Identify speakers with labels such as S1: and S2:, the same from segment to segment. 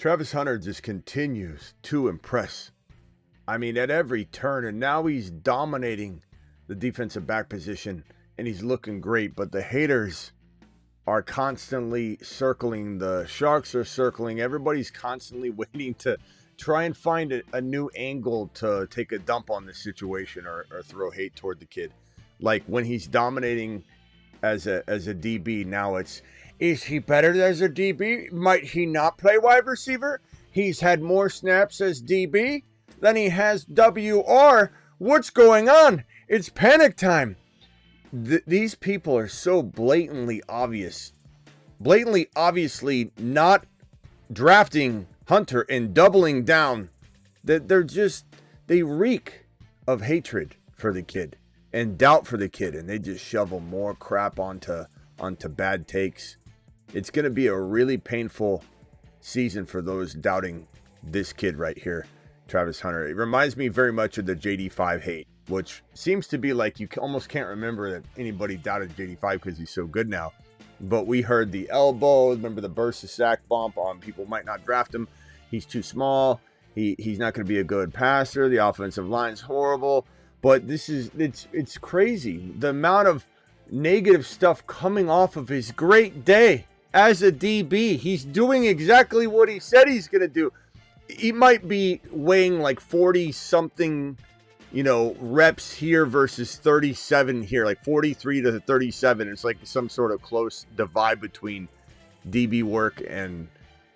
S1: Travis Hunter just continues to impress. I mean, at every turn, and now he's dominating the defensive back position, and he's looking great. But the haters are constantly circling. The Sharks are circling. Everybody's constantly waiting to try and find a new angle to take a dump on this situation or throw hate toward the kid. Like when he's dominating as a DB, now is he better as a DB? Might he not play wide receiver? He's had more snaps as DB than he has WR. What's going on? It's panic time. These people are so blatantly obviously not drafting Hunter and doubling down that they reek of hatred for the kid and doubt for the kid, and they just shovel more crap onto bad takes. It's going to be a really painful season for those doubting this kid right here, Travis Hunter. It reminds me very much of the JD5 hate, which seems to be like you almost can't remember that anybody doubted JD5 because he's so good now. But we heard the elbow, remember the burst of sack bump on people might not draft him. He's too small. He's not going to be a good passer. The offensive line's horrible. But it's crazy. The amount of negative stuff coming off of his great day as a DB. He's doing exactly what he said he's going to do. He might be weighing like 40 something, reps here versus 37 here, like 43 to 37. It's like some sort of close divide between DB work and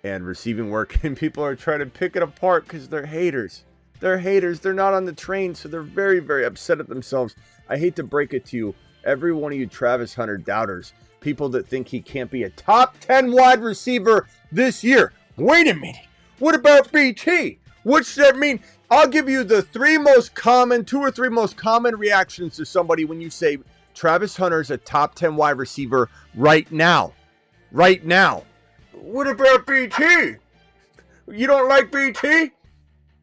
S1: receiving work. And people are trying to pick it apart because they're haters. They're haters. They're not on the train. So they're very, very upset at themselves. I hate to break it to you. Every one of you Travis Hunter doubters, people that think he can't be a top 10 wide receiver this year. Wait a minute. What about BT? What's that mean? I'll give you the two or three most common reactions to somebody when you say Travis Hunter's a top 10 wide receiver right now. Right now. What about BT? You don't like BT?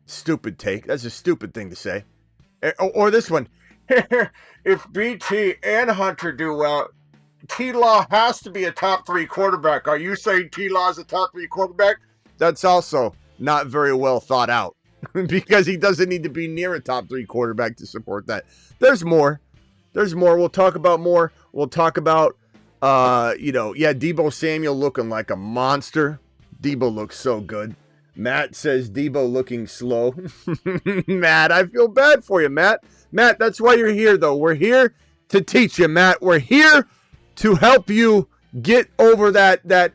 S1: Stupid take. That's a stupid thing to say. Or this one. If BT and Hunter do well, T-Law has to be a top 3 quarterback. Are you saying T-Law is a top 3 quarterback? That's also not very well thought out because he doesn't need to be near a top 3 quarterback to support that. There's more. We'll talk about more. We'll talk about, Deebo Samuel looking like a monster. Deebo looks so good. Matt says Deebo looking slow. Matt, I feel bad for you, Matt. Matt, that's why you're here, though. We're here to teach you, Matt. We're here to help you get over that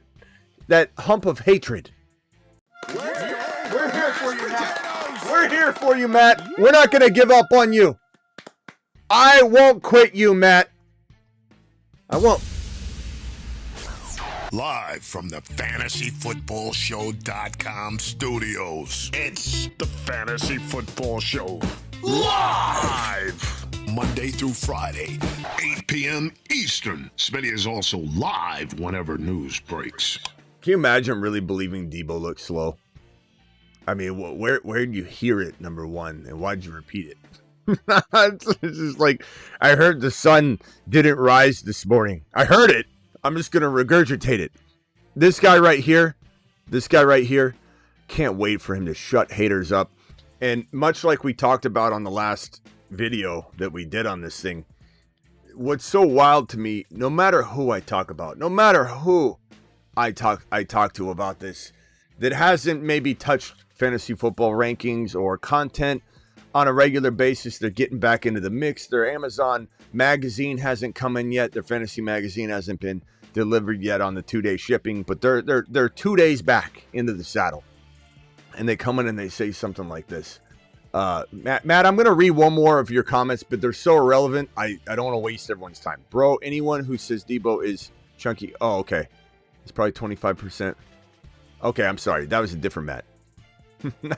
S1: hump of hatred. We're here for you, Matt. We're here for you, Matt. We're not going to give up on you. I won't quit you, Matt. I won't.
S2: Live from the FantasyFootballShow.com studios. It's the Fantasy Football Show. Live! Monday through Friday, 8 p.m. Eastern. Smitty is also live whenever news breaks.
S1: Can you imagine really believing Deebo looks slow? I mean, where did you hear it, number one, and why did you repeat it? It's just like, I heard the sun didn't rise this morning. I heard it. I'm just going to regurgitate it. This guy right here, can't wait for him to shut haters up. And much like we talked about on the last video that we did on this thing, what's so wild to me, no matter who I talk about, no matter who I talk to about this, that hasn't maybe touched fantasy football rankings or content on a regular basis, they're getting back into the mix. Their Amazon magazine hasn't come in yet. Their fantasy magazine hasn't been delivered yet on the 2-day shipping, but they're 2 days back into the saddle. And they come in and they say something like this. Matt, I'm going to read one more of your comments, but they're so irrelevant. I don't want to waste everyone's time. Bro, anyone who says Deebo is chunky. Oh, okay. It's probably 25%. Okay, I'm sorry. That was a different Matt.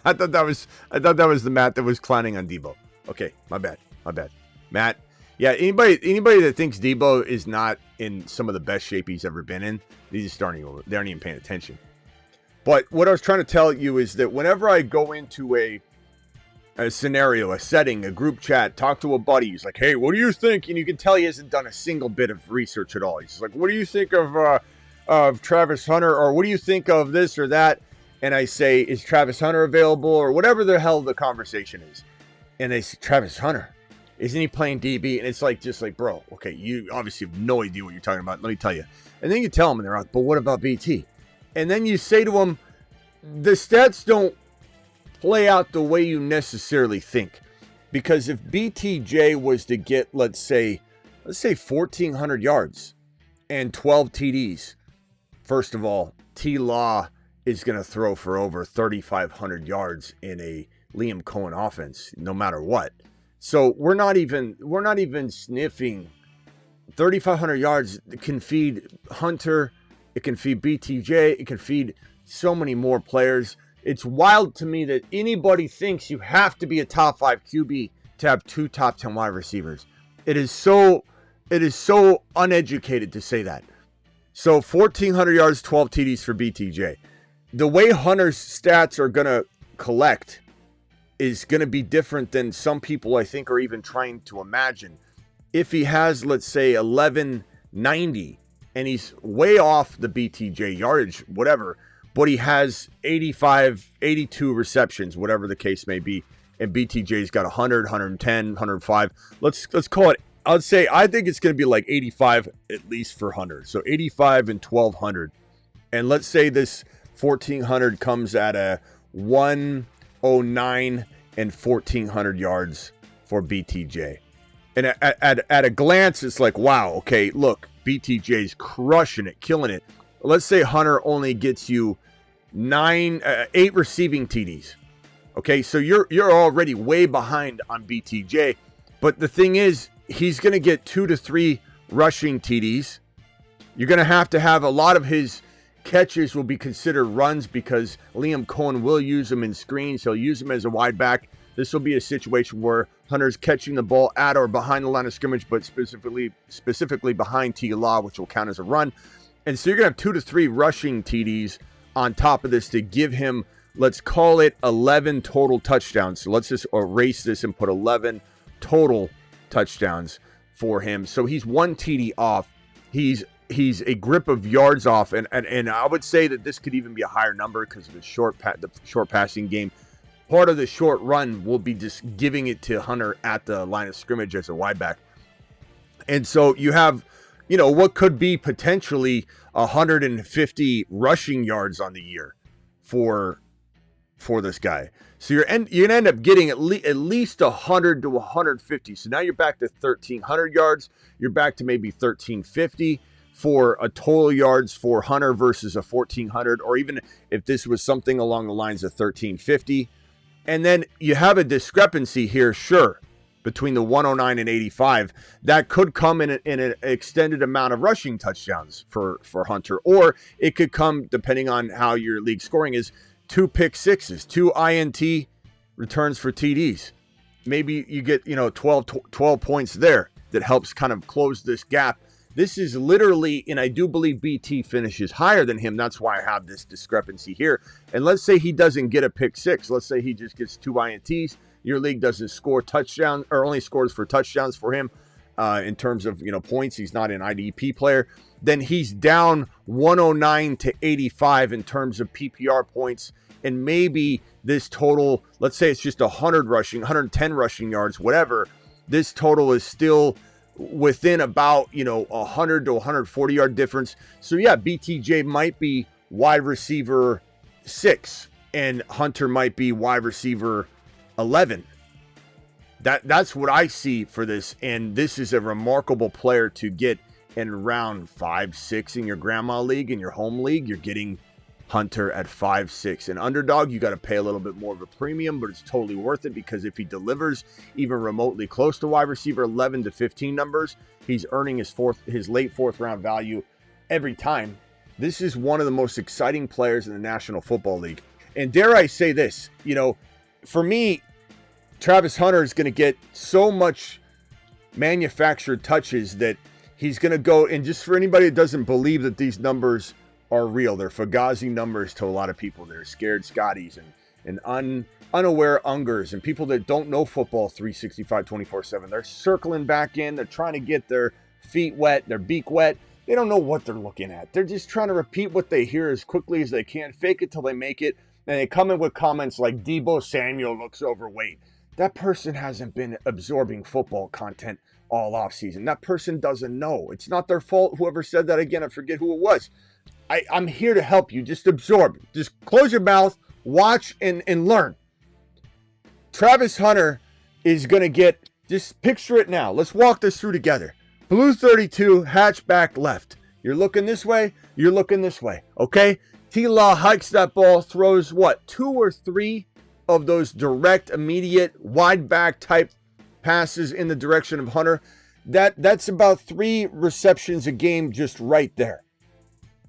S1: I thought that was the Matt that was clowning on Deebo. Okay, my bad. Matt, yeah, anybody that thinks Deebo is not in some of the best shape he's ever been in, they aren't even paying attention. But what I was trying to tell you is that whenever I go into a scenario, a setting, a group chat, talk to a buddy, he's like, hey, what do you think? And you can tell he hasn't done a single bit of research at all. He's like, what do you think of Travis Hunter? Or what do you think of this or that? and I say, is Travis Hunter available, or whatever the hell the conversation is, and they say, Travis Hunter, isn't he playing DB? And it's like, just like, bro, okay, you obviously have no idea what you're talking about. Let me tell you. And then you tell them, and they're like, but what about BT? And then you say to them, the stats don't play out the way you necessarily think. Because if BTJ was to get, let's say 1,400 yards and 12 TDs, first of all, T-Law is going to throw for over 3,500 yards in a Liam Cohen offense, no matter what. So we're not even sniffing 3,500 yards. It can feed Hunter, it can feed BTJ, it can feed so many more players. It's wild to me that anybody thinks you have to be a top 5 QB to have 2 top 10 wide receivers. It is so uneducated to say that. So 1,400 yards, 12 TDs for BTJ. The way Hunter's stats are going to collect is going to be different than some people, I think, are even trying to imagine. If he has, let's say, 1,190, and he's way off the BTJ yardage, whatever, but he has 85, 82 receptions, whatever the case may be, and BTJ's got 100, 110, 105. Let's call it, I think it's going to be like 85 at least for Hunter. So 85 and 1,200. And let's say this 1,400 comes at a 109 and 1,400 yards for BTJ. And at a glance, it's like, wow, okay, look, BTJ's crushing it, killing it. Let's say Hunter only gets you 8 receiving TDs. Okay, so you're already way behind on BTJ. But the thing is, he's going to get 2 to 3 rushing TDs. You're going to have a lot of his catches will be considered runs because Liam Cohen will use them in screens. He'll use them as a wide back. This will be a situation where Hunter's catching the ball at or behind the line of scrimmage, but specifically behind T-Law, which will count as a run. And so you're going to have 2 to 3 rushing TDs on top of this to give him, let's call it 11 total touchdowns. So let's just erase this and put 11 total touchdowns for him. So he's 1 TD off. He's a grip of yards off, and I would say that this could even be a higher number because of the short passing game. Part of the short run will be just giving it to Hunter at the line of scrimmage as a wide back. And so you have, what could be potentially 150 rushing yards on the year for this guy. So you're going to end up getting at least 100 to 150. So now you're back to 1,300 yards. You're back to maybe 1,350 for a total yards for Hunter versus a 1,400, or even if this was something along the lines of 1,350. And then you have a discrepancy here, sure, between the 109 and 85. That could come in an extended amount of rushing touchdowns for Hunter, or it could come, depending on how your league scoring is, 2 pick sixes, 2 INT returns for TDs. Maybe you get 12 points there that helps kind of close this gap. This is literally, and I do believe BT finishes higher than him. That's why I have this discrepancy here. And let's say he doesn't get a pick 6. Let's say he just gets 2 INTs. Your league doesn't score touchdowns, or only scores for touchdowns for him in terms of points. He's not an IDP player. Then he's down 109 to 85 in terms of PPR points. And maybe this total, let's say it's just 100 rushing, 110 rushing yards, whatever. This total is still within about 100 to 140 yard difference. So yeah, BTJ might be wide receiver 6 and Hunter might be wide receiver 11. That's what I see for this, and this is a remarkable player to get in round 5, 6 in your grandma league, in your home league. You're getting Hunter at 5, 6. And underdog, you got to pay a little bit more of a premium, but it's totally worth it because if he delivers even remotely close to wide receiver 11 to 15 numbers, he's earning his late 4th round value every time. This is one of the most exciting players in the National Football League. And dare I say this, for me, Travis Hunter is going to get so much manufactured touches that he's going to go, and just for anybody that doesn't believe that these numbers are real, they're Fugazi numbers to a lot of people. They're scared Scotties and unaware Ungers and people that don't know football 365, 24/7. They're circling back in. They're trying to get their feet wet, their beak wet. They don't know what they're looking at. They're just trying to repeat what they hear as quickly as they can, fake it till they make it, and they come in with comments like Deebo Samuel looks overweight. That person hasn't been absorbing football content all offseason. That person doesn't know. It's not their fault. Whoever said that, again, I forget who it was. I'm here to help you. Just absorb. Just close your mouth, watch, and learn. Travis Hunter is going to get, just picture it now. Let's walk this through together. Blue 32, hatchback left. You're looking this way, you're looking this way, okay? T-Law hikes that ball, throws what, 2 or 3 of those direct, immediate, wide back type passes in the direction of Hunter. That's about 3 receptions a game just right there.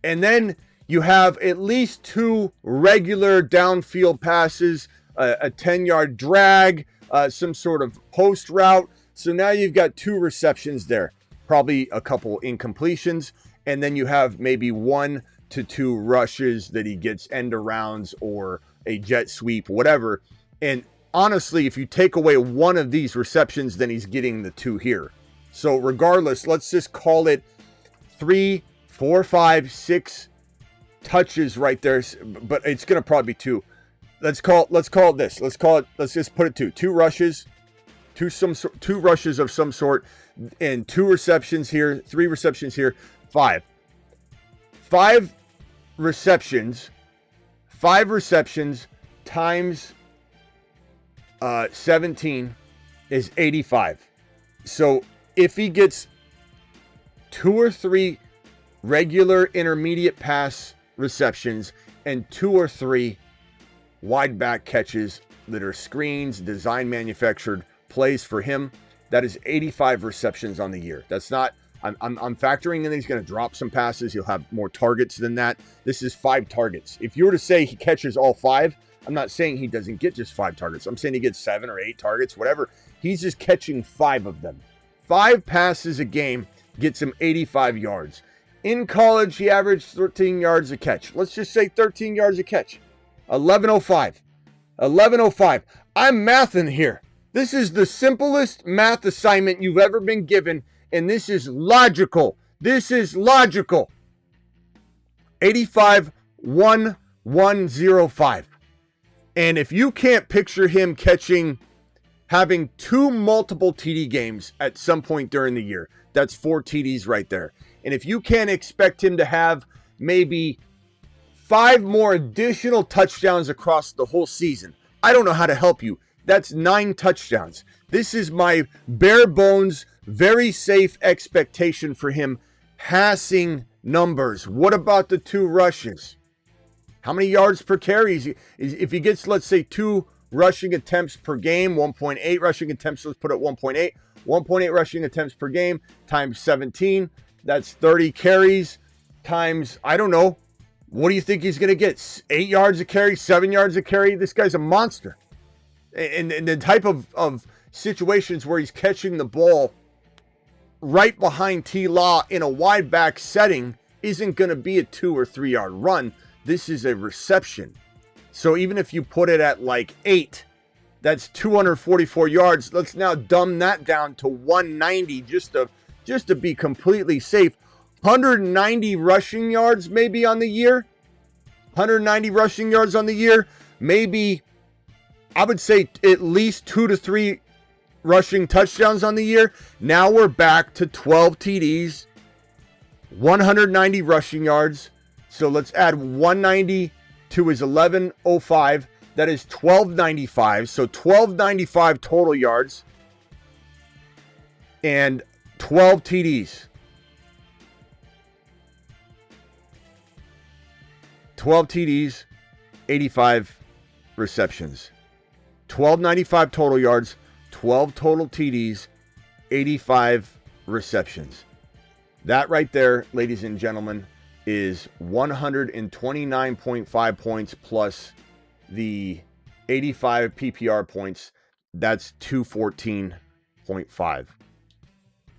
S1: And then you have at least 2 regular downfield passes, a 10-yard drag, some sort of post route. So now you've got 2 receptions there, probably a couple incompletions, and then you have maybe 1 to 2 rushes that he gets end arounds or a jet sweep, whatever. And honestly, if you take away 1 of these receptions, then he's getting the 2 here. So regardless, let's just call it 3, 4, 5, 6 touches right there, but it's going to probably be 2. Let's call it this. Let's just put it 2 rushes, 2 rushes of some sort, and 2 receptions here, 3 receptions here, 5 receptions. 5 receptions times 17 is 85. So if he gets 2 or 3 regular intermediate pass receptions and 2 or 3 wide back catches that are screens, design manufactured plays for him, that is 85 receptions on the year. That's not, I'm factoring in that he's going to drop some passes. He'll have more targets than that. This is 5 targets. If you were to say he catches all 5, I'm not saying he doesn't get just 5 targets. I'm saying he gets 7 or 8 targets, whatever. He's just catching 5 of them. 5 passes a game gets him 85 yards. In college, he averaged 13 yards a catch. Let's just say 13 yards a catch. 1105. 1105. I'm mathing here. This is the simplest math assignment you've ever been given, and this is logical. This is logical. 85, 1, 105. And if you can't picture him having 2 multiple TD games at some point during the year, that's 4 TDs right there. And if you can't expect him to have maybe 5 more additional touchdowns across the whole season, I don't know how to help you. That's 9 touchdowns. This is my bare bones, very safe expectation for him passing numbers. What about the 2 rushes? How many yards per carry? If he gets, let's say, 2 rushing attempts per game, 1.8 rushing attempts, let's put it 1.8. 1.8 rushing attempts per game times 17. That's 30 carries times, I don't know. What do you think he's going to get? 8 yards a carry, 7 yards a carry? This guy's a monster. And the type of situations where he's catching the ball right behind T-Law in a wide back setting isn't going to be a 2 or 3 yard run. This is a reception. So even if you put it at like 8, that's 244 yards. Let's now dumb that down to 190 just to be completely safe. 190 rushing yards maybe on the year. 190 rushing yards on the year. Maybe, I would say at least 2 to 3 rushing touchdowns on the year. Now we're back to 12 TDs, 190 rushing yards. So let's add 190 to his 1105. That is 1295. So 1295 total yards and 12 TDs. 12 TDs, 85 receptions. 1295 total yards, 12 total TDs, 85 receptions. That right there, ladies and gentlemen, is 129.5 points plus the 85 PPR points. That's 214.5.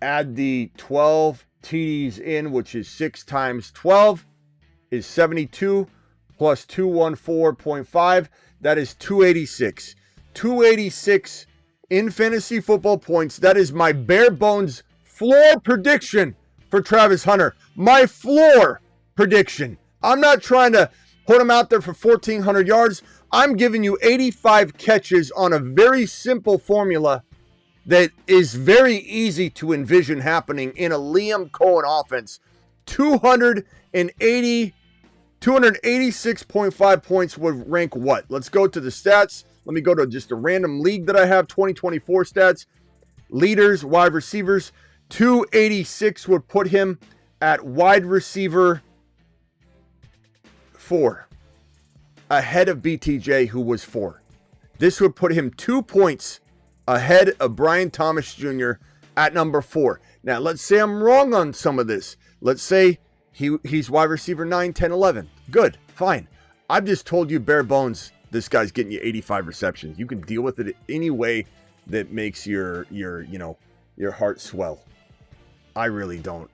S1: Add the 12 TDs in, which is 6 times 12 is 72 plus 214.5. That is 286. 286 in fantasy football points. That is my bare bones floor prediction for Travis Hunter. My floor prediction. I'm not trying to put him out there for 1,400 yards. I'm giving you 85 catches on a very simple formula that is very easy to envision happening in a Liam Cohen offense. 286.5 points would rank what? Let's go to the stats. Let me go to just a random league that I have, 2024 stats. Leaders, wide receivers. 286 would put him at wide receiver 4, ahead of BTJ, who was 4. This would put him 2 points ahead of Brian Thomas Jr. at number 4. Now, let's say I'm wrong on some of this. Let's say he's wide receiver 9, 10, 11. Good, fine. I've just told you bare bones, this guy's getting you 85 receptions. You can deal with it any way that makes your heart swell. I really don't.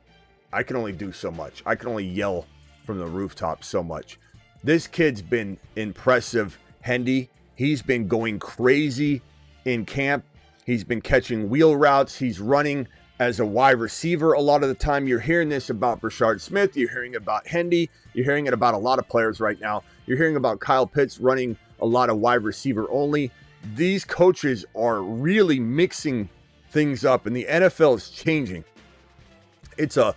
S1: I can only do so much. I can only yell from the rooftop so much. This kid's been impressive. Hendy, he's been going crazy in camp. He's been catching wheel routes. He's running as a wide receiver a lot of the time. You're hearing this about Brashard Smith. You're hearing about Hendy. You're hearing it about a lot of players right now. You're hearing about Kyle Pitts running a lot of wide receiver only. These coaches are really mixing things up, and the NFL is changing. It's a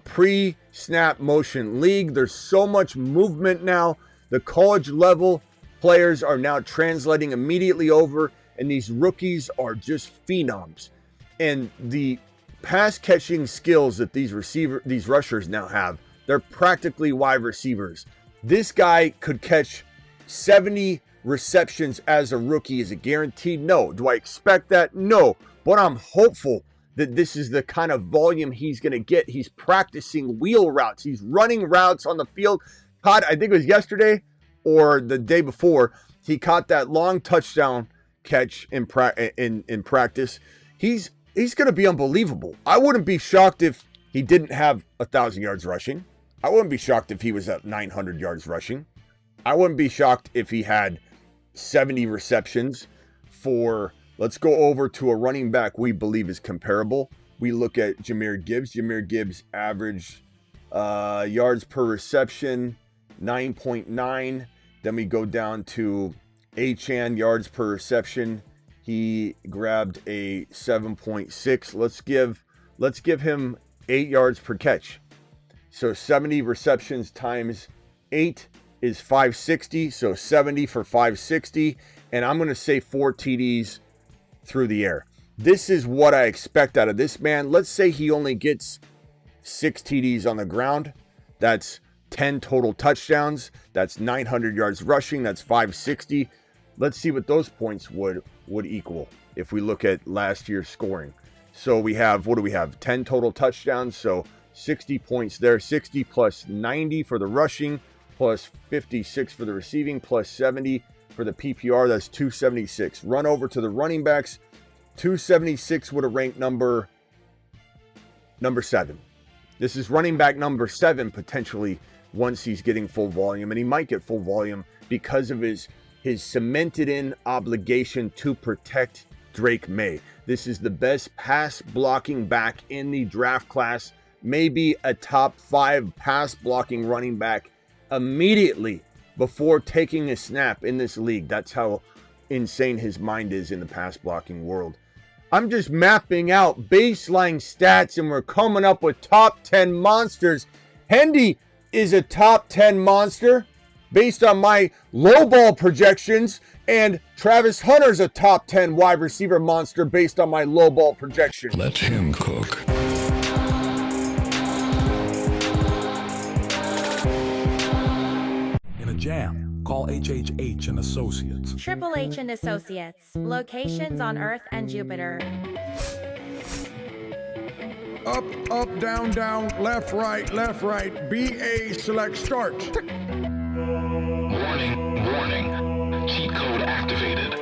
S1: pre-snap motion league. There's so much movement now. The college level players are now translating immediately over, and these rookies are just phenoms. And the pass catching skills that these rushers now have, they're practically wide receivers. This guy could catch 70 receptions as a rookie. Is it guaranteed? No. Do I expect that? No. But I'm hopeful that this is the kind of volume he's going to get. He's practicing wheel routes. He's running routes on the field. I think it was yesterday or the day before, he caught that long touchdown catch in practice. He's going to be unbelievable. I wouldn't be shocked if he didn't have 1,000 yards rushing. I wouldn't be shocked if he was at 900 yards rushing. I wouldn't be shocked if he had 70 receptions for... Let's go over to a running back we believe is comparable. We look at Jahmyr Gibbs. Jahmyr Gibbs average yards per reception, 9.9. Then we go down to Achane, yards per reception. He grabbed a 7.6. Let's give him 8 yards per catch. So 70 receptions times 8 is 560. So 70 for 560. And I'm going to say 4 TDs through the air. This is what I expect out of this man. Let's say he only gets 6 TDs on the ground. That's 10 total touchdowns. That's 900 yards rushing. That's 560. Let's see what those points would equal if we look at last year's scoring. So we have, what do we have? 10 total touchdowns. So 60 points there. 60 plus 90 for the rushing, plus 56 for the receiving, plus 70 for the PPR. That's 276. Run over to the running backs. 276 would have ranked number 7. This is running back number 7 potentially once he's getting full volume, and he might get full volume because of his cemented in obligation to protect Drake May. This is the best pass blocking back in the draft class, maybe a top 5 pass blocking running back immediately before taking a snap in this league. That's how insane his mind is in the pass blocking world. I'm just mapping out baseline stats, and we're coming up with top 10 monsters. Hendy is a top 10 monster based on my low ball projections, and Travis Hunter's a top 10 wide receiver monster based on my low ball projections.
S2: Let him cook.
S3: Jam. Call HHH and Associates.
S4: Triple H and Associates. Locations on Earth and Jupiter.
S5: Up, up, down, down, left, right, BA, select, start.
S6: Warning, warning. Cheat code activated.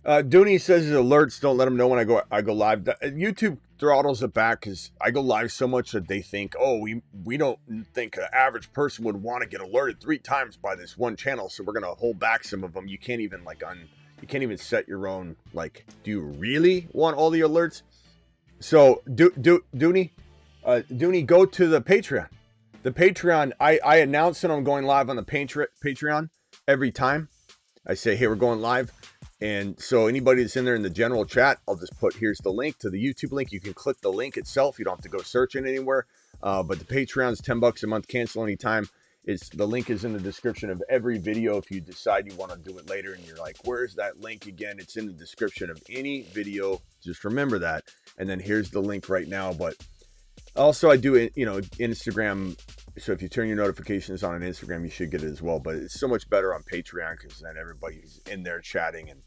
S1: Dooney says his alerts don't let him know when I go live. YouTube throttles it back because I go live so much that they think, oh, we don't think an average person would want to get alerted 3 times by this one channel, so we're gonna hold back some of them. You can't even you can't even set your own, like, do you really want all the alerts? So Dooney, go to the Patreon. The Patreon, I announce that I'm going live on the Patreon every time. I say, hey, we're going live. And so anybody that's in there in the general chat, I'll just put, here's the link to the YouTube link. You can click the link itself. You don't have to go searching anywhere. But the Patreon's $10 a month, cancel anytime. The link is in the description of every video. If you decide you want to do it later and you're like, where's that link again? It's in the description of any video. Just remember that. And then here's the link right now. But also I do, Instagram. So if you turn your notifications on Instagram, you should get it as well. But it's so much better on Patreon because then everybody's in there chatting, and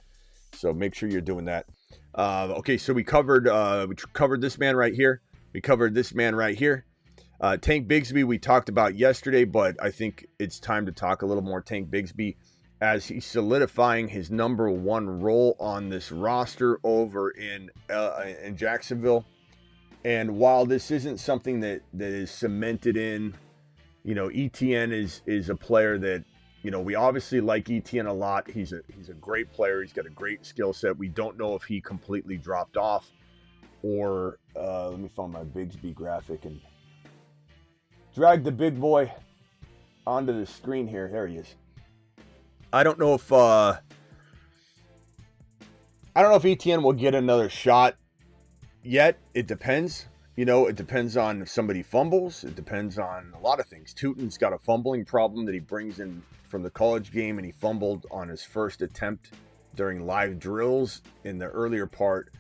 S1: so make sure you're doing that. Okay, so we covered this man right here. We covered this man right here. Tank Bigsby we talked about yesterday, but I think it's time to talk a little more Tank Bigsby as he's solidifying his number 1 role on this roster over in Jacksonville. And while this isn't something that is cemented in, ETN is a player that, we obviously like ETN a lot. He's a great player. He's got a great skill set. We don't know if he completely dropped off or let me find my Bigsby graphic and drag the big boy onto the screen here. There he is. I don't know if ETN will get another shot yet. It depends. It depends on if somebody fumbles. It depends on a lot of things. Tootin's got a fumbling problem that he brings in from the college game, and he fumbled on his first attempt during live drills in the earlier part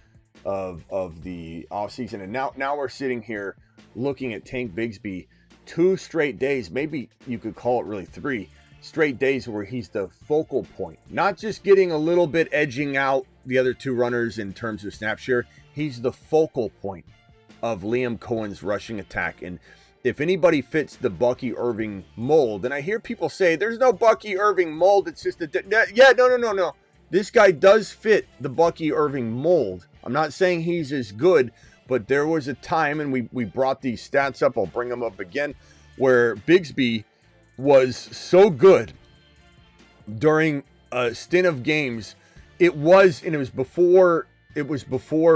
S1: of the offseason. And now we're sitting here looking at Tank Bigsby 2 straight days, maybe you could call it really 3 straight days where he's the focal point. Not just getting a little bit edging out the other 2 runners in terms of snap share. He's the focal point of Liam Cohen's rushing attack. And if anybody fits the Bucky Irving mold, and I hear people say there's no Bucky Irving mold, it's just no. This guy does fit the Bucky Irving mold. I'm not saying he's as good, but there was a time, and we brought these stats up, I'll bring them up again, where Bigsby was so good during a stint of games. It was before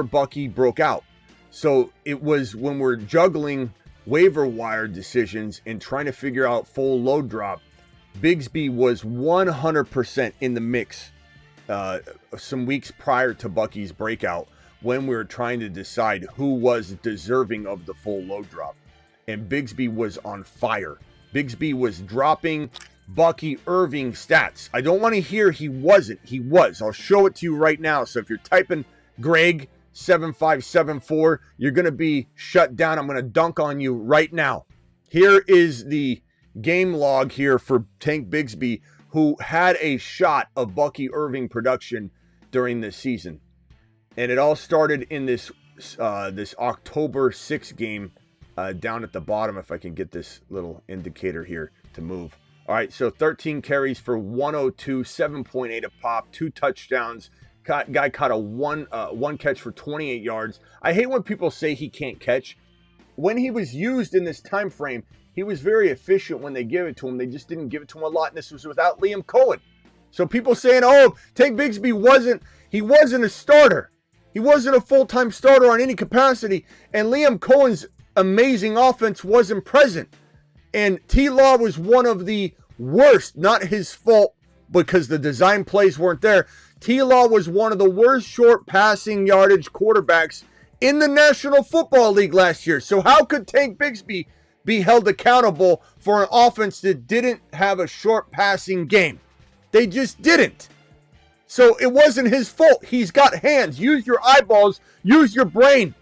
S1: Bucky broke out. So it was when we're juggling waiver wire decisions and trying to figure out full load drop, Bigsby was 100% in the mix some weeks prior to Bucky's breakout when we were trying to decide who was deserving of the full load drop. And Bigsby was on fire. Bigsby was dropping Bucky Irving stats. I don't want to hear he wasn't. He was. I'll show it to you right now. So if you're typing Greg 7574, you're going to be shut down. I'm going to dunk on you right now. Here is the game log here for Tank Bigsby, who had a shot of Bucky Irving production during this season. And it all started in this October 6th game down at the bottom, if I can get this little indicator here to move. All right, so 13 carries for 102, 7.8 a pop, 2 touchdowns. Guy caught a one catch for 28 yards. I hate when people say he can't catch. When he was used in this time frame, he was very efficient when they give it to him. They just didn't give it to him a lot, and this was without Liam Cohen. So people saying, oh, Tank Bigsby wasn't a starter. He wasn't a full-time starter on any capacity, and Liam Cohen's amazing offense wasn't present. And T-Law was one of the worst, not his fault because the design plays weren't there. T-Law was one of the worst short passing yardage quarterbacks in the National Football League last year. So how could Tank Bigsby be held accountable for an offense that didn't have a short passing game? They just didn't. So it wasn't his fault. He's got hands. Use your eyeballs. Use your brain.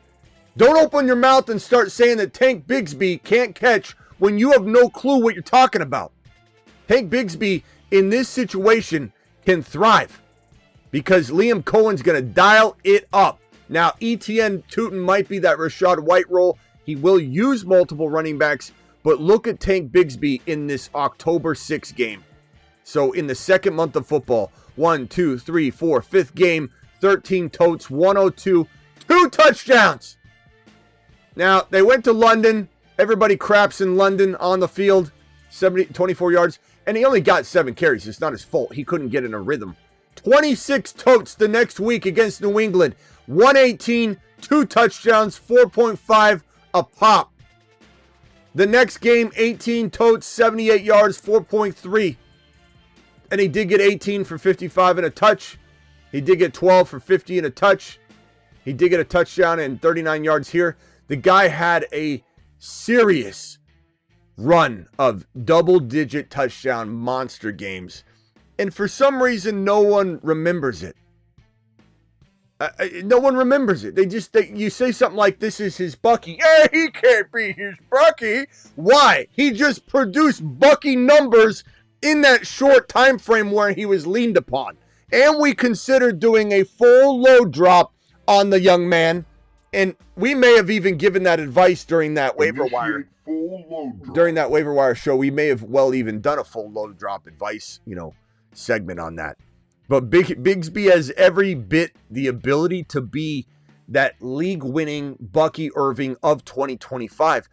S1: Don't open your mouth and start saying that Tank Bigsby can't catch when you have no clue what you're talking about. Tank Bigsby in this situation can thrive because Liam Cohen's going to dial it up. Now, ETN Tootin might be that Rachaad White role. He will use multiple running backs, but look at Tank Bigsby in this October 6th game. So in the second month of football, 1, 2, 3, 4, fifth game, 13 totes, 102, 2 touchdowns. Now, they went to London. Everybody craps in London on the field. 24 yards. And he only got 7 carries. It's not his fault. He couldn't get in a rhythm. 26 totes the next week against New England. 118, 2 touchdowns, 4.5 a pop. The next game, 18 totes, 78 yards, 4.3. And he did get 18 for 55 and a touch. He did get 12 for 50 and a touch. He did get a touchdown and 39 yards here. The guy had a serious run of double-digit touchdown monster games. And for some reason, no one remembers it. No one remembers it. You say something like, this is his Bucky. Hey, he can't be his Bucky. Why? He just produced Bucky numbers in that short time frame where he was leaned upon. And we considered doing a full load drop on the young man. And we may have even given that advice during that waiver wire. During that waiver wire show, we may have even done a full load drop advice, segment on that. But Bigsby has every bit the ability to be that league-winning Bucky Irving of 2025.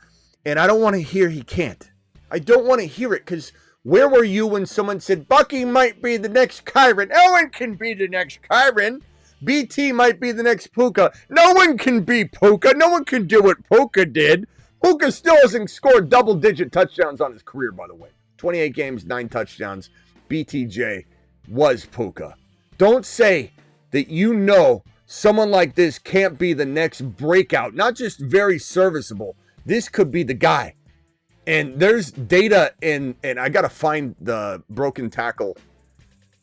S1: And I don't want to hear he can't. I don't want to hear it, because where were you when someone said, Bucky might be the next Kyron? No one can be the next Kyron. BT might be the next Puka. No one can be Puka. No one can do what Puka did. Puka still hasn't scored double-digit touchdowns on his career, by the way. 28 games, 9 touchdowns. BTJ was Puka. Don't say that someone like this can't be the next breakout. Not just very serviceable. This could be the guy. And there's data and I got to find the broken tackle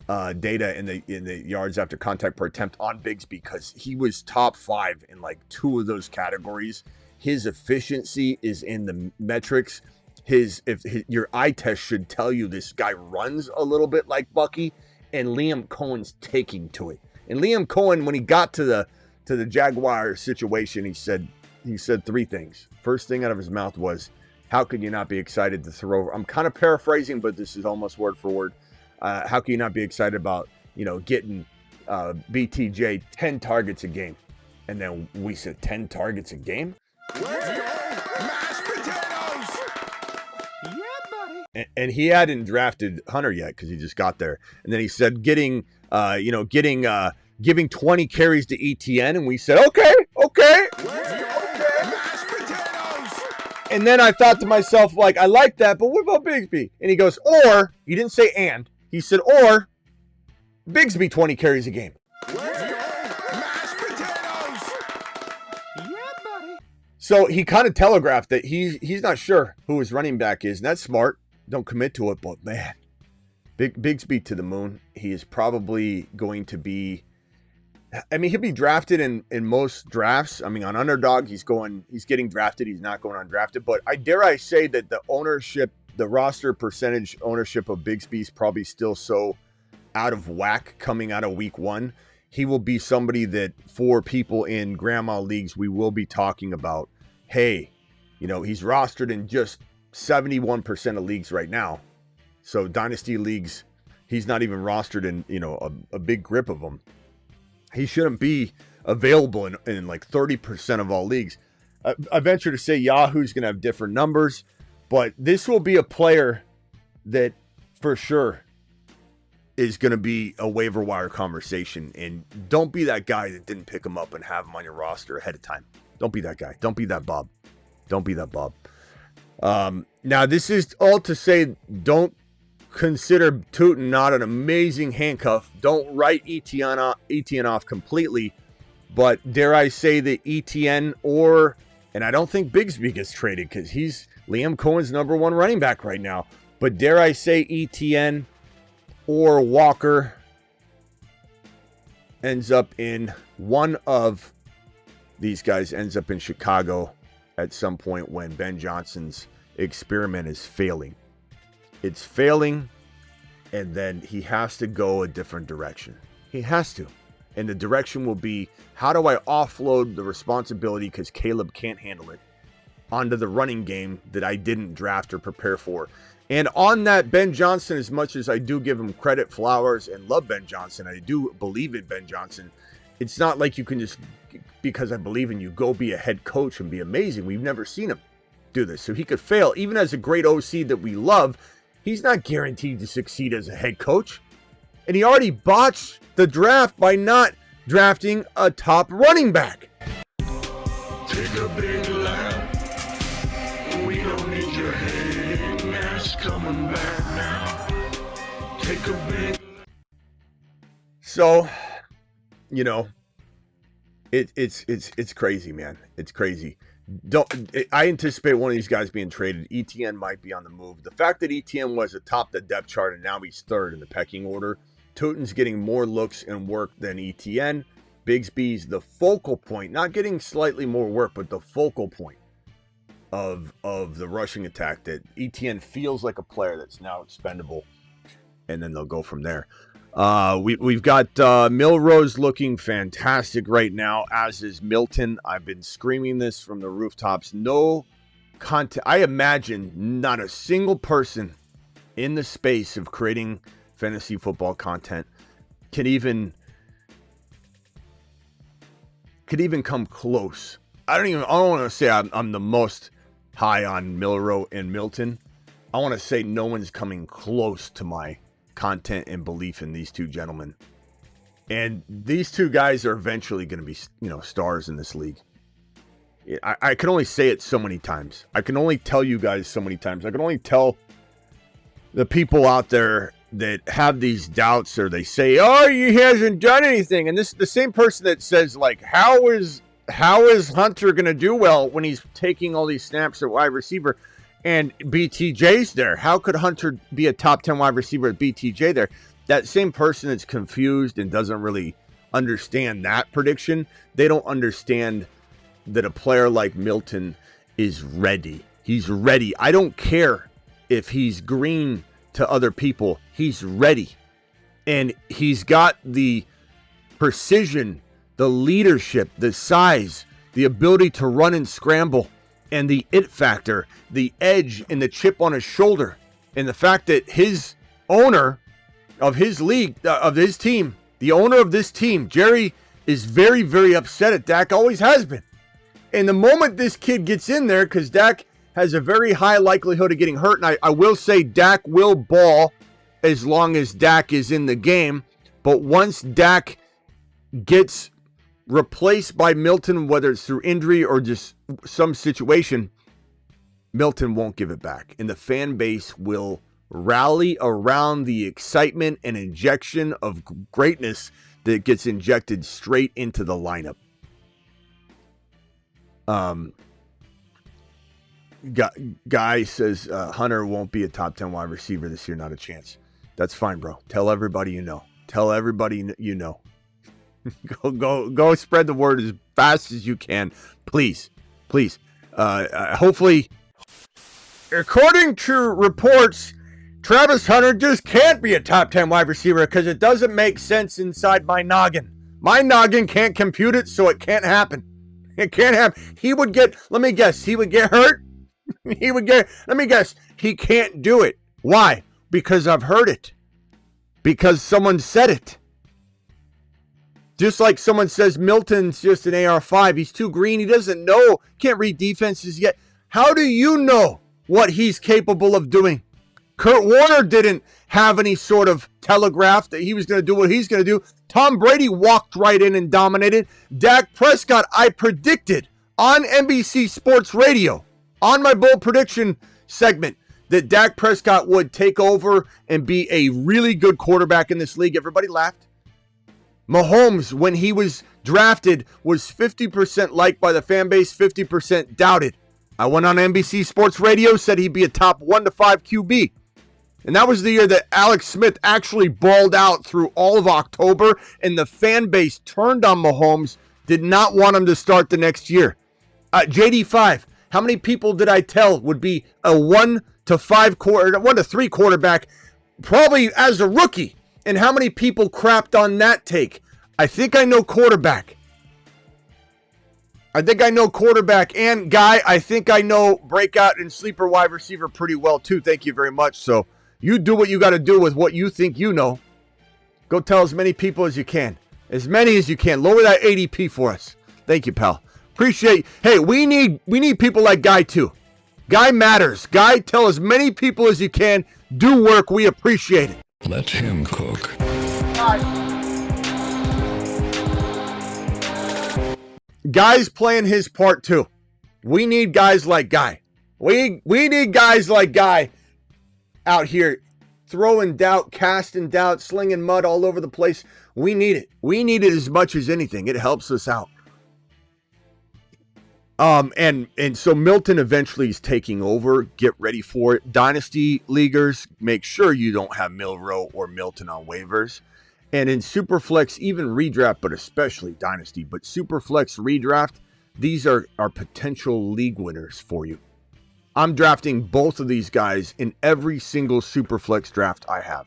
S1: data in the yards after contact per attempt on Bigsby, because he was top 5 in like 2 of those categories. His efficiency is in the metrics. Your eye test should tell you this guy runs a little bit like Bucky, and Liam Cohen's taking to it. And Liam Cohen, when he got to the Jaguar situation, he said 3 things. First thing out of his mouth was, how could you not be excited to throw? I'm kind of paraphrasing, but this is almost word for word. How can you not be excited about, getting BTJ 10 targets a game? And then we said 10 targets a game?
S5: Let's go! Mashed potatoes! Yeah, buddy.
S1: And he hadn't drafted Hunter yet because he just got there. And then he said giving 20 carries to ETN. And we said, okay.
S5: Let's go! Mashed potatoes!
S1: And then I thought to myself, like, I like that, but what about Bigsby? And he goes, or, he didn't say and, he said, or, Bigsby 20 carries a game.
S5: Let's go! Mashed potatoes! Yeah, buddy.
S1: So he kind of telegraphed that he's not sure who his running back is, and that's smart. Don't commit to it, but man, Bigsby to the moon. He is probably going to be, he'll be drafted in most drafts. On Underdog, he's getting drafted. He's not going undrafted, but I dare say that the roster percentage ownership of Bigsby is probably still so out of whack coming out of week 1. He will be somebody that for people in grandma leagues, we will be talking about, hey, he's rostered in just 71% of leagues right now. So dynasty leagues, he's not even rostered in, a big grip of them. He shouldn't be available in like 30% of all leagues. I venture to say Yahoo's going to have different numbers, but this will be a player that for sure is going to be a waiver wire conversation. And don't be that guy that didn't pick him up and have him on your roster ahead of time. Don't be that guy. Don't be that Bob. Don't be that Bob. Now, this is all to say, don't consider Tootin not an amazing handcuff. Don't write ETN off completely. But dare I say that ETN and I don't think Bigsby gets traded because he's Liam Cohen's number 1 running back right now. But dare I say ETN or Walker ends up in one of these guys ends up in Chicago at some point when Ben Johnson's experiment is failing. It's failing, and then he has to go a different direction. He has to. And the direction will be, how do I offload the responsibility, because Caleb can't handle it, onto the running game that I didn't draft or prepare for. And on that, Ben Johnson, as much as I do give him credit, flowers, and love Ben Johnson, I do believe in Ben Johnson. It's not like you can just because I believe in you, go be a head coach and be amazing. We've never seen him do this. So he could fail. Even as a great OC that we love, he's not guaranteed to succeed as a head coach. And he already botched the draft by not drafting a top running back.
S2: Take a big lap. We don't need your hating ass coming back now. Take a big.
S1: So, you know, it's crazy, man. It's crazy. I anticipate one of these guys being traded. ETN might be on the move. The fact that ETN was atop the depth chart and now he's third in the pecking order. Tootin's getting more looks and work than ETN. Bigsby's the focal point, not getting slightly more work, but the focal point of the rushing attack, that ETN feels like a player that's now expendable, and then they'll go from there. We've got Milrose looking fantastic right now, as is Milton. I've been screaming this from the rooftops. No content. I imagine not a single person in the space of creating fantasy football content can even come close. I don't want to say I'm the most high on Milrow and Milton. I want to say no one's coming close to my content and belief in these two gentlemen. And these two guys are eventually going to be, stars in this league. I can only say it so many times. I can only tell you guys so many times. I can only tell the people out there that have these doubts, or they say, oh, he hasn't done anything. And this the same person that says, like, how is Hunter going to do well when he's taking all these snaps at wide receiver and BTJ's there? How could Hunter be a top 10 wide receiver with BTJ there? That same person that's confused and doesn't really understand that prediction, they don't understand that a player like Milton is ready. He's ready. I don't care if he's green to other people. He's ready. And he's got the precision, the leadership, the size, the ability to run and scramble, and the it factor, the edge and the chip on his shoulder. And the fact that his owner of his league, of his team, the owner of this team, Jerry, is very, very upset at Dak, always has been. And the moment this kid gets in there, because Dak has a very high likelihood of getting hurt, and I will say Dak will ball as long as Dak is in the game. But once Dak gets replaced by Milton, whether it's through injury or just some situation, Milton won't give it back. And the fan base will rally around the excitement and injection of greatness that gets injected straight into the lineup. Guy says Hunter won't be a top 10 wide receiver this year. Not a chance. That's fine, bro. Tell everybody you know. Tell everybody you know. Go spread the word as fast as you can. Please. Hopefully, according to reports, Travis Hunter just can't be a top 10 wide receiver because it doesn't make sense inside my noggin. My noggin can't compute it, so it can't happen. It can't happen. He would get hurt. Let me guess, he can't do it. Why? Because I've heard it. Because someone said it. Just like someone says Milton's just an AR5. He's too green. He doesn't know. Can't read defenses yet. How do you know what he's capable of doing? Kurt Warner didn't have any sort of telegraph that he was going to do what he's going to do. Tom Brady walked right in and dominated. Dak Prescott, I predicted on NBC Sports Radio, on my bold prediction segment, that Dak Prescott would take over and be a really good quarterback in this league. Everybody laughed. Mahomes, when he was drafted, was 50% liked by the fan base, 50% doubted. I went on NBC Sports Radio, said he'd be a top 1 to 5 QB. And that was the year that Alex Smith actually balled out through all of October, and the fan base turned on Mahomes, did not want him to start the next year. JD5, how many people did I tell would be a 1 to 3 quarterback, probably as a rookie? And how many people crapped on that take? I think I know quarterback. And Guy, I think I know breakout and sleeper wide receiver pretty well too. Thank you very much. So you do what you got to do with what you think you know. Go tell as many people as you can. As many as you can. Lower that ADP for us. Thank you, pal. Appreciate. Hey, we need people like Guy too. Guy matters. Guy, tell as many people as you can. Do work. We appreciate it.
S6: Let him cook.
S1: Guy's playing his part too. We need guys like Guy. We need guys like Guy out here throwing doubt, casting doubt, slinging mud all over the place. We need it. We need it as much as anything. It helps us out. And so Milton eventually is taking over. Get ready for it. Dynasty leaguers, make sure you don't have Milroe or Milton on waivers. And in Superflex, even redraft, but especially Dynasty, but Superflex redraft, these are potential league winners for you. I'm drafting both of these guys in every single Superflex draft I have.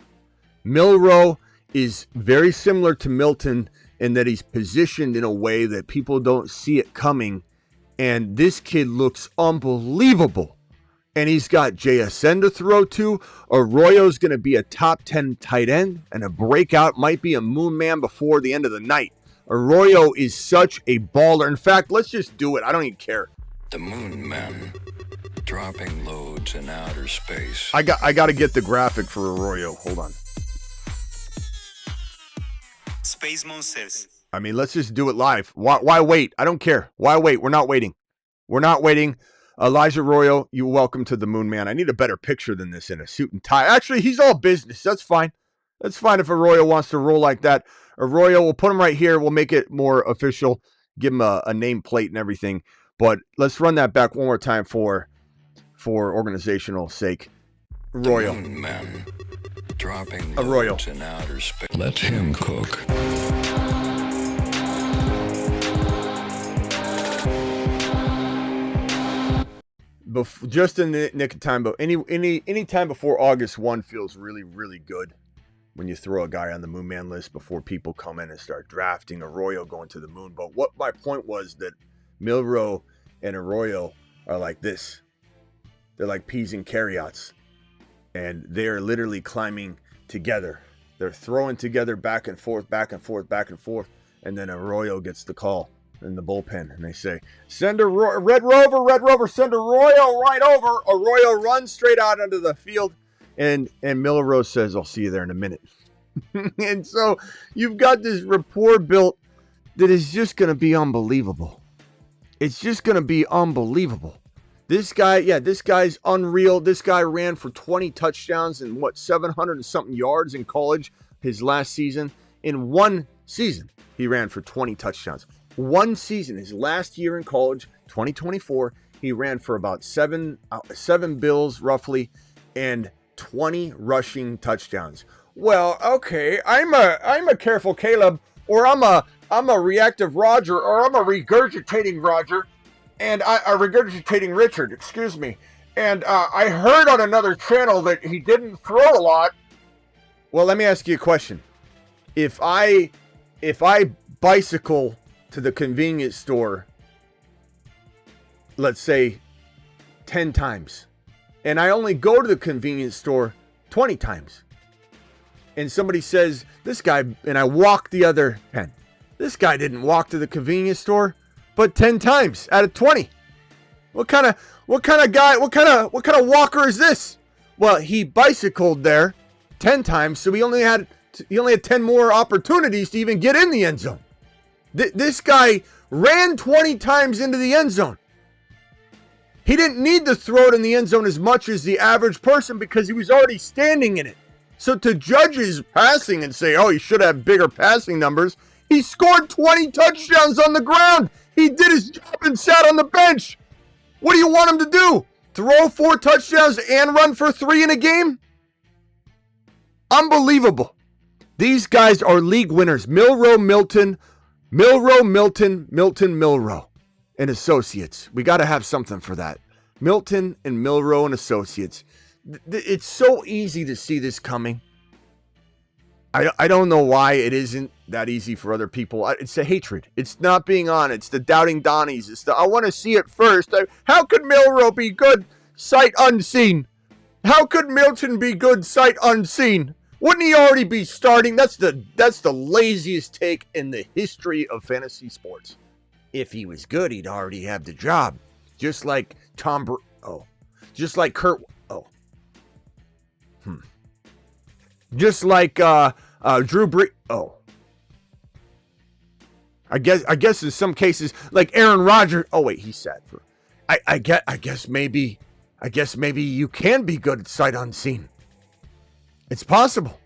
S1: Milroe is very similar to Milton in that he's positioned in a way that people don't see it coming. And this kid looks unbelievable. And he's got JSN to throw to. Arroyo's going to be a top 10 tight end. And a breakout might be a moon man before the end of the night. Arroyo is such a baller. In fact, let's just do it. I don't even care.
S7: The moon men dropping loads in outer space.
S1: I got to get the graphic for Arroyo. Hold on.
S8: Space Monsters.
S1: I mean, let's just do it live. Why wait? I don't care. Why wait? We're not waiting. We're not waiting. Elijah Arroyo, you're welcome to the Moon Man. I need a better picture than this in a suit and tie. Actually, he's all business. That's fine. That's fine if Arroyo wants to roll like that. Arroyo, we'll put him right here. We'll make it more official. Give him a nameplate and everything. But let's run that back one more time for organizational sake. Arroyo.
S7: The moon men dropping
S1: Arroyo.
S7: loads in outer space. Let him cook.
S1: Just in the nick of time, but any time before August 1 feels really, really good when you throw a guy on the Moon Man list before people come in and start drafting Arroyo going to the moon. But what my point was that Milroe and Arroyo are like this. They're like peas and carrots, and they're literally climbing together. They're throwing together back and forth, back and forth, back and forth, and then Arroyo gets the call in the bullpen, and they say, send a Red Rover, send Arroyo right over. Arroyo runs straight out onto the field, and Milroe says, I'll see you there in a minute. And so you've got this rapport built that is just going to be unbelievable. It's just going to be unbelievable. This guy's unreal. This guy ran for 20 touchdowns and 700 and something yards in college his last season. In one season, he ran for 20 touchdowns. One season, his last year in college, 2024, he ran for about seven bills roughly and 20 rushing touchdowns. Well, okay, I'm a careful Caleb, or I'm a reactive Roger, or I'm a regurgitating Roger, and a regurgitating Richard, excuse me. And I heard on another channel that he didn't throw a lot. Well, let me ask you a question. If I bicycle to the convenience store, let's say 10 times, and I only go to the convenience store 20 times, and somebody says, this guy, and I walk the other 10. This guy didn't walk to the convenience store but 10 times out of 20. What kind of walker is this? Well, he bicycled there 10 times, so he only had 10 more opportunities to even get in the end zone. This guy ran 20 times into the end zone. He didn't need to throw it in the end zone as much as the average person because he was already standing in it. So to judge his passing and say, oh, he should have bigger passing numbers, he scored 20 touchdowns on the ground. He did his job and sat on the bench. What do you want him to do? Throw 4 touchdowns and run for 3 in a game? Unbelievable. These guys are league winners. Milroe, Milton, and Associates. We got to have something for that. Milton and Milroe and Associates. It's so easy to see this coming. I don't know why it isn't that easy for other people. It's the hatred. It's not being on. It's the doubting Donnies. It's I want to see it first. How could Milroe be good sight unseen? How could Milton be good sight unseen? Wouldn't he already be starting? That's the laziest take in the history of fantasy sports. If he was good, he'd already have the job. Just like just like Kurt. Just like Drew Brees. I guess in some cases, like Aaron Rodgers. Oh wait, he's sad for. I guess maybe you can be good at sight unseen. It's possible.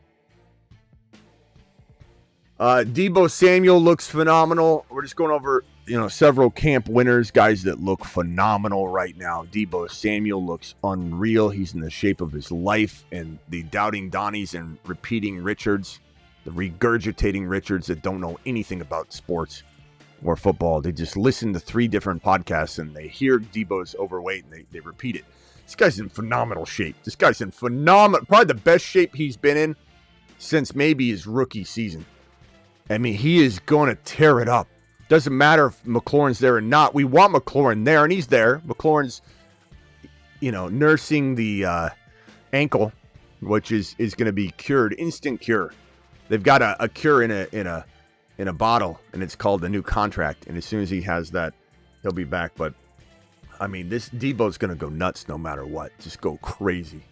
S1: Deebo Samuel looks phenomenal. We're just going over, several camp winners, guys that look phenomenal right now. Deebo Samuel looks unreal. He's in the shape of his life. And the doubting Donnies and repeating Richards, the regurgitating Richards that don't know anything about sports or football. They just listen to 3 different podcasts and they hear Deebo's overweight and they repeat it. This guy's in phenomenal shape. This guy's in probably the best shape he's been in since maybe his rookie season. I mean, he is going to tear it up. Doesn't matter if McLaurin's there or not. We want McLaurin there, and he's there. McLaurin's, nursing the ankle, which is going to be cured, instant cure. They've got a cure in a bottle, and it's called the new contract. And as soon as he has that, he'll be back. But I mean, this Debo's going to go nuts no matter what. Just go crazy.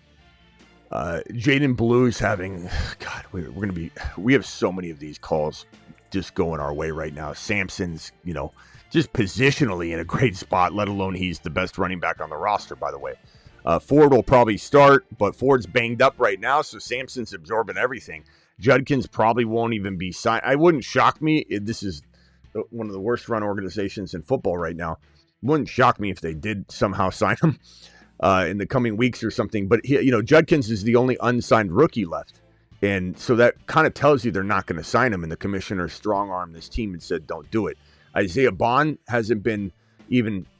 S1: Jaden Blue's having, God, we have so many of these calls just going our way right now. Sampson's, just positionally in a great spot, let alone he's the best running back on the roster, by the way. Ford will probably start, but Ford's banged up right now, so Sampson's absorbing everything. Judkins probably won't even be signed. I wouldn't shock me. This is one of the worst run organizations in football right now. Wouldn't shock me if they did somehow sign him in the coming weeks or something. But, Judkins is the only unsigned rookie left. And so that kind of tells you they're not going to sign him. And the commissioner strong-armed this team and said, don't do it. Isaiah Bond hasn't been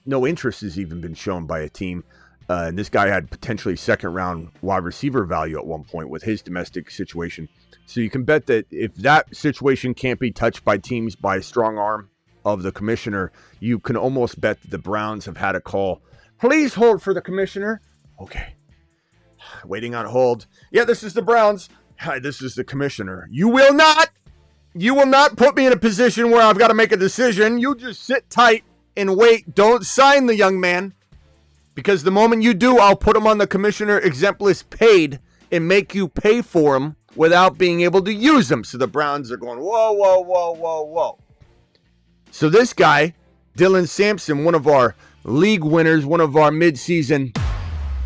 S1: no interest has even been shown by a team. And this guy had potentially second-round wide receiver value at one point with his domestic situation. So you can bet that if that situation can't be touched by teams by a strong arm of the commissioner, you can almost bet that the Browns have had a call. Please hold for the commissioner. Okay. Waiting on hold. Yeah, this is the Browns. Hi, this is the commissioner. You will not put me in a position where I've got to make a decision. You just sit tight and wait. Don't sign the young man. Because the moment you do, I'll put him on the commissioner exempt list paid and make you pay for him without being able to use him. So the Browns are going, whoa, whoa, whoa, whoa, whoa. So this guy, Dylan Sampson, one of our league winners, one of our midseason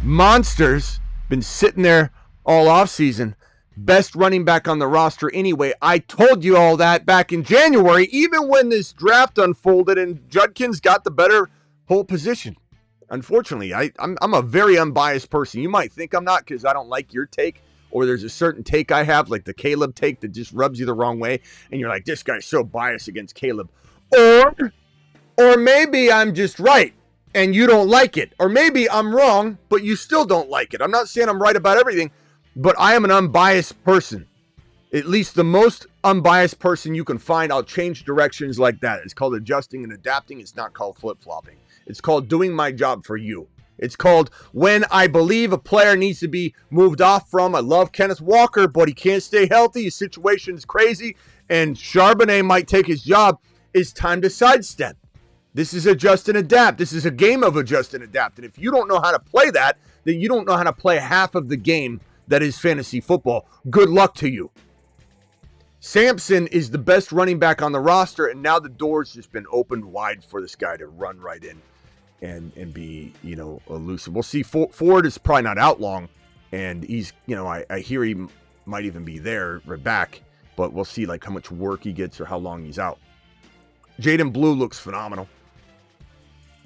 S1: monsters, been sitting there all offseason. Best running back on the roster anyway. I told you all that back in January, even when this draft unfolded and Judkins got the better pole position. Unfortunately, I'm a very unbiased person. You might think I'm not because I don't like your take, or there's a certain take I have, like the Caleb take that just rubs you the wrong way, and you're like, this guy's so biased against Caleb. Or maybe I'm just right and you don't like it. Or maybe I'm wrong, but you still don't like it. I'm not saying I'm right about everything, but I am an unbiased person. At least the most unbiased person you can find. I'll change directions like that. It's called adjusting and adapting. It's not called flip-flopping. It's called doing my job for you. It's called when I believe a player needs to be moved off from. I love Kenneth Walker, but he can't stay healthy. His situation is crazy, and Charbonnet might take his job. It's time to sidestep. This is adjust and adapt. This is a game of adjust and adapt. And if you don't know how to play that, then you don't know how to play half of the game that is fantasy football. Good luck to you. Sampson is the best running back on the roster, and now the door's just been opened wide for this guy to run right in and be, elusive. We'll see. Ford is probably not out long, and he's, I hear he might even be there right back, but we'll see like how much work he gets or how long he's out. Jaden Blue looks phenomenal,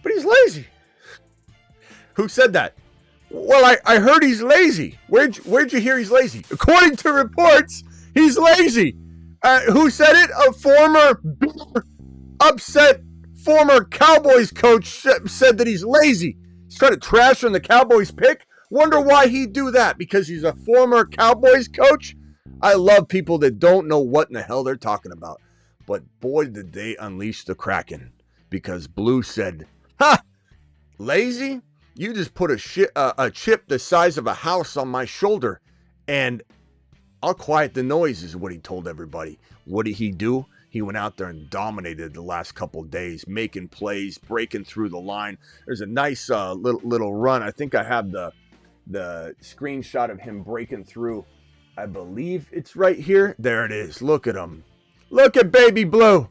S1: but he's lazy. Who said that? Well, I heard he's lazy. Where'd you hear he's lazy? According to reports, he's lazy. Who said it? A former upset former Cowboys coach said that he's lazy. He's trying to trash on the Cowboys pick. Wonder why he'd do that? Because he's a former Cowboys coach? I love people that don't know what in the hell they're talking about. But boy, did they unleash the Kraken. Because Blue said, ha! Lazy? You just put a chip the size of a house on my shoulder, and I'll quiet the noise, is what he told everybody. What did he do? he went out there and dominated the last couple days, making plays, breaking through the line. There's a nice little run. I think I have the screenshot of him breaking through. I believe it's right here. There it is. Look at him. Look at Baby Blue.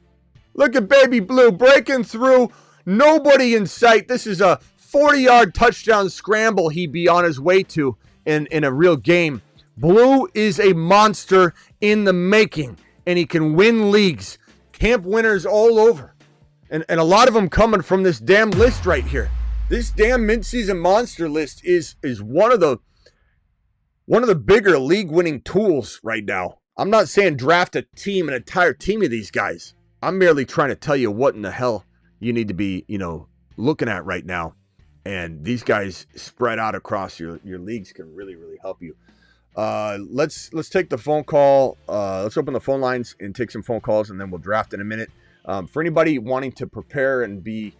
S1: Look at Baby Blue breaking through. Nobody in sight. This is a 40-yard touchdown scramble he'd be on his way to in a real game. Blue is a monster in the making, and he can win leagues. Camp winners all over. And a lot of them coming from this damn list right here. This damn midseason monster list is one of the bigger league-winning tools right now. I'm not saying draft a team, an entire team of these guys. I'm merely trying to tell you what in the hell you need to be, looking at right now. And these guys spread out across your leagues can really, really help you. Let's take the phone call. Let's open the phone lines and take some phone calls, and then we'll draft in a minute. For anybody wanting to prepare and be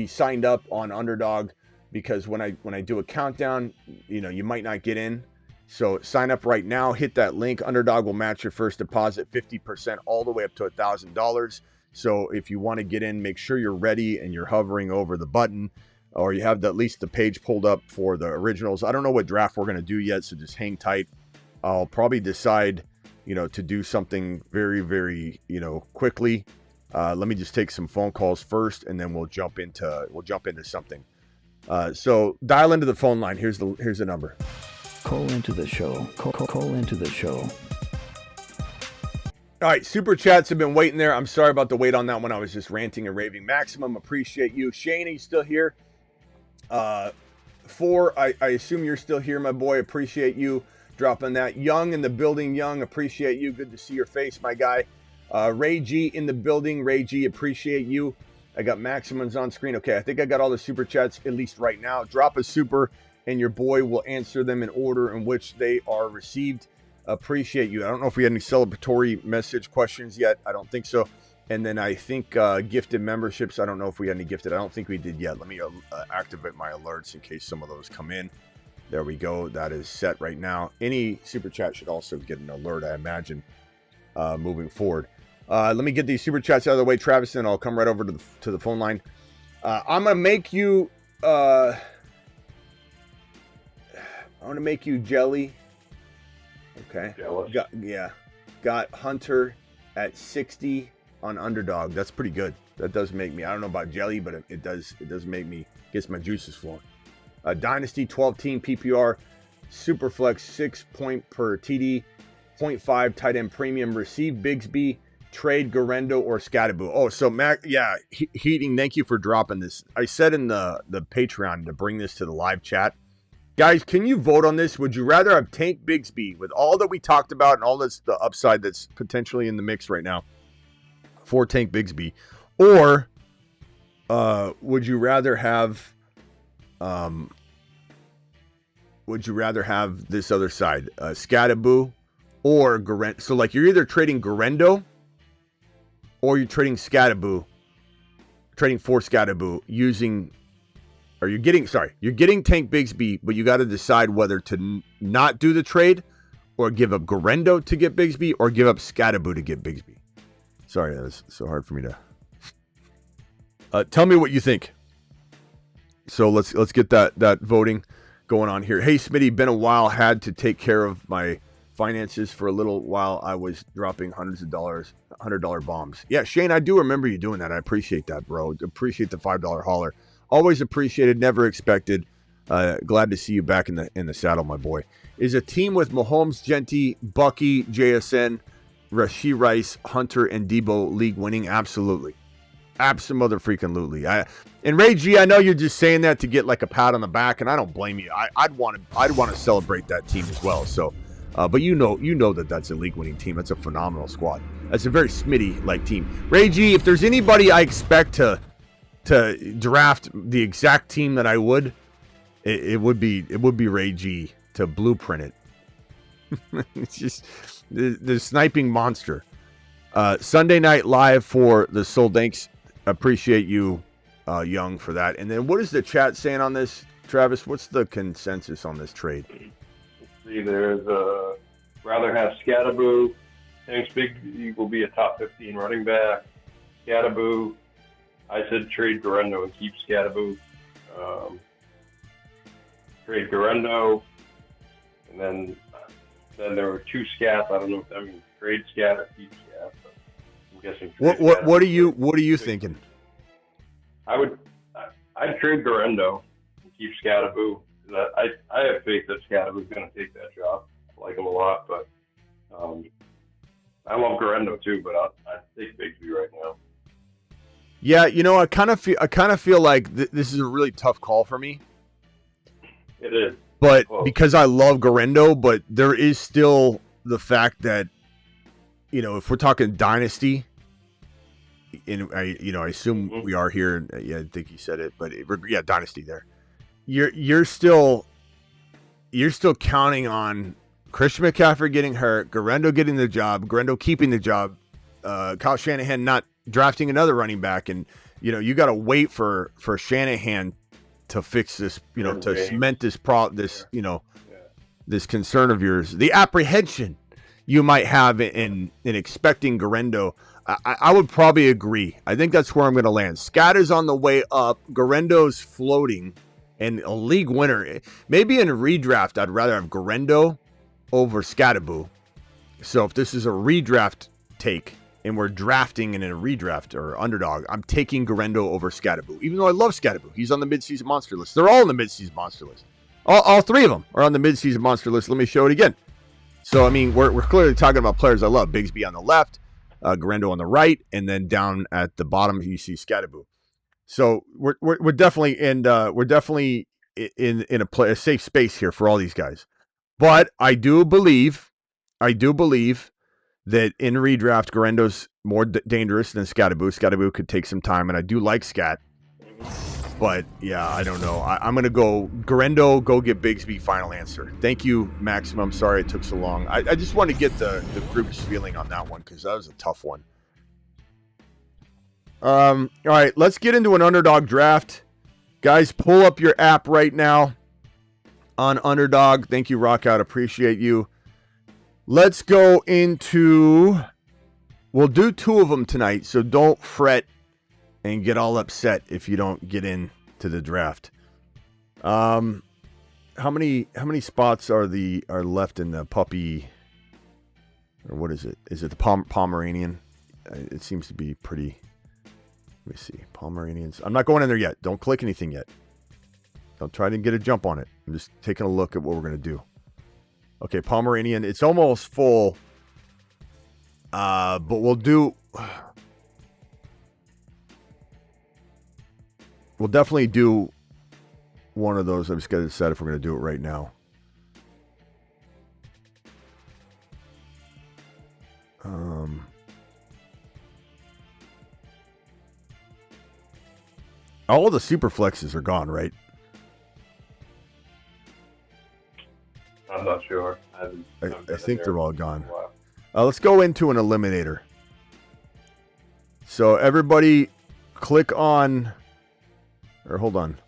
S1: signed up on Underdog, because when I do a countdown, you might not get in. So sign up right now. Hit that link. Underdog will match your first deposit 50% all the way up to $1,000. So if you want to get in, make sure you're ready and you're hovering over the button, or you have at least the page pulled up for the originals. I don't know what draft we're going to do yet, so just hang tight. I'll probably decide, to do something very, very, quickly. Let me just take some phone calls first, and then we'll jump into something. So dial into the phone line. Here's the number.
S9: Call into the show. Call into the show.
S1: All right, super chats have been waiting there. I'm sorry about the wait on that one. I was just ranting and raving. Maximum, appreciate you. Shane, are you still here? 4, I assume you're still here, my boy. Appreciate you dropping that. Young in the building. Young, appreciate you. Good to see your face, my guy. Ray G in the building. Ray G, appreciate you. I got Maximums on screen. Okay, I think I got all the super chats, at least right now. Drop a super, and your boy will answer them in order in which they are received. Appreciate you. I don't know if we had any celebratory message questions yet. I don't think so. And then I think gifted memberships. I don't know if we had any gifted. I don't think we did yet. Let me activate my alerts in case some of those come in. There we go. That is set right now. Any super chat should also get an alert, I imagine, moving forward. Let me get these super chats out of the way, Travis, and I'll come right over to the phone line. I'm going to make you... I want to make you jelly. Okay. Got Hunter at 60 on Underdog. That's pretty good. That does make me, I don't know about jelly, but it does make me, gets my juices flowing. Dynasty 12 team PPR, Superflex 6 point per TD, 0.5 tight end premium, receive Bigsby, trade Garendo or Scattaboo. Oh, so Mac, yeah, Heating, thank you for dropping this. I said in the Patreon to bring this to the live chat. Guys, can you vote on this? Would you rather have Tank Bigsby with all that we talked about and all this, the upside that's potentially in the mix right now for Tank Bigsby, or would you rather have this other side, Scattaboo or Garendo? So like you're either trading Garendo or you're trading Scattaboo, trading for Scattaboo using. Or you're getting Tank Bigsby, but you got to decide whether to not do the trade or give up Garendo to get Bigsby or give up Scattaboo to get Bigsby. Sorry, that was so hard for me to. Tell me what you think. So let's get that voting going on here. Hey, Smitty, been a while. Had to take care of my finances for a little while. I was dropping hundreds of dollars, $100 bombs. Yeah, Shane, I do remember you doing that. I appreciate that, bro. Appreciate the $5 hauler. Always appreciated, never expected. Glad to see you back in the saddle, my boy. Is a team with Mahomes, Genty, Bucky, JSN, Rashee Rice, Hunter, and Debo league winning? Absolutely. Absolutely. And Ray G, I know you're just saying that to get like a pat on the back, and I don't blame you. I'd want to celebrate that team as well. So, but you know that's a league winning team. That's a phenomenal squad. That's a very Smitty like team. Ray G, if there's anybody I expect to draft the exact team that I would, it would be Ray G to blueprint it. It's just the sniping monster. Sunday Night Live for the Soul. Thanks. Appreciate you, Young, for that. And then what is the chat saying on this, Travis? What's the consensus on this trade?
S10: See, there's rather have Scattaboo, thinks Bigsby will be a top 15 running back. Scattaboo, I said trade Garendo and keep Scattaboo. Trade Garendo, and then there were 2 scats. I don't know if that means trade scat or keep scat, but I'm guessing.
S1: What are you thinking?
S10: I'd trade Garendo and keep Scattaboo. I have faith that Scattaboo's going to take that job. I like him a lot, but I love Garendo too. But I take Bigsby right now.
S1: Yeah, I kind of feel like this is a really tough call for me.
S10: It is.
S1: But because I love Garendo, but there is still the fact that, if we're talking dynasty, and I assume we are here. Yeah, I think you said it, but yeah, dynasty there. You're still counting on Christian McCaffrey getting hurt, Garendo getting the job, Garendo keeping the job, Kyle Shanahan not drafting another running back, and you got to wait for Shanahan to fix this, to cement this this concern of yours, the apprehension you might have in expecting Garendo. I would probably agree. I think that's where I'm going to land. Scat is on the way up. Garendo's floating, and a league winner. Maybe in a redraft, I'd rather have Garendo over Scattaboo. So if this is a redraft take, and we're drafting in a redraft or underdog, I'm taking Garendo over Scattaboo, even though I love Scattaboo. He's on the midseason monster list. They're all on the midseason monster list. All 3 of them are on the midseason monster list. Let me show it again. So, I mean, we're clearly talking about players I love. Bigsby on the left, Garendo on the right, and then down at the bottom you see Scattaboo. So we're definitely in a safe space here for all these guys. But I do believe that in redraft, Garendo's more dangerous than Scattaboo. Scattaboo could take some time, and I do like Scat. But, yeah, I don't know. I'm going to go Garendo, go get Bigsby, final answer. Thank you, Maximum. Sorry it took so long. I just want to get the group's feeling on that one because that was a tough one. All right, let's get into an underdog draft. Guys, pull up your app right now on Underdog. Thank you, Rockout. Appreciate you. Let's go into, we'll do 2 of them tonight, so don't fret and get all upset if you don't get into the draft. How many spots are left in the puppy, or what is it? Is it the Pomeranian? It seems to be pretty. Let me see. Pomeranians. I'm not going in there yet. Don't click anything yet. Don't try to get a jump on it. I'm just taking a look at what we're going to do. Okay, Pomeranian. It's almost full. But we'll definitely do one of those. I'm just going to decide if we're going to do it right now. All of the super flexes are gone, right?
S10: I'm not sure.
S1: I think they're all gone. Let's go into an eliminator. So everybody click on, or hold on.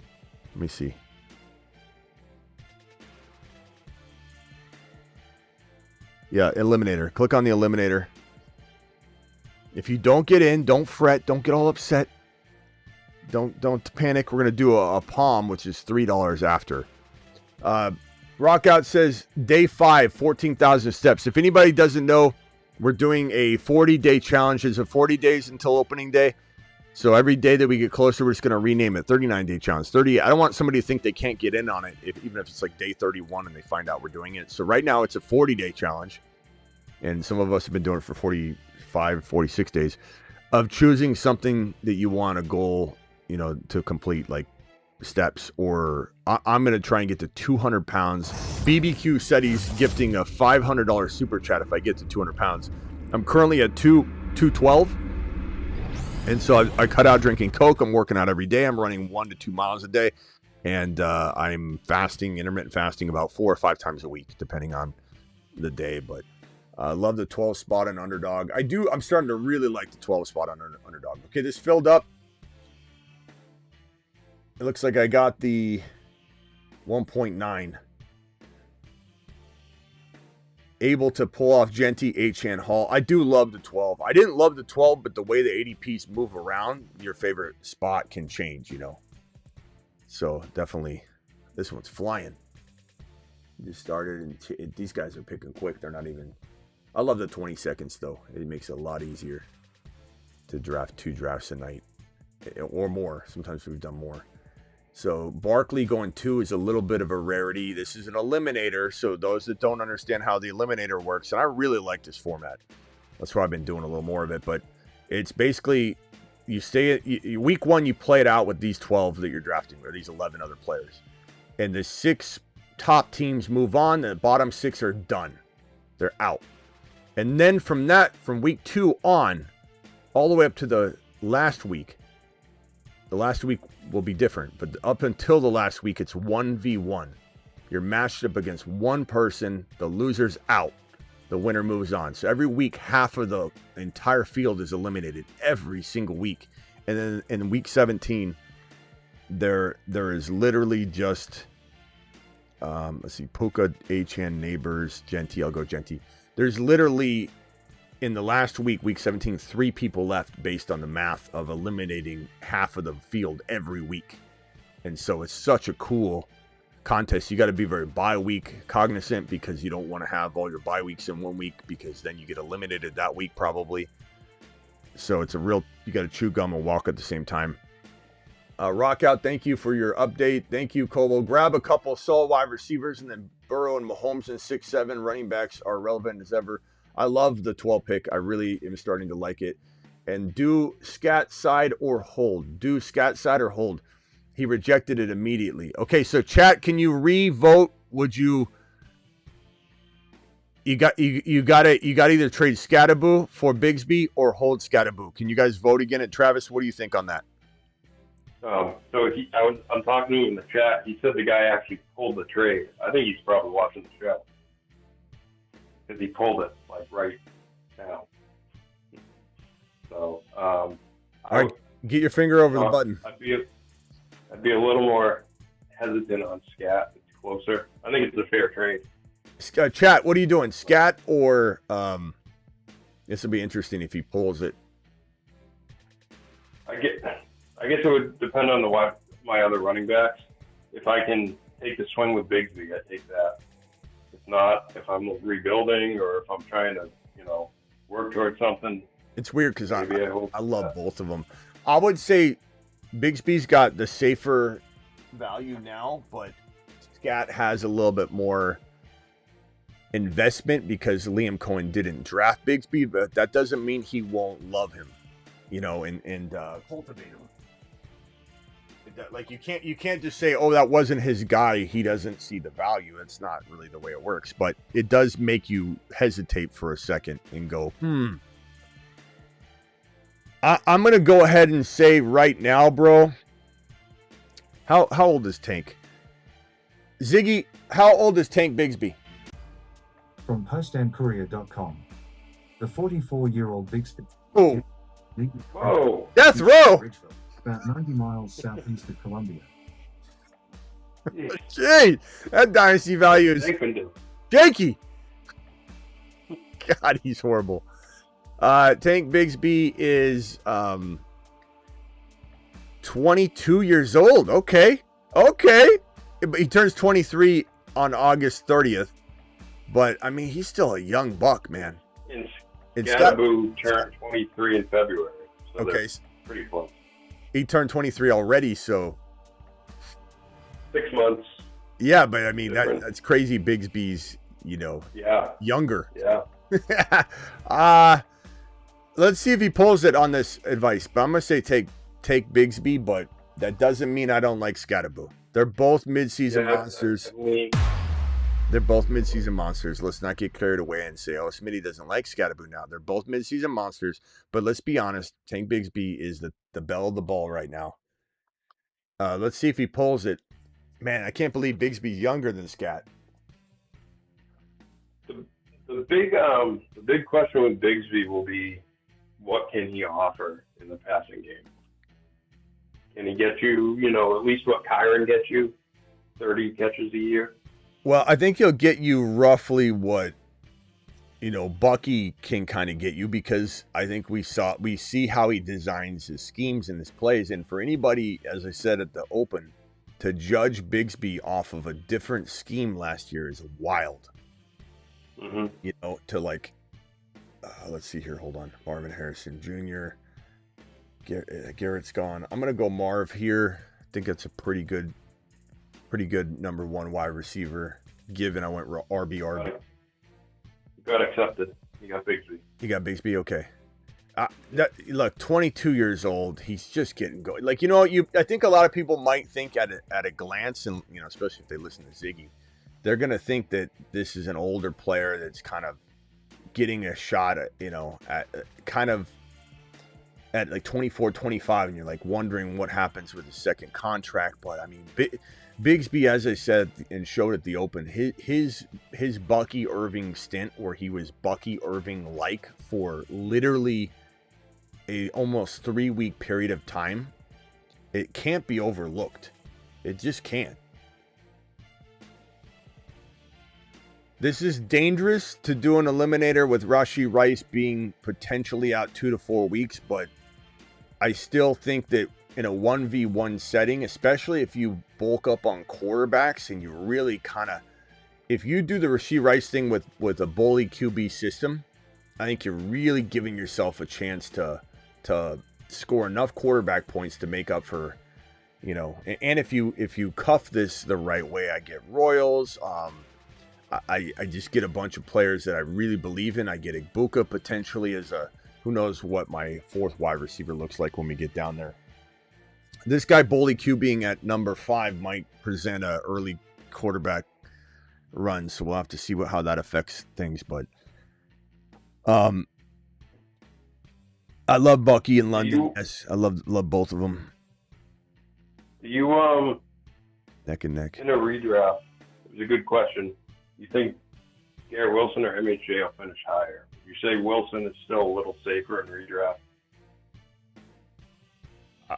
S1: Let me see. Yeah, eliminator. Click on the eliminator. If you don't get in, don't fret. Don't get all upset. Don't panic. We're going to do a palm, which is $3 after. Rockout says day 5, 14,000 steps. If anybody doesn't know, we're doing a 40-day challenge. It's a 40 days until opening day. So every day that we get closer, we're just going to rename it 39-day challenge. 30. I don't want somebody to think they can't get in on it, even if it's like day 31 and they find out we're doing it. So right now it's a 40-day challenge. And some of us have been doing it for 45, 46 days of choosing something that you want a goal, to complete, like steps, or I'm going to try and get to 200 pounds. BBQ said he's gifting a $500 super chat if I get to 200 pounds. I'm currently at 212. And so I cut out drinking Coke. I'm working out every day. I'm running 1 to 2 miles a day. And I'm fasting, intermittent fasting, about 4 or 5 times a week, depending on the day. But I love the 12 spot on Underdog. I'm starting to really like the 12 spot on Underdog. Okay, this filled up. It looks like I got the 1.9. able to pull off Genty, Achane, Hall. I do love the 12. I didn't love the 12, but the way the ADPs move around, your favorite spot can change, you know. So definitely, this one's flying. Just started, and these guys are picking quick. They're not even. I love the 20 seconds though. It makes it a lot easier to draft 2 drafts a night or more. Sometimes we've done more. So Barkley going 2 is a little bit of a rarity. This is an eliminator, so those that don't understand how the eliminator works, and I really like this format. That's why I've been doing a little more of it, but it's basically you stay week 1, you play it out with these 12 that you're drafting, or these 11 other players. And the 6 top teams move on, the bottom 6 are done. They're out. And then from week 2 on, all the way up to the last week, the last week will be different, but up until the last week, it's 1v1. You're matched up against one person. The loser's out. The winner moves on. So every week, half of the entire field is eliminated every single week. And then in week 17, there is literally just, let's see, Puka, Achane, Neighbors, Genty. I'll go Genty. There's literally, in the last week, week 17, 3 people left based on the math of eliminating half of the field every week. And so it's such a cool contest. You got to be very bye week cognizant, because you don't want to have all your bye weeks in one week, because then you get eliminated that week probably. So it's a real, you got to chew gum and walk at the same time. Rockout, thank you for your update. Thank you, Colo. Grab a couple solo wide receivers, and then Burrow and Mahomes and 6-7 running backs are relevant as ever. I love the 12 pick. I really am starting to like it. And do scat side or hold. Do scat side or hold. He rejected it immediately. Okay, so chat, can you re-vote? Would you got to either trade Scatterboo for Bigsby or hold Scatterboo. Can you guys vote again? And Travis, what do you think on that?
S10: I'm talking to him in the chat. He said the guy actually pulled the trade. I think he's probably watching the show, because he pulled it like right now. So, all
S1: right, get your finger over the button.
S10: I'd be a little more hesitant on Scat. It's closer. I think it's a fair trade.
S1: Chat, what are you doing? Scat or this will be interesting if he pulls it.
S10: I guess it would depend on my other running backs. If I can take the swing with Bigsby, I take that. If not, if I'm rebuilding or if I'm trying to, work towards something.
S1: It's weird because I love both of them. I would say Bigsby's got the safer value now, but Scat has a little bit more investment because Liam Cohen didn't draft Bigsby, but that doesn't mean he won't love him, and cultivate him. Like you can't just say, oh, that wasn't his guy, he doesn't see the value. It's not really the way it works, but it does make you hesitate for a second and go, I'm gonna go ahead and say right now, bro. How old is Tank? Ziggy, how old is Tank Bigsby?
S11: From postandcourier.com. The 44-year-old Bigsby.
S1: Oh.
S10: Whoa.
S1: Death row.
S11: About 90 miles southeast of Columbia.
S1: Gee, that dynasty value is janky. God, he's horrible. Tank Bigsby is 22 years old. Okay. He turns 23 on August 30th. But, I mean, he's still a young buck, man.
S10: And Scatterboo turned 23 in February. So okay. Pretty close.
S1: He turned 23 already, so
S10: 6 months.
S1: Yeah, but I mean that's crazy. Bigsby's, younger.
S10: Yeah.
S1: Let's see if he pulls it on this advice. But I'm gonna say take Bigsby, but that doesn't mean I don't like Scatterboo. They're both midseason monsters. They're both midseason monsters. Let's not get carried away and say, oh, Smitty doesn't like Scatterboo now. They're both midseason monsters. But let's be honest, Tank Bigsby is the belle of the ball right now. Let's see if he pulls it. Man, I can't believe Bigsby's younger than Scat.
S10: The big question with Bigsby will be, what can he offer in the passing game? Can he get you, at least what Kyron gets you, 30 catches a year?
S1: Well, I think he'll get you roughly what Bucky can kind of get you because I think we see how he designs his schemes and his plays. And for anybody, as I said at the Open, to judge Bigsby off of a different scheme last year is wild. To like, let's see here. Hold on. Marvin Harrison Jr. Garrett's gone. I'm going to go Marv here. I think that's a pretty good number one wide receiver, given I went RB.
S10: Got accepted. You got Bigsby.
S1: You got Bigsby? Okay. Look, 22 years old. He's just getting going. Like, I think a lot of people might think at a glance, and, especially if they listen to Ziggy, they're going to think that this is an older player that's kind of getting a shot at at like 24, 25, and you're like wondering what happens with his second contract. But I mean, Bigsby, as I said and showed at the Open, his Bucky Irving stint where he was Bucky Irving like for literally a almost 3-week period of time, it can't be overlooked. It just can't. This is dangerous to do an eliminator with Rashee Rice being potentially out 2 to 4 weeks, but I still think that in a 1v1 setting, especially if you bulk up on quarterbacks and you really if you do the Rashee Rice thing with a bully QB system, I think you're really giving yourself a chance to score enough quarterback points to make up for, and if you cuff this the right way, I get Royals. I just get a bunch of players that I really believe in. I get Igbuka potentially as who knows what my fourth wide receiver looks like when we get down there. This guy bully QBing at number 5 might present a early quarterback run, so we'll have to see how that affects things. But I love Bucky in London. Yes, I love both of them.
S10: You
S1: neck and neck
S10: in a redraft. It was a good question. You think Garrett Wilson or MHJ will finish higher? You say Wilson is still a little safer in redraft.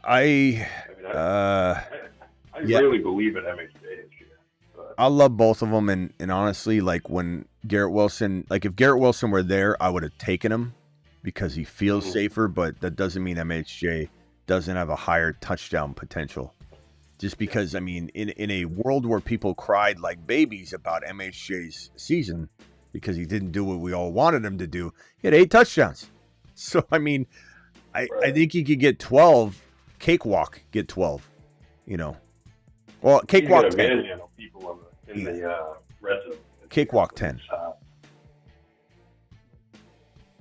S1: I
S10: really believe in MHJ this year. But.
S1: I love both of them, and honestly, like when Garrett Wilson, if Garrett Wilson were there, I would have taken him because he feels safer, but that doesn't mean MHJ doesn't have a higher touchdown potential. Just because, I mean, in a world where people cried like babies about MHJ's season because he didn't do what we all wanted him to do, he had 8 touchdowns. So, I mean, I think he could get 12. Cakewalk, get 12. Well, cakewalk 10.
S10: People in the red zone.
S1: Cakewalk 10.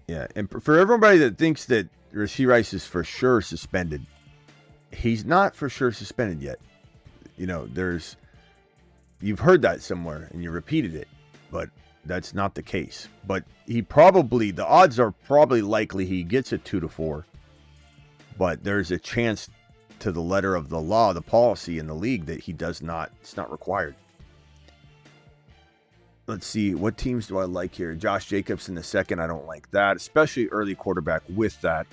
S1: Yeah, and for everybody that thinks that Rashee Rice is for sure suspended, he's not for sure suspended yet. You've heard that somewhere and you repeated it, but that's not the case. But the odds are probably likely he gets a 2 to 4, but there's a chance to the letter of the law, the policy in the league, that he does not, it's not required. Let's see, what teams do I like here? Josh Jacobs in the second, I don't like that, especially early quarterback with that.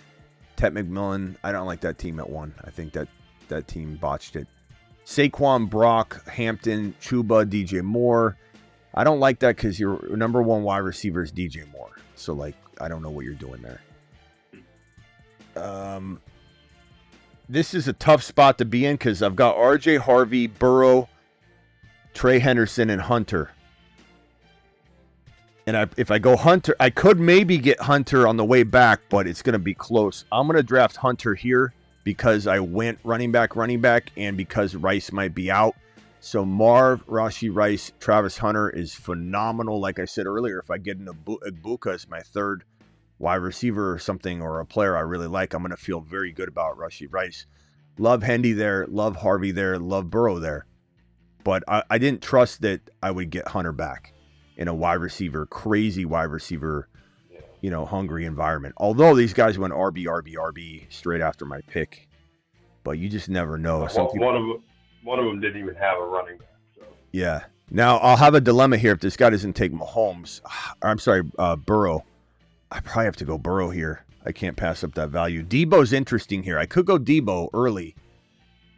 S1: Tet McMillan, I don't like that team at 1. I think that team botched it. Saquon, Brock, Hampton, Chuba, DJ Moore. I don't like that because your number 1 wide receiver is DJ Moore. So, I don't know what you're doing there. This is a tough spot to be in because I've got RJ Harvey, Burrow, Tre Henderson, and Hunter. And if I go Hunter, I could maybe get Hunter on the way back, but it's going to be close. I'm going to draft Hunter here because I went running back, and because Rice might be out. So Marv, Rashee Rice, Travis Hunter is phenomenal. Like I said earlier, if I get an Igbuka as my third wide receiver or something, or a player I really like, I'm going to feel very good about Rashee Rice. Love Hendy there, love Harvey there, love Burrow there. But I didn't trust that I would get Hunter back in a crazy wide receiver, hungry environment. Although these guys went RB straight after my pick. But you just never know.
S10: One of them didn't even have a running back. So.
S1: Yeah. Now, I'll have a dilemma here if this guy doesn't take Mahomes. Burrow. I probably have to go Burrow here. I can't pass up that value. Debo's interesting here. I could go Debo early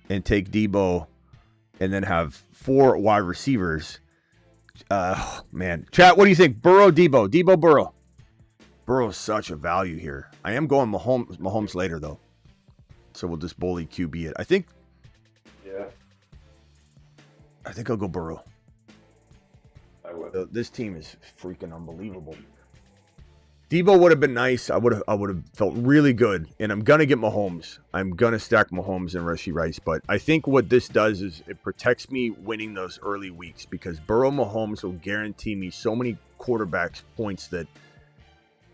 S1: and take Debo and then have 4 wide receivers. Man. Chat, what do you think? Burrow, Debo. Debo, Burrow. Burrow's such a value here. I am going Mahomes later, though. So we'll just bully QB it. I think I'll go Burrow.
S10: I would.
S1: This team is freaking unbelievable. Debo would have been nice. I would have felt really good. And I'm gonna get Mahomes. I'm gonna stack Mahomes and Rashee Rice. But I think what this does is it protects me winning those early weeks, because Burrow Mahomes will guarantee me so many quarterbacks points that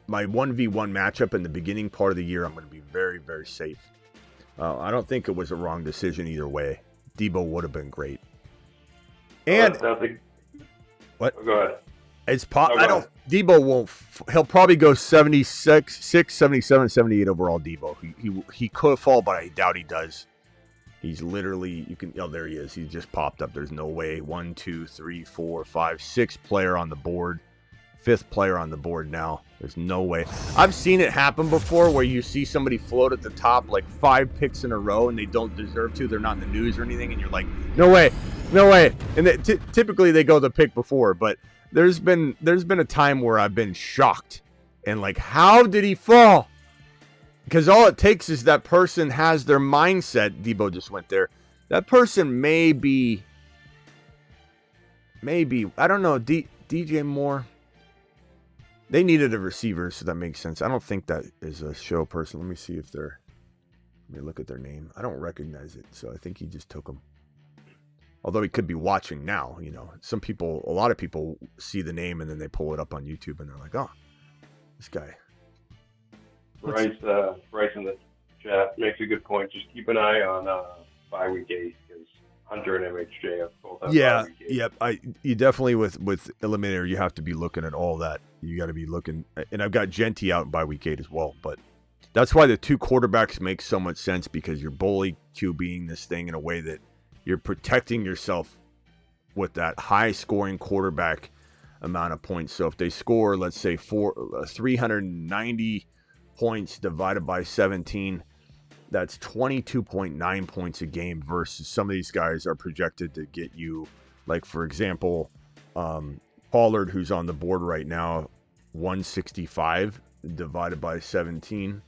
S1: my 1v1 matchup in the beginning part of the year, I'm going to be very, very safe. I don't think it was a wrong decision either way. Debo would have been great. And what?
S10: Go ahead.
S1: It's Debo won't. He'll probably go 76, 77, 78 overall. Debo. He could fall, but I doubt he does. He's literally, you can. Oh, there he is. He just popped up. There's no way. 1, 2, 3, 4, 5, 6 player on the board. 5th player on the board now. There's no way. I've seen it happen before where you see somebody float at the top like 5 picks in a row and they don't deserve to. They're not in the news or anything, and you're like, no way, no way. And typically they go the pick before, but there's been a time where I've been shocked and like, how did he fall? Because all it takes is that person has their mindset. Debo just went there. That person may be, I don't know, DJ Moore. They needed a receiver, so that makes sense. I don't think that is a show person. Let me see if let me look at their name. I don't recognize it, so I think he just took them. Although he could be watching now, you know. A lot of people see the name and then they pull it up on YouTube and they're like, oh, this guy.
S10: Bryce in the chat makes a good point. Just keep an eye on bye week 8, because Hunter and MHJ have both have bye week 8.
S1: Yep. You definitely with Eliminator, you have to be looking at all that. You got to be looking, and I've got Genty out by week 8 as well. But that's why the 2 quarterbacks make so much sense, because you're bully QBing this thing in a way that you're protecting yourself with that high scoring quarterback amount of points. So if they score, let's say 390 points divided by 17, that's 22.9 points a game, versus some of these guys are projected to get you, like, for example, Pollard, who's on the board right now, 165 divided by 17.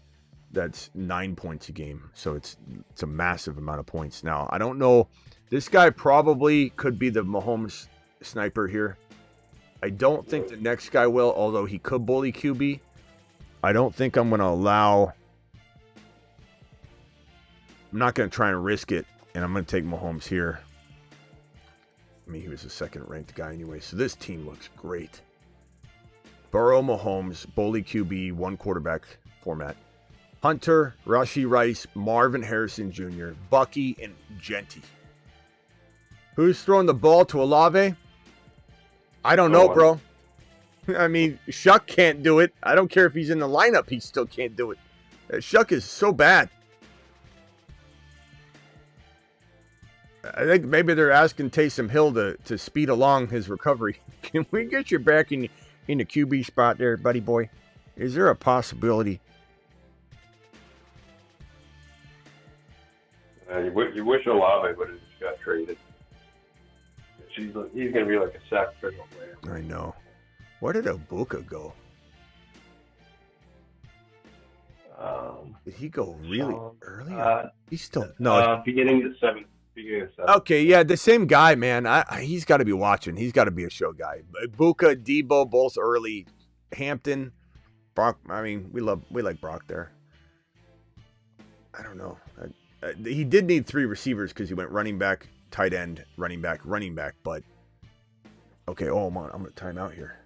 S1: That's 9 points a game. So it's a massive amount of points. Now, I don't know. This guy probably could be the Mahomes sniper here. I don't think the next guy will, although he could bully QB. I don't think I'm going to allow. I'm not going to try and risk it, and I'm going to take Mahomes here. I mean, he was a second-ranked guy anyway, so this team looks great. Burrow, Mahomes, bully QB, 1 quarterback format. Hunter, Rashee Rice, Marvin Harrison Jr., Bucky, and Genty. Who's throwing the ball to Olave? I don't know, bro. I mean, Shuck can't do it. I don't care if he's in the lineup. He still can't do it. Shuck is so bad. I think maybe they're asking Taysom Hill to speed along his recovery. Can we get you back in the QB spot there, buddy boy? Is there a possibility?
S10: You wish Olave would have just got traded. He's going to be like a sack pick player.
S1: I know. Where did Ibuka go? Did he go really early? He's still
S10: beginning of 7th.
S1: Okay, yeah, the same guy, man. He's got to be watching. He's got to be a show guy. Ibuka, Debo, both early. Hampton, Brock. I mean, we like Brock there. I don't know. He did need 3 receivers because he went running back, tight end, running back. But okay, I'm gonna time out here.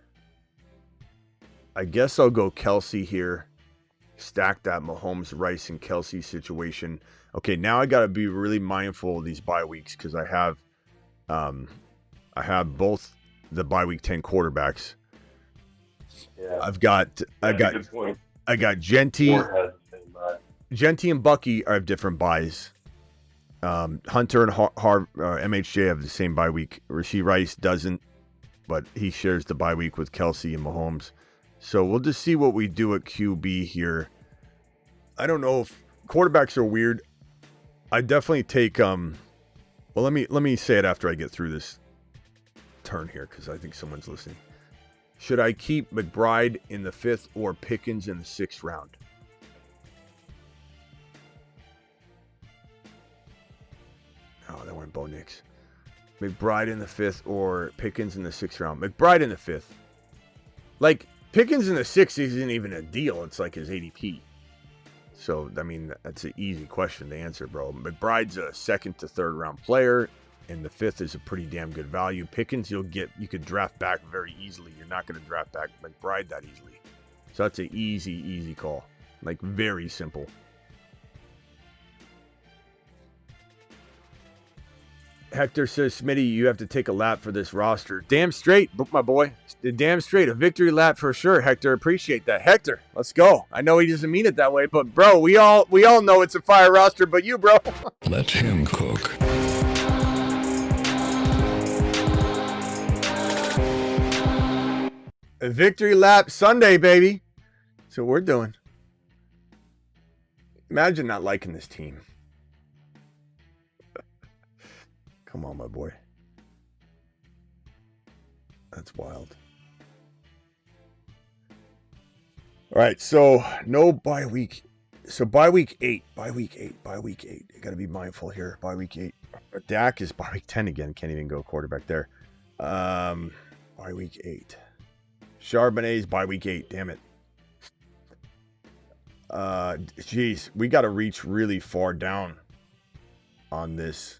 S1: I guess I'll go Kelsey here. Stack that Mahomes, Rice, and Kelsey situation. Okay, now I got to be really mindful of these bye weeks, because I have both the bye week 10 quarterbacks.
S10: Yeah.
S1: I got Genty. Genty and Bucky have different buys. Hunter and MHJ have the same bye week. Rashee Rice doesn't, but he shares the bye week with Kelsey and Mahomes. So we'll just see what we do at QB here. I don't know if quarterbacks are weird. I definitely take well, let me say it after I get through this turn here, because I think someone's listening. Should I keep McBride in the 5th or Pickens in the 6th round? Oh, that went Bo Nix. McBride in the 5th or Pickens in the 6th round? McBride in the 5th. Like, Pickens in the 6th isn't even a deal. It's like his ADP. So, I mean, that's an easy question to answer, bro. McBride's a 2nd to 3rd round player, and the 5th is a pretty damn good value. Pickens, you could draft back very easily. You're not going to draft back McBride that easily. So that's an easy call. Like, very simple. Hector says, Smitty, you have to take a lap for this roster. Damn straight, my boy. Damn straight. A victory lap for sure, Hector. Appreciate that. Hector, let's go. I know he doesn't mean it that way, but, bro, we all know it's a fire roster, but you, bro.
S7: Let him cook.
S1: A victory lap Sunday, baby. That's what we're doing. Imagine not liking this team. Come on, my boy. That's wild. All right, so no bye week. So bye week 8. You got to be mindful here. Bye week 8. Dak is bye week 10 again. Can't even go quarterback there. Bye week 8. Charbonnet's bye week 8. Damn it. Geez, we got to reach really far down on this.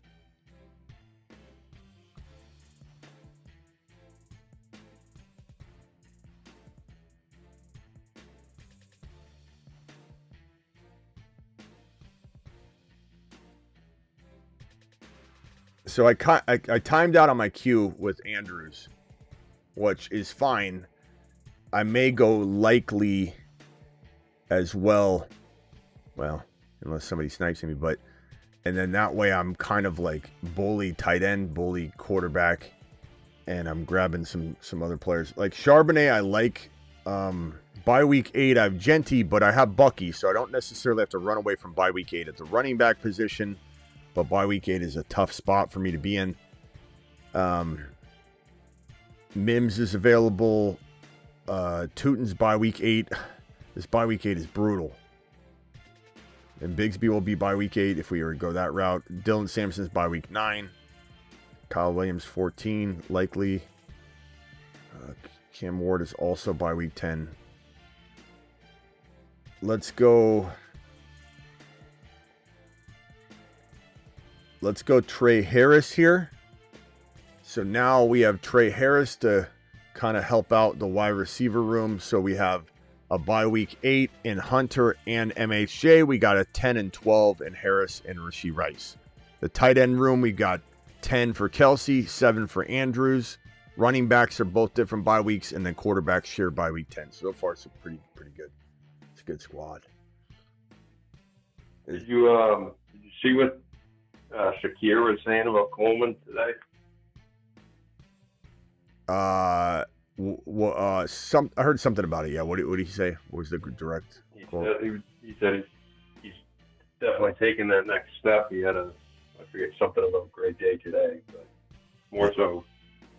S1: So I timed out on my queue with Andrews, which is fine. I may go likely as well. Well, unless somebody snipes me, but and then that way I'm kind of like bully tight end, bully quarterback, and I'm grabbing some other players. Like Charbonnet, I like. Bye week 8, I have Genty, but I have Bucky, so I don't necessarily have to run away from bye week 8 at the running back position. But bye week 8 is a tough spot for me to be in. Mims is available. Tootin's bye week 8. This bye week 8 is brutal. And Bigsby will be bye week 8 if we were to go that route. Dylan Sampson's bye week 9. Kyle Williams 14, likely. Cam Ward is also bye week 10. Let's go Tre Harris here. So now we have Tre Harris to kind of help out the wide receiver room. So we have a bye week 8 in Hunter and MHJ. We got a 10 and 12 in Harris and Rashee Rice. The tight end room, we got 10 for Kelsey, 7 for Andrews. Running backs are both different bye weeks, and then quarterbacks share bye week 10. So far, it's pretty good. It's a good squad.
S10: Did you see what Shakir was saying about Coleman today?
S1: I heard something about it. Yeah, what did he say? What was the direct quote?
S10: He said he's definitely taking that next step. He had I forget something about great day today, but more so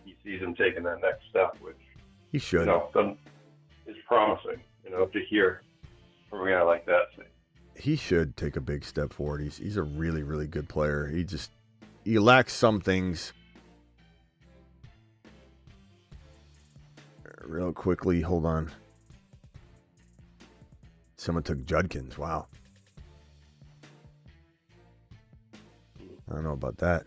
S10: he sees him taking that next step, which
S1: he should.
S10: Is promising, to hear from a guy like that.
S1: He should take a big step forward. He's a really, really good player. He lacks some things. Real quickly, hold on. Someone took Judkins. Wow. I don't know about that.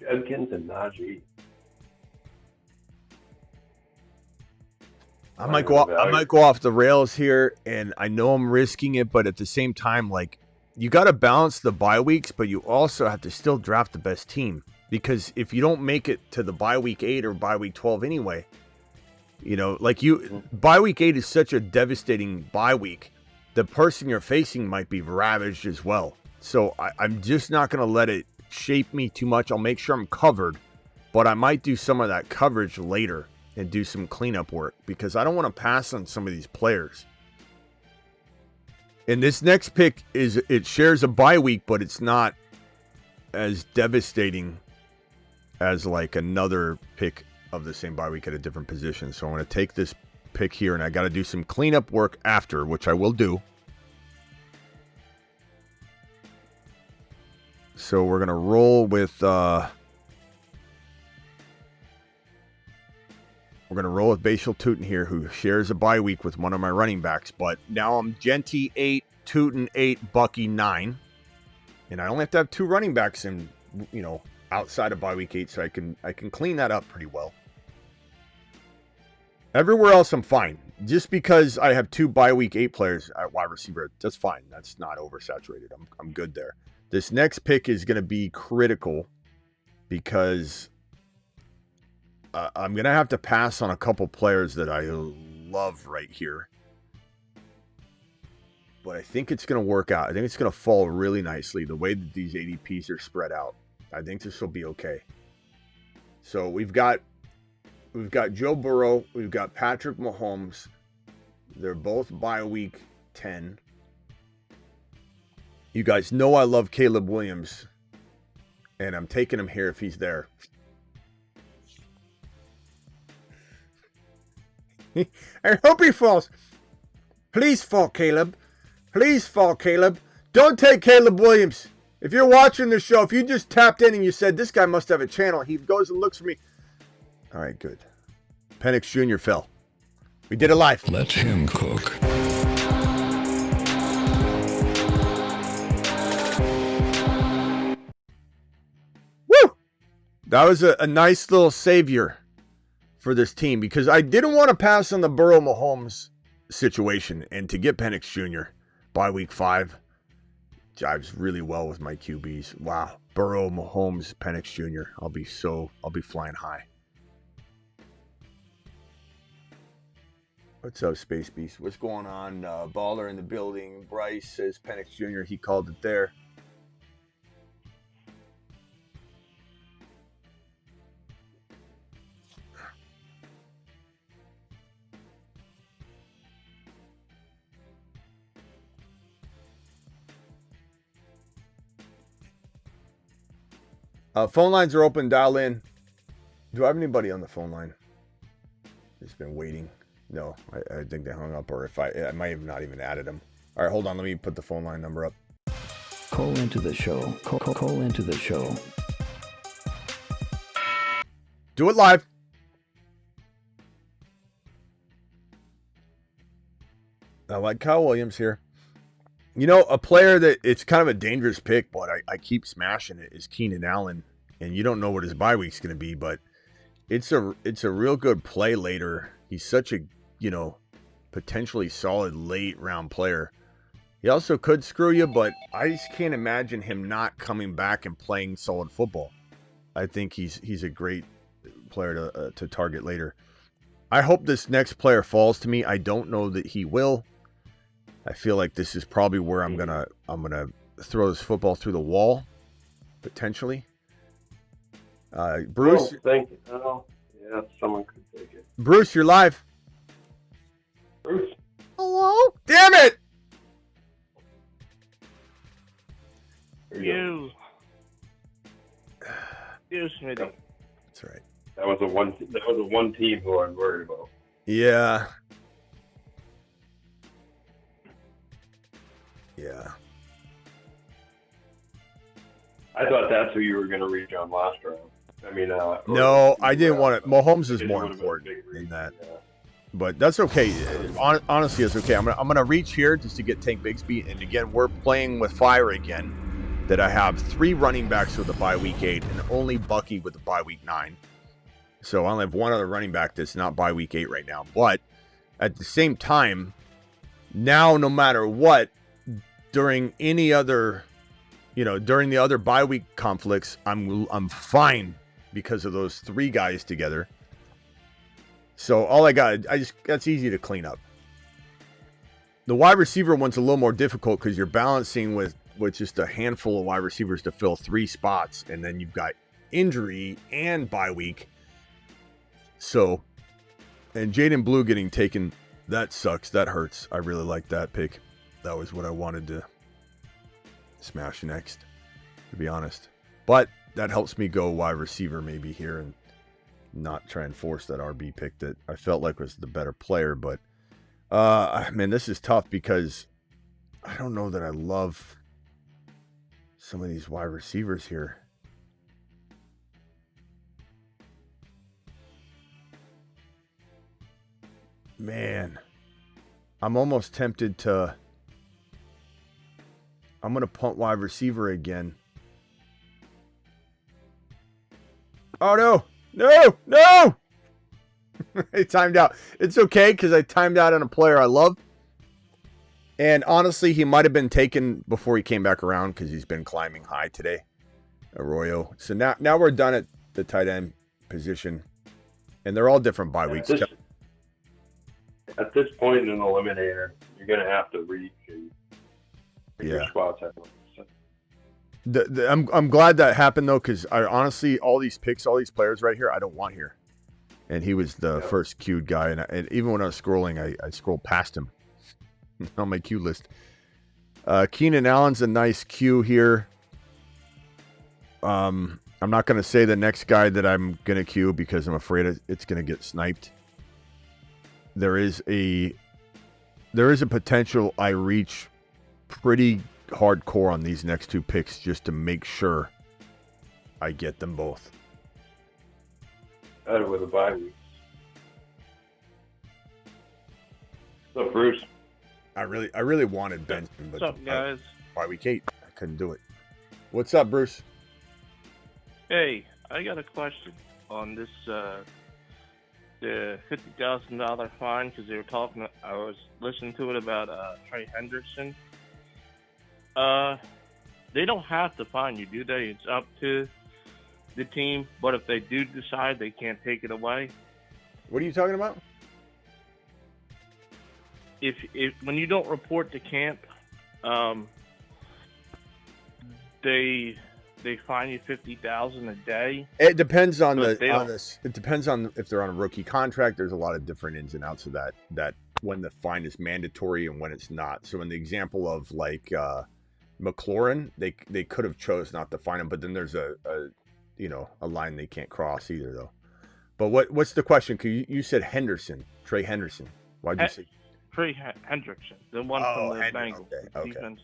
S10: Judkins and Najee.
S1: I might go off the rails here, and I know I'm risking it, but at the same time, like, you got to balance the bye weeks, but you also have to still draft the best team, because if you don't make it to the bye week 8 or bye week 12 anyway, bye week 8 is such a devastating bye week. The person you're facing might be ravaged as well. So I'm just not going to let it shape me too much. I'll make sure I'm covered, but I might do some of that coverage later and do some cleanup work, because I don't want to pass on some of these players. And this next pick it shares a bye week, but it's not as devastating as like another pick of the same bye week at a different position. So I'm going to take this pick here, and I got to do some cleanup work after, which I will do. So we're going to roll with Bashal Tootin here, who shares a bye week with one of my running backs. But now I'm Genty 8, Tootin 8, Bucky 9. And I only have to have 2 running backs in, outside of bye week 8, so I can clean that up pretty well. Everywhere else I'm fine. Just because I have 2 bye week 8 players at wide receiver, that's fine. That's not oversaturated. I'm good there. This next pick is going to be critical because I'm going to have to pass on a couple players that I love right here. But I think it's going to work out. I think it's going to fall really nicely the way that these ADPs are spread out. I think this will be okay. So we've got Joe Burrow. We've got Patrick Mahomes. They're both bye week 10. You guys know I love Caleb Williams. And I'm taking him here if he's there. I hope he falls. Please fall, Caleb. Please fall, Caleb. Don't take Caleb Williams. If you're watching the show, if you just tapped in and you said, this guy must have a channel, he goes and looks for me. All right, good. Penix Jr. fell. We did it live.
S7: Let him cook.
S1: Woo! That was a nice little savior for this team because I didn't want to pass on the Burrow-Mahomes situation, and to get Penix Jr. by week 5 jives really well with my QBs. Wow. Burrow, Mahomes, Penix Jr. I'll be flying high. What's up, Space Beast? What's going on? Baller in the building. Bryce says Penix Jr. He called it there. Phone lines are open. Dial in. Do I have anybody on the phone line? Just been waiting. No, I think they hung up, or if I might have not even added them. All right, hold on. Let me put the phone line number up.
S9: Call into the show. Call into the show.
S1: Do it live. I like Kyle Williams here. You know, a player that it's kind of a dangerous pick, but I keep smashing it is Keenan Allen. And you don't know what his bye week's going to be, but it's a real good play later. He's such a, potentially solid late round player. He also could screw you, but I just can't imagine him not coming back and playing solid football. I think he's a great player to target later. I hope this next player falls to me. I don't know that he will. I feel like this is probably where I'm gonna throw this football through the wall, potentially. Bruce,
S10: thank you. Oh, yeah, someone could take it.
S1: Bruce, you're live.
S10: Bruce,
S1: hello. Damn it!
S10: You,
S12: Smitty.
S1: That's right.
S10: That was a one team who I was worried about.
S1: Yeah. Yeah.
S10: I thought that's who you were going to reach on last round. I mean,
S1: no, I didn't want it. Mahomes is more important than that. Yeah. But that's okay. Honestly, it's okay. I'm gonna reach here just to get Tank Bigsby. And again, we're playing with fire again. That I have 3 running backs with a bye week 8 and only Bucky with a bye week 9. So I only have one other running back that's not bye week 8 right now. But at the same time, now no matter what, during any other, during the other bye week conflicts, I'm fine because of those 3 guys together. So all I got, that's easy to clean up. The wide receiver one's a little more difficult because you're balancing with just a handful of wide receivers to fill 3 spots, and then you've got injury and bye week. So, and Jaden Blue getting taken, that sucks. That hurts. I really like that pick. That was what I wanted to smash next, to be honest. But that helps me go wide receiver maybe here and not try and force that RB pick that I felt like was the better player. But man, this is tough because I don't know that I love some of these wide receivers here. Man, I'm almost tempted to. I'm going to punt wide receiver again. Oh, no. No. No. I timed out. It's okay because I timed out on a player I love. And honestly, he might have been taken before he came back around because he's been climbing high today. Arroyo. So now we're done at the tight end position. And they're all different bye weeks.
S10: At this point in an eliminator, you're going to have to reach your spots.
S1: I'm glad that happened though, because I honestly, all these picks, all these players right here, I don't want here. And he was the first queued guy, and even when I was scrolling, I scrolled past him on my queue list. Keenan Allen's a nice queue here. I'm not going to say the next guy that I'm going to queue because I'm afraid it's going to get sniped. There is a potential I reach pretty hardcore on these next two picks just to make sure I get them both.
S10: Out with a bye week. What's up, Bruce?
S1: I really wanted Benson, but
S12: what's up, guys?
S1: Bye week 8, I couldn't do it. What's up, Bruce?
S12: Hey, I got a question on this the $50,000 fine because they were talking. I was listening to it about Tre Henderson. They don't have to fine you, do they? It's up to the team. But if they do decide, they can't take it away.
S1: What are you talking about?
S12: If when you don't report to camp, they fine you $50,000 a day.
S1: It depends on it depends on if they're on a rookie contract. There's a lot of different ins and outs of that when the fine is mandatory and when it's not. So in the example of like McLaurin, they could have chose not to fine him, but then there's a line they can't cross either though. But what's the question? Cause you said Henderson, Tre Henderson. Why'd you say
S12: Tre Henderson, the one from the Bengals defense?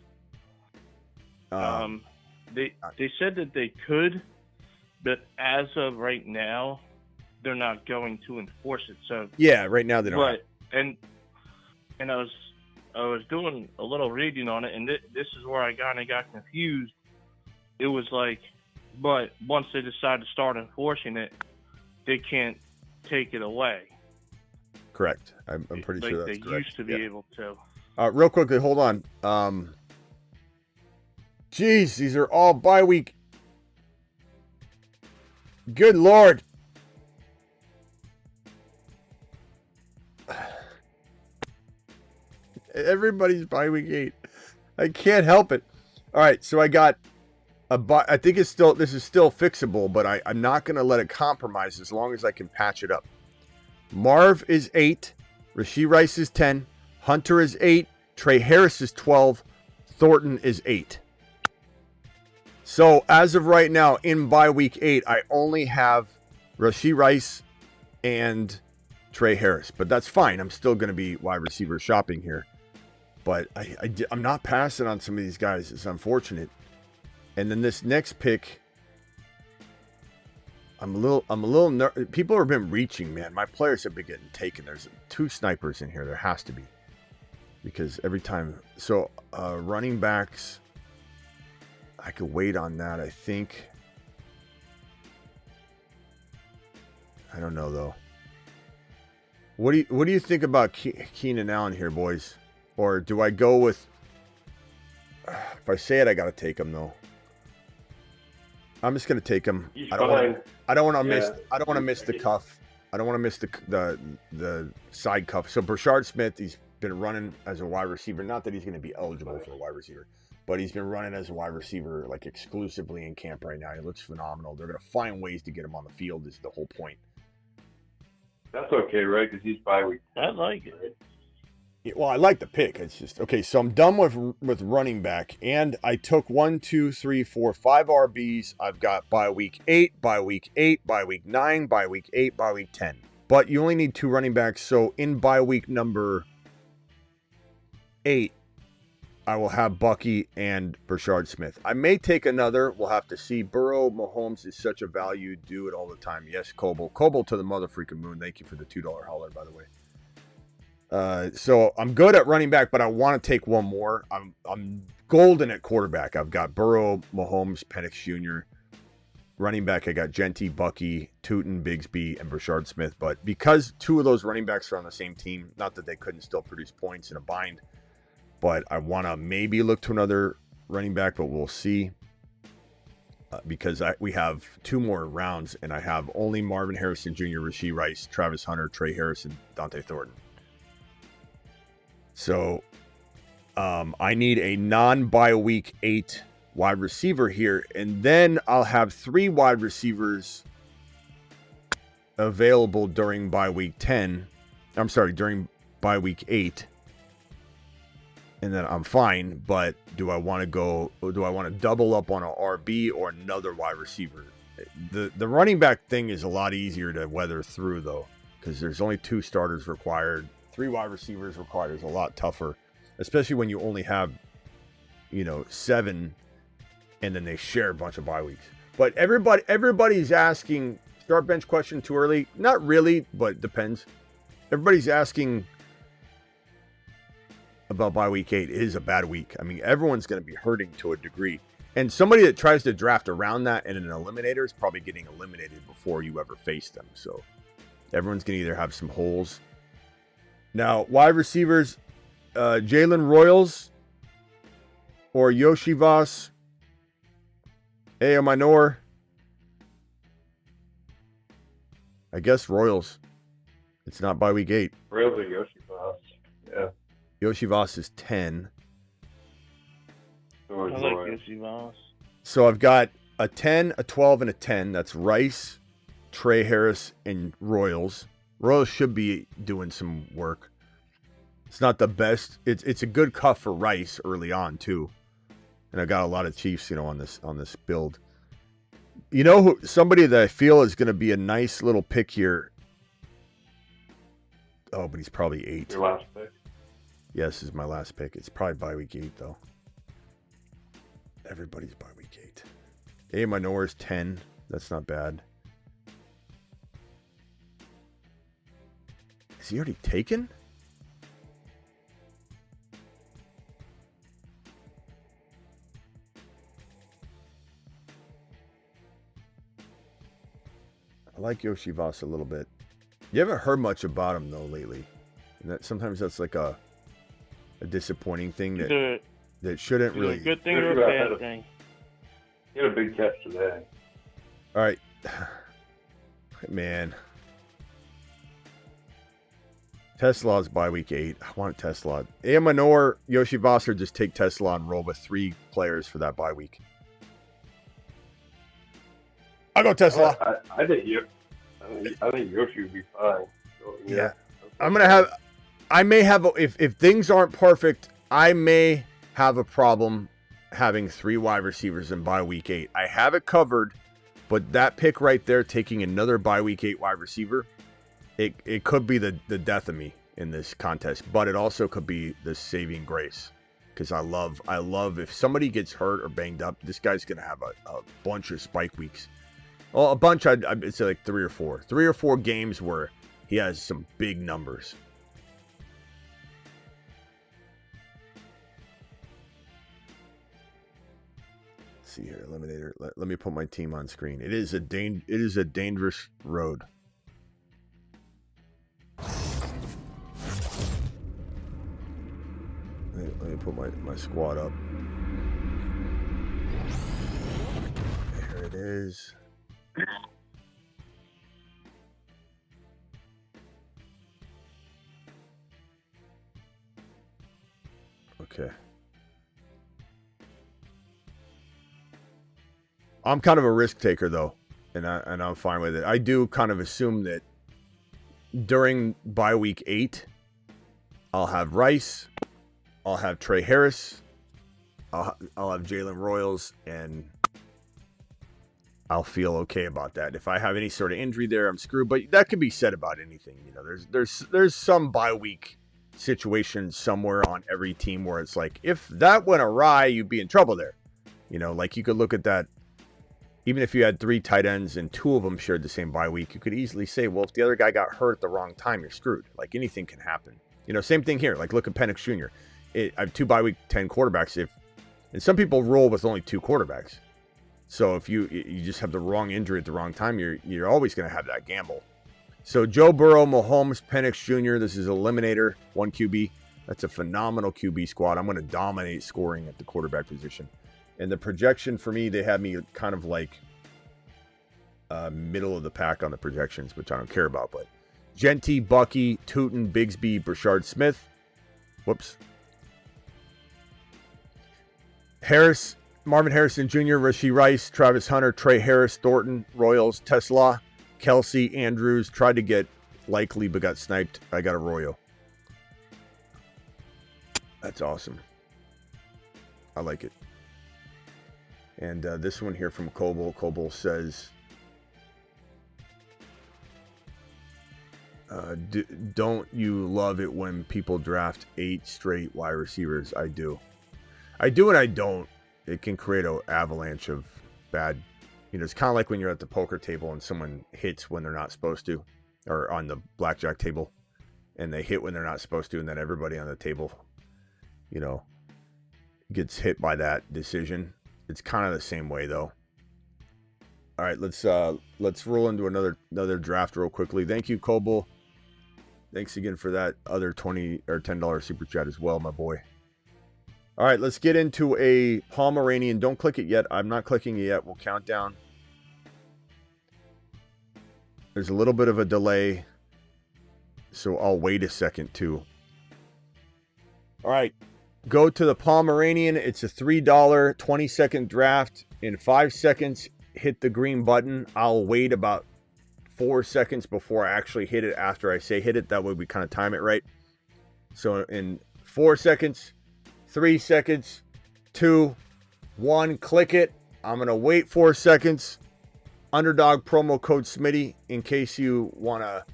S12: They said that they could, but as of right now, they're not going to enforce it. So
S1: yeah, right now they don't.
S12: But and I was doing a little reading on it, and this is where I got confused. It was like, but once they decide to start enforcing it, they can't take it away.
S1: Correct. I'm pretty sure that's
S12: they
S1: correct.
S12: Used to be able to.
S1: Real quickly, hold on. Jeez, these are all bye week. Good Lord. Everybody's bye week 8. I can't help it. All right, so I got I think this is still fixable, but I'm not going to let it compromise as long as I can patch it up. Marv is 8. Rashee Rice is 10. Hunter is 8. Trey Harris is 12. Thornton is 8. So as of right now, in bye week 8, I only have Rashee Rice and Trey Harris. But that's fine. I'm still going to be wide receiver shopping here. But I'm not passing on some of these guys. It's unfortunate. And then this next pick, I'm a little people have been reaching, man. My players have been getting taken. There's 2 snipers in here. There has to be. Because every time. So running backs, I could wait on that, I think. I don't know though. What do you think about Keenan Allen here, boys? Or do I go with? If I say it, I gotta take him though. I'm just gonna take him. I don't want to miss. I don't want to miss the cuff. I don't want to miss the side cuff. So Brashard Smith, he's been running as a wide receiver. Not that he's going to be eligible for a wide receiver, but he's been running as a wide receiver like exclusively in camp right now. He looks phenomenal. They're going to find ways to get him on the field. Is the whole point.
S10: That's okay, right? Because he's bye week.
S12: I like it.
S1: Well, I like the pick. It's just okay. So I'm done with running back, and I took 1, 2, 3, 4, 5 RBs. I've got bye week 8, bye week 8, bye week 9, bye week 8, bye week 10. But you only need 2 running backs. So in bye week number 8, I will have Bucky and Brashard Smith. I may take another. We'll have to see. Burrow, Mahomes is such a value. Do it all the time. Yes, Coble. Coble to the mother freaking moon. Thank you for the $2 holler, by the way. So I'm good at running back, but I want to take one more. I'm golden at quarterback. I've got Burrow, Mahomes, Penix Jr. Running back, I got Genty, Bucky, Tootin, Bigsby, and Brashard Smith. But because 2 of those running backs are on the same team, not that they couldn't still produce points in a bind, but I want to maybe look to another running back, but we'll see. Because we have 2 more rounds, and I have only Marvin Harrison Jr., Rashee Rice, Travis Hunter, Trey Harrison, Dante Thornton. So I need a non-bye week 8 wide receiver here, and then I'll have 3 wide receivers available during bye week 10. I'm sorry, during bye week 8. And then I'm fine, but do I want to double up on an RB or another wide receiver? The running back thing is a lot easier to weather through, though, because there's only 2 starters required. 3 wide receivers required is a lot tougher, especially when you only have, 7, and then they share a bunch of bye weeks. But everybody's asking, start bench question too early? Not really, but it depends. Everybody's asking about bye week 8. It is a bad week. I mean, everyone's going to be hurting to a degree. And somebody that tries to draft around that in an eliminator is probably getting eliminated before you ever face them. So everyone's going to either have some holes. Now, wide receivers, Jalen Royals or Yoshivas Minor. I guess Royals. It's not by week 8.
S10: Royals or Yoshivas. Yeah.
S1: Yoshivas is 10.
S12: I like Yoshivas.
S1: So I've got a 10, a 12, and a 10. That's Rice, Trey Harris, and Royals. Royals should be doing some work. It's not the best. It's a good cuff for Rice early on too, and I got a lot of Chiefs, on this build. Somebody that I feel is going to be a nice little pick here. Oh, but he's probably 8.
S10: Your last pick?
S1: Yes, this is my last pick. It's probably by week 8 though. Everybody's by week 8. Minor is 10. That's not bad. Is he already taken? I like Yoshivas a little bit. You haven't heard much about him though lately, and sometimes that's like a disappointing thing that shouldn't really.
S12: A good thing or a bad thing?
S10: He had a big catch today.
S1: All right, man. Tesla's by week 8. I want Tesla. Minor, Yoshivas, or just take Tesla and roll with 3 players for that bye week. I'll go Tesla.
S10: I think Yoshi would be fine. So,
S1: yeah. I may have, if things aren't perfect, I may have a problem having 3 wide receivers in bye week 8. I have it covered, but that pick right there, taking another bye week 8 wide receiver, it could be the death of me in this contest, but it also could be the saving grace. Because I love if somebody gets hurt or banged up, this guy's going to have a bunch of spike weeks. Well, a bunch, I'd say like 3 or 4. 3 or 4 games where he has some big numbers. Let's see here, Eliminator. Let me put my team on screen. It is a dangerous road. Let me put my squad up. There it is. Okay. I'm kind of a risk taker though, and I'm fine with it. I do kind of assume that during bye week 8, I'll have Rice. I'll have Tre Harris. I'll have Jalen Royals, and I'll feel okay about that. If I have any sort of injury there, I'm screwed. But that could be said about anything. You know, there's some bye week situation somewhere on every team where it's like, if that went awry, you'd be in trouble there. You know, like you could look at that. Even if you had 3 tight ends and 2 of them shared the same bye week, you could easily say, well, if the other guy got hurt at the wrong time, you're screwed. Like, anything can happen. You know, same thing here. Like, look at Penix Jr. I have 2 bye week 10 quarterbacks. And some people roll with only 2 quarterbacks. So if you just have the wrong injury at the wrong time, you're always going to have that gamble. So Joe Burrow, Mahomes, Penix Jr. This is Eliminator 1 QB. That's a phenomenal QB squad. I'm going to dominate scoring at the quarterback position. And the projection for me, they have me kind of like middle of the pack on the projections, which I don't care about. But Genty, Bucky, Tootin, Bigsby, Brashard Smith. Whoops. Harris, Marvin Harrison Jr., Rashee Rice, Travis Hunter, Tre Harris, Thornton, Royals, Tesla, Kelsey, Andrews. Tried to get Likely, but got sniped. I got Arroyo. That's awesome. I like it. And this one here from Coble. Coble says, don't you love it when people draft 8 straight wide receivers? I do. I do and I don't. It can create an avalanche of bad. You know, it's kind of like when you're at the poker table and someone hits when they're not supposed to, or on the blackjack table, and they hit when they're not supposed to, and then everybody on the table, you know, gets hit by that decision. It's kind of the same way, though. All right, let's roll into another draft real quickly. Thank you, Coble. Thanks again for that other $20 or $10 super chat as well, my boy. All right, let's get into a Pomeranian. Don't click it yet. I'm not clicking it yet. We'll count down. There's a little bit of a delay, so I'll wait a second too. All right. Go to the Pomeranian. It's a $3 20-second draft. In 5 seconds, hit the green button. I'll wait about 4 seconds before I actually hit it after I say hit it. That way we kind of time it right. So in 4 seconds, 3 seconds, 2, 1, click it. I'm going to wait 4 seconds. Underdog promo code Smitty in case you want to.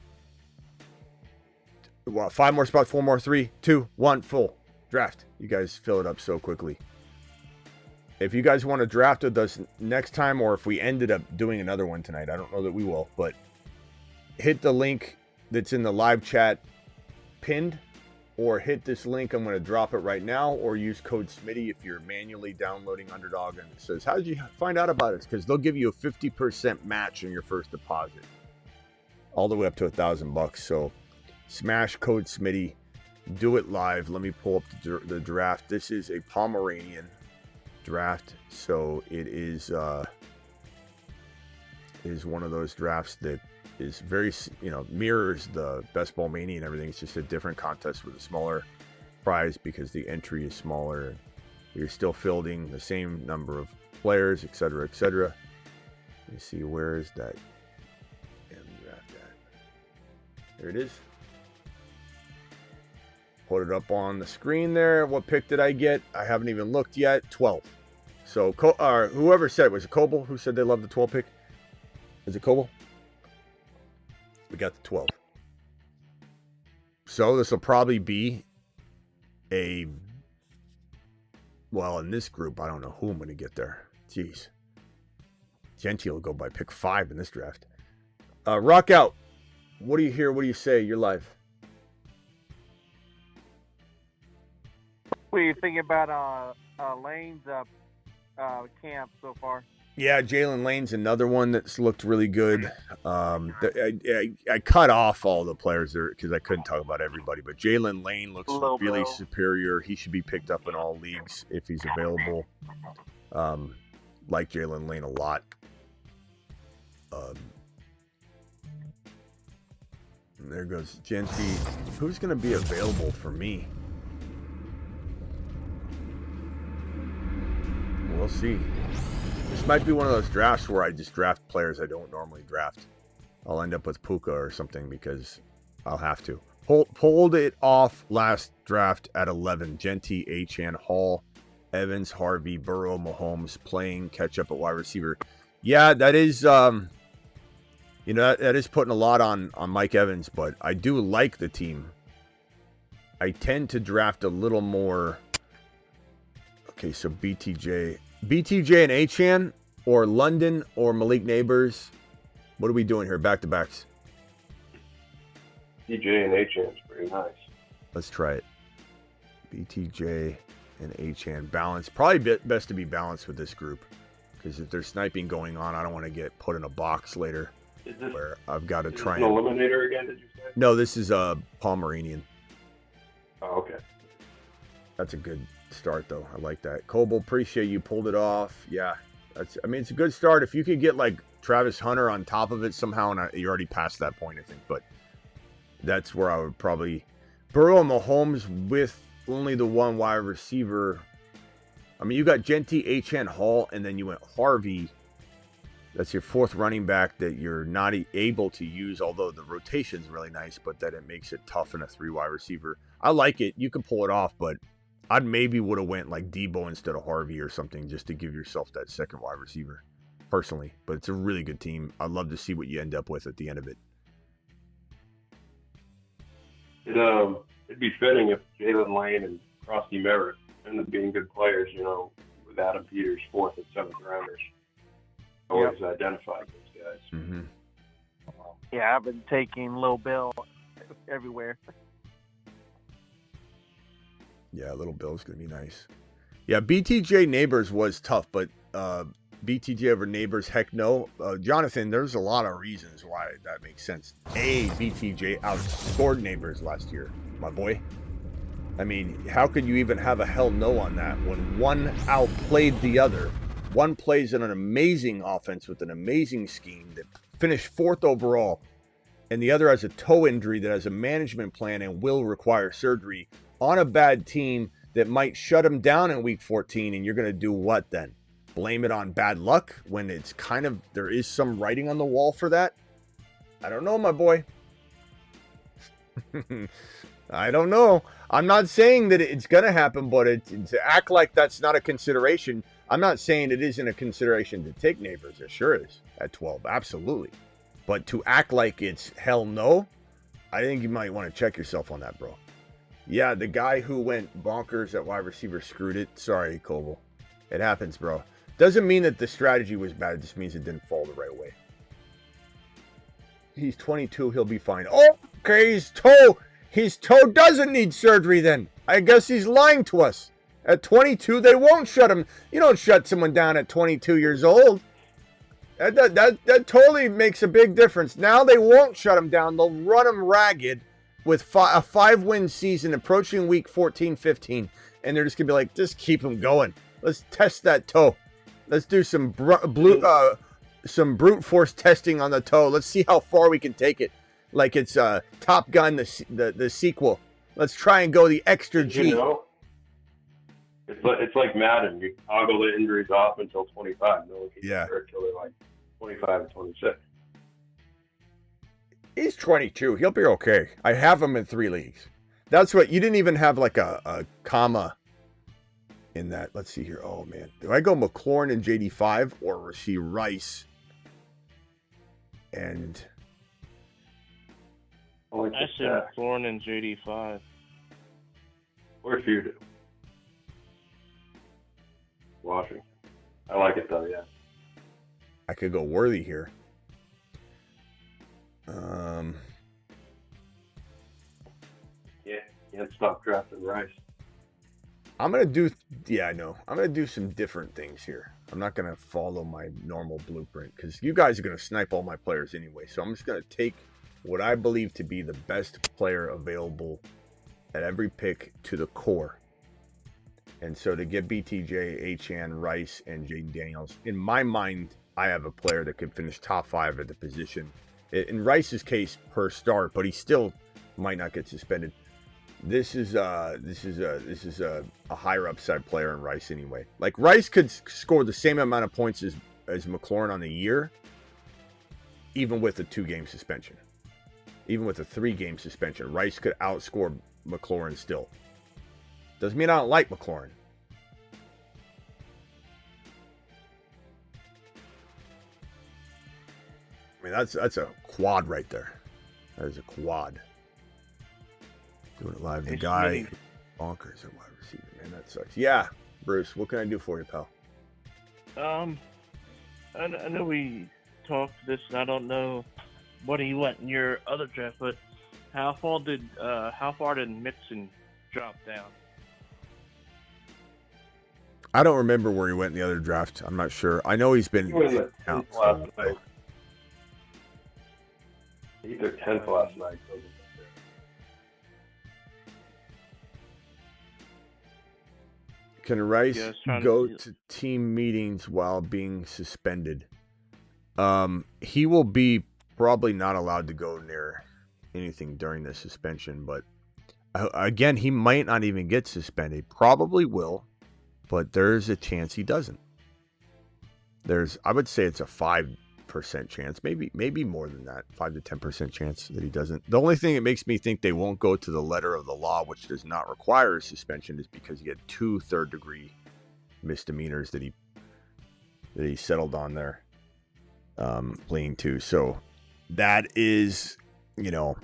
S1: Well, 5 more spots, 4 more, 3, 2, 1, full. Draft. You guys fill it up so quickly. If you guys want to draft with us next time, or if we ended up doing another one tonight, I don't know that we will, but hit the link that's in the live chat pinned, or hit this link. I'm going to drop it right now, or use code Smitty if you're manually downloading Underdog and it says, how did you find out about it? Because they'll give you a 50% match in your first deposit, all the way up to $1,000. So smash code Smitty. Do it live. Let me pull up the draft. This is a Pomeranian draft, so it is one of those drafts that is very, mirrors the Best Ball Mania and everything. It's just a different contest with a smaller prize because the entry is smaller. You're still fielding the same number of players, etc., etc. Let me see, where is that draft at? There it is. Put it up on the screen there. What pick did I get? I haven't even looked yet. 12. So whoever said it, was it Coble who said they loved the 12 pick? Is it Coble? We got the 12. So this will probably be well, in this group, I don't know who I'm going to get there. Jeez. Genty will go by pick 5 in this draft. Rock out. What do you hear? What do you say? You're live.
S13: What do you think about Lane's camp so far?
S1: Yeah, Jalen Lane's another one that's looked really good. I cut off all the players there because I couldn't talk about everybody, but Jalen Lane looks really superior. He should be picked up in all leagues if he's available. Like Jalen Lane a lot. There goes Genty. Who's going to be available for me? We'll see. This might be one of those drafts where I just draft players I don't normally draft. I'll end up with Puka or something because I'll have to. Pulled it off last draft at 11. Genty, Achane, Hall, Evans, Harvey, Burrow, Mahomes playing catch up at wide receiver. Yeah, that is that is putting a lot on Mike Evans, but I do like the team. I tend to draft a little more. Okay, so BTJ and Achane, or London or Malik Neighbors. What are we doing here? Back to backs.
S10: BTJ and Achane is pretty nice.
S1: Let's try it. BTJ and Achane balance. Probably best to be balanced with this group, because if there's sniping going on, I don't want to get put in a box later where I've got to try
S10: an eliminator again, did you say?
S1: No, this is a Pomeranian.
S10: Oh, okay.
S1: That's a good start, though. I like that. Coble, appreciate you pulled it off. Yeah, it's a good start. If you could get like Travis Hunter on top of it somehow, and you're already past that point, I think. But that's where I would probably Burrow and Mahomes with only the one wide receiver. I mean, you got Genty, Achane, Hall, and then you went Harvey. That's your fourth running back that you're not able to use, although the rotation's really nice, but then it makes it tough in a 3 wide receiver. I like it. You can pull it off, but I'd maybe would have went like Debo instead of Harvey or something, just to give yourself that second wide receiver, personally. But it's a really good team. I'd love to see what you end up with at the end of it.
S10: It'd be fitting if Jalen Lane and Frosty Merritt ended up being good players, with Adam Peters, 4th and 7th rounders. Always identified those guys.
S1: Mm-hmm.
S13: Yeah, I've been taking Lil Bill everywhere.
S1: Yeah, Little Bill's going to be nice. Yeah, BTJ Neighbors was tough, but BTJ over Neighbors, heck no. Jonathan, there's a lot of reasons why that makes sense. BTJ outscored Neighbors last year, my boy. I mean, how could you even have a hell no on that when one outplayed the other? One plays in an amazing offense with an amazing scheme that finished 4th overall, and the other has a toe injury that has a management plan and will require surgery on a bad team that might shut him down in week 14, and you're going to do what then? Blame it on bad luck when it's kind of, there is some writing on the wall for that? I don't know, my boy. I don't know. I'm not saying that it's going to happen, but to act like that's not a consideration. I'm not saying it isn't a consideration to take Neighbors. It sure is at 12. Absolutely. But to act like it's hell no, I think you might want to check yourself on that, bro. Yeah, the guy who went bonkers at wide receiver screwed it. Sorry, Coble. It happens, bro. Doesn't mean that the strategy was bad. It just means it didn't fall the right way. He's 22. He'll be fine. Oh, okay. His toe doesn't need surgery then. I guess he's lying to us. At 22, they won't shut him. You don't shut someone down at 22 years old. That totally makes a big difference. Now they won't shut him down. They'll run him ragged with a 5-win season approaching week 14, 15. And they're just going to be like, just keep him going. Let's test that toe. Let's do some brute force testing on the toe. Let's see how far we can take it. Like it's Top Gun, the sequel. Let's try and go the extra G.
S10: It's like Madden. You toggle the injuries off until 25. No one can get hurt until they're like 25 and 26.
S1: He's 22. He'll be okay. I have him in 3 leagues. That's what, you didn't even have like a comma in that. Let's see here. Oh, man. Do I go McLaurin and JD5 or Rasheed Rice? And
S12: I say McLaurin and JD5.
S10: Or if you do. Washington. I like it though, yeah.
S1: I could go Worthy here.
S10: Yeah, can't stop drafting Rice.
S1: I'm going to do, I know. I'm going to do some different things here. I'm not going to follow my normal blueprint because you guys are going to snipe all my players anyway. So I'm just going to take what I believe to be the best player available at every pick to the core. And so to get BTJ, Achane, Rice, and Jaden Daniels, in my mind, I have a player that could finish top 5 at the position. In Rice's case, per start, but he still might not get suspended. This is a higher upside player in Rice anyway. Like Rice could score the same amount of points as McLaurin on the year, even with a 2-game suspension. even with a 3-game suspension. Rice could outscore McLaurin still. Doesn't mean I don't like McLaurin. I mean, that's a quad right there. That is a quad. Doing it live. The guy bonkers at wide receiver. Man, that sucks. Yeah, Bruce, what can I do for you, pal?
S12: I know we talked this, and I don't know what he went in your other draft, but how far did Mixon drop down?
S1: I don't remember where he went in the other draft. I'm not sure. I know he's been out.
S10: Last night. He took 10th last night.
S1: Can Rice go to team meetings while being suspended? He will be probably not allowed to go near anything during the suspension, but again, he might not even get suspended. Probably will, but there's a chance he doesn't. I would say it's a 5% chance, maybe more than that, 5 to 10% chance that he doesn't. The only thing that makes me think they won't go to the letter of the law, which does not require a suspension, is because he had 2 third-degree misdemeanors that he settled on there, pleading to. So that is, let's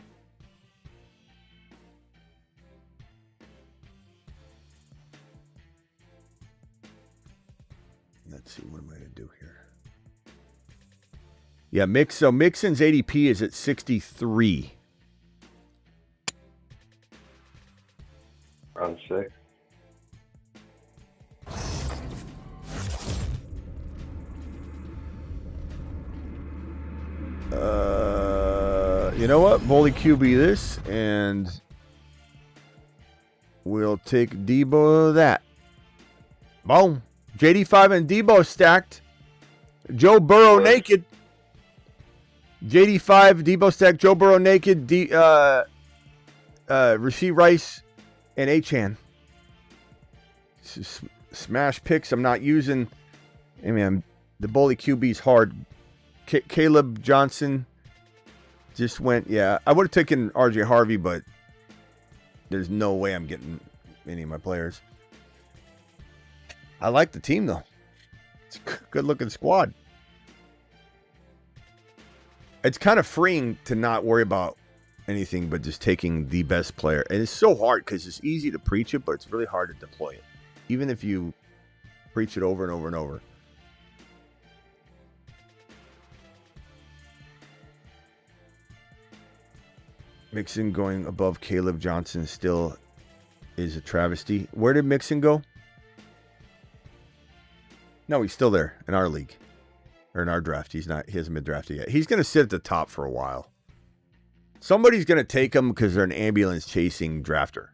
S1: see, what am I going to do here? Yeah, so Mixon's ADP is at 63.
S10: Round 6.
S1: You know what? Bully QB this, and we'll take Debo that. Boom. JD5 and Debo stacked. Joe Burrow naked. JD5, Debo stacked, Joe Burrow naked, Rasheed Rice, and Achane. Smash picks I'm not using. I mean, the bully QB's hard. Caleb Johnson just went, yeah. I would have taken RJ Harvey, but there's no way I'm getting any of my players. I like the team, though. It's a good-looking squad. It's kind of freeing to not worry about anything but just taking the best player. And it's so hard because it's easy to preach it, but it's really hard to deploy it. Even if you preach it over and over and over. Mixon going above Caleb Johnson still is a travesty. Where did Mixon go? No, he's still there in our league. Or in our draft. He hasn't been drafted yet. He's going to sit at the top for a while. Somebody's going to take him because they're an ambulance chasing drafter,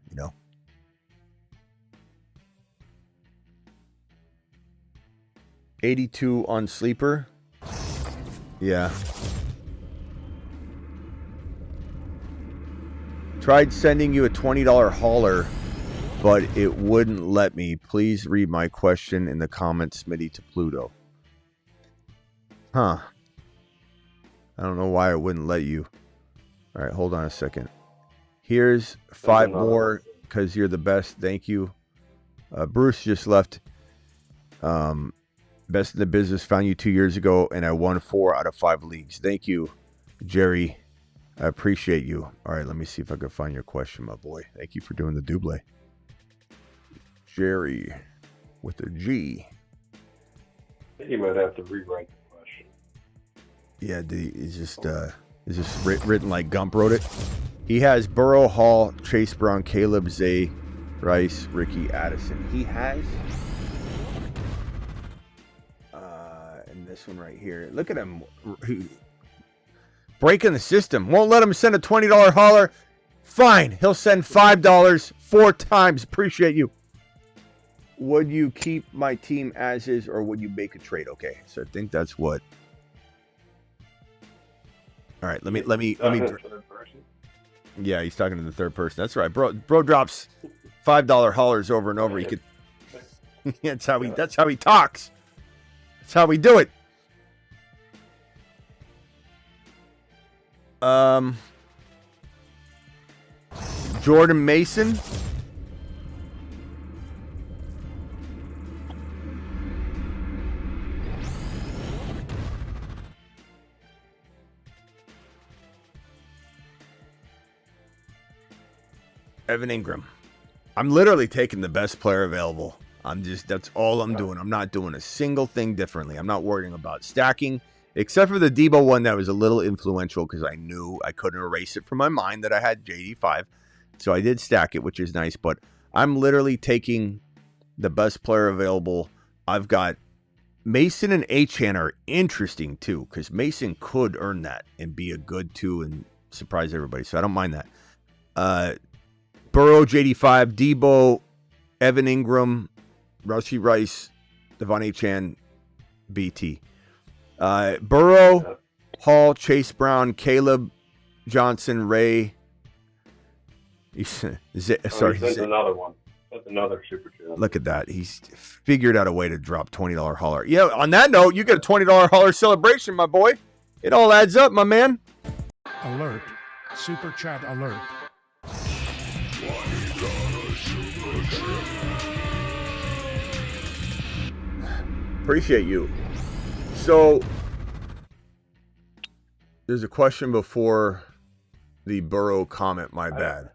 S1: 82 on sleeper. Yeah. Tried sending you a $20 hauler, but it wouldn't let me. Please read my question in the comments, Smitty to Pluto. Huh. I don't know why it wouldn't let you. All right, hold on a second. Here's 5 more because you're the best. Thank you. Bruce just left. Best in the business. Found you 2 years ago, and I won 4 out of 5 leagues. Thank you, Jerry. I appreciate you. All right, let me see if I can find your question, my boy. Thank you for doing the double. Jerry with a G.
S10: I think you might have to rewrite the question.
S1: Yeah, it's just written like Gump wrote it. He has Burrow, Hall, Chase Brown, Caleb, Zay, Rice, Ricky, Addison. He has and this one right here. Look at him breaking the system. Won't let him send a $20 hauler. Fine, he'll send $5 4 times. Appreciate you. Would you keep my team as is, or would you make a trade? Okay, so I think that's what. All right, let me. Yeah, he's talking to the third person. That's right, bro. Bro drops $5 haulers over and over. He could. That's how he talks. That's how we do it. Jordan Mason. Evan Ingram. I'm literally taking the best player available. That's all I'm doing. I'm not doing a single thing differently. I'm not worrying about stacking, except for the Debo one that was a little influential because I knew I couldn't erase it from my mind that I had JD5. So I did stack it, which is nice. But I'm literally taking the best player available. I've got Mason and Achane are interesting too, because Mason could earn that and be a good 2 and surprise everybody. So I don't mind that. Burrow, JD5, Debo, Evan Ingram, Rashee Rice, Devon Achane, BT. Burrow, Hall, Chase Brown, Caleb, Johnson, Ray.
S10: Sorry, that's another one. That's another super chat.
S1: Look at that. He's figured out a way to drop $20 hauler. Yeah, on that note, you get a $20 hauler celebration, my boy. It all adds up, my man.
S3: Alert. Super chat alert.
S1: Appreciate you. So, there's a question before the Burrow comment, my bad.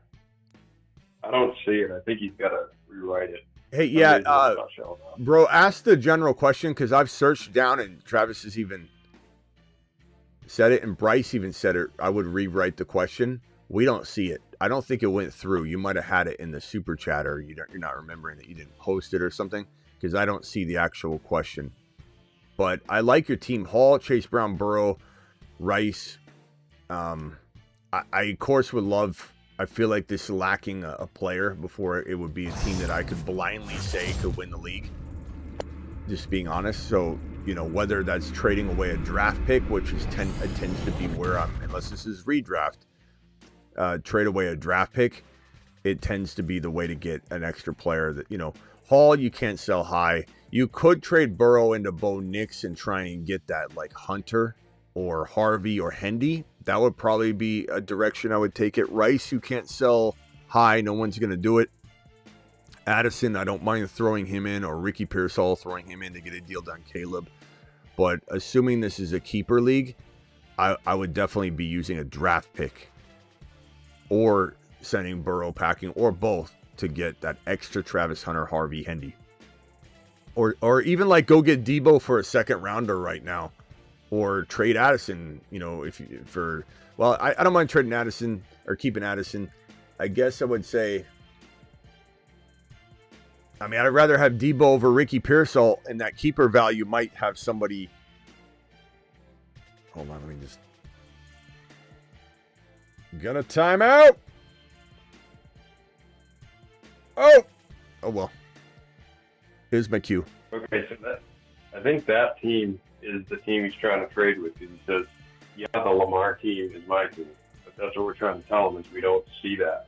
S10: I don't see it. I think he's got to rewrite it.
S1: Hey, yeah, bro, ask the general question because I've searched down and Travis has even said it and Bryce even said it. I would rewrite the question. We don't see it. I don't think it went through. You might have had it in the super chat or you're not remembering that you didn't post it or something because I don't see the actual question. But I like your team. Hall, Chase Brown, Burrow, Rice. I of course would love... I feel like this is lacking a player before it would be a team that I could blindly say could win the league. Just being honest. So, whether that's trading away a draft pick, which tends to be where I'm, unless this is redraft, trade away a draft pick, it tends to be the way to get an extra player that, Hall, you can't sell high. You could trade Burrow into Bo Nix and try and get that like Hunter or Harvey or Hendy. That would probably be a direction I would take it. Rice, you can't sell high. No one's going to do it. Addison, I don't mind throwing him in, or Ricky Pearsall throwing him in to get a deal done, Caleb. But assuming this is a keeper league, I would definitely be using a draft pick or sending Burrow packing or both to get that extra Travis Hunter, Harvey, Hendy. Or even like go get Debo for a second rounder right now. Or trade Addison, I don't mind trading Addison or keeping Addison. I guess I would say, I'd rather have Debo over Ricky Pearsall, and that keeper value might have somebody. Hold on, let me just. Gonna time out. Oh well. Here's my cue.
S10: Okay, so I think that team is the team he's trying to trade with. He says, yeah, the Lamar team is my team. But that's what we're trying to tell him is we don't see that.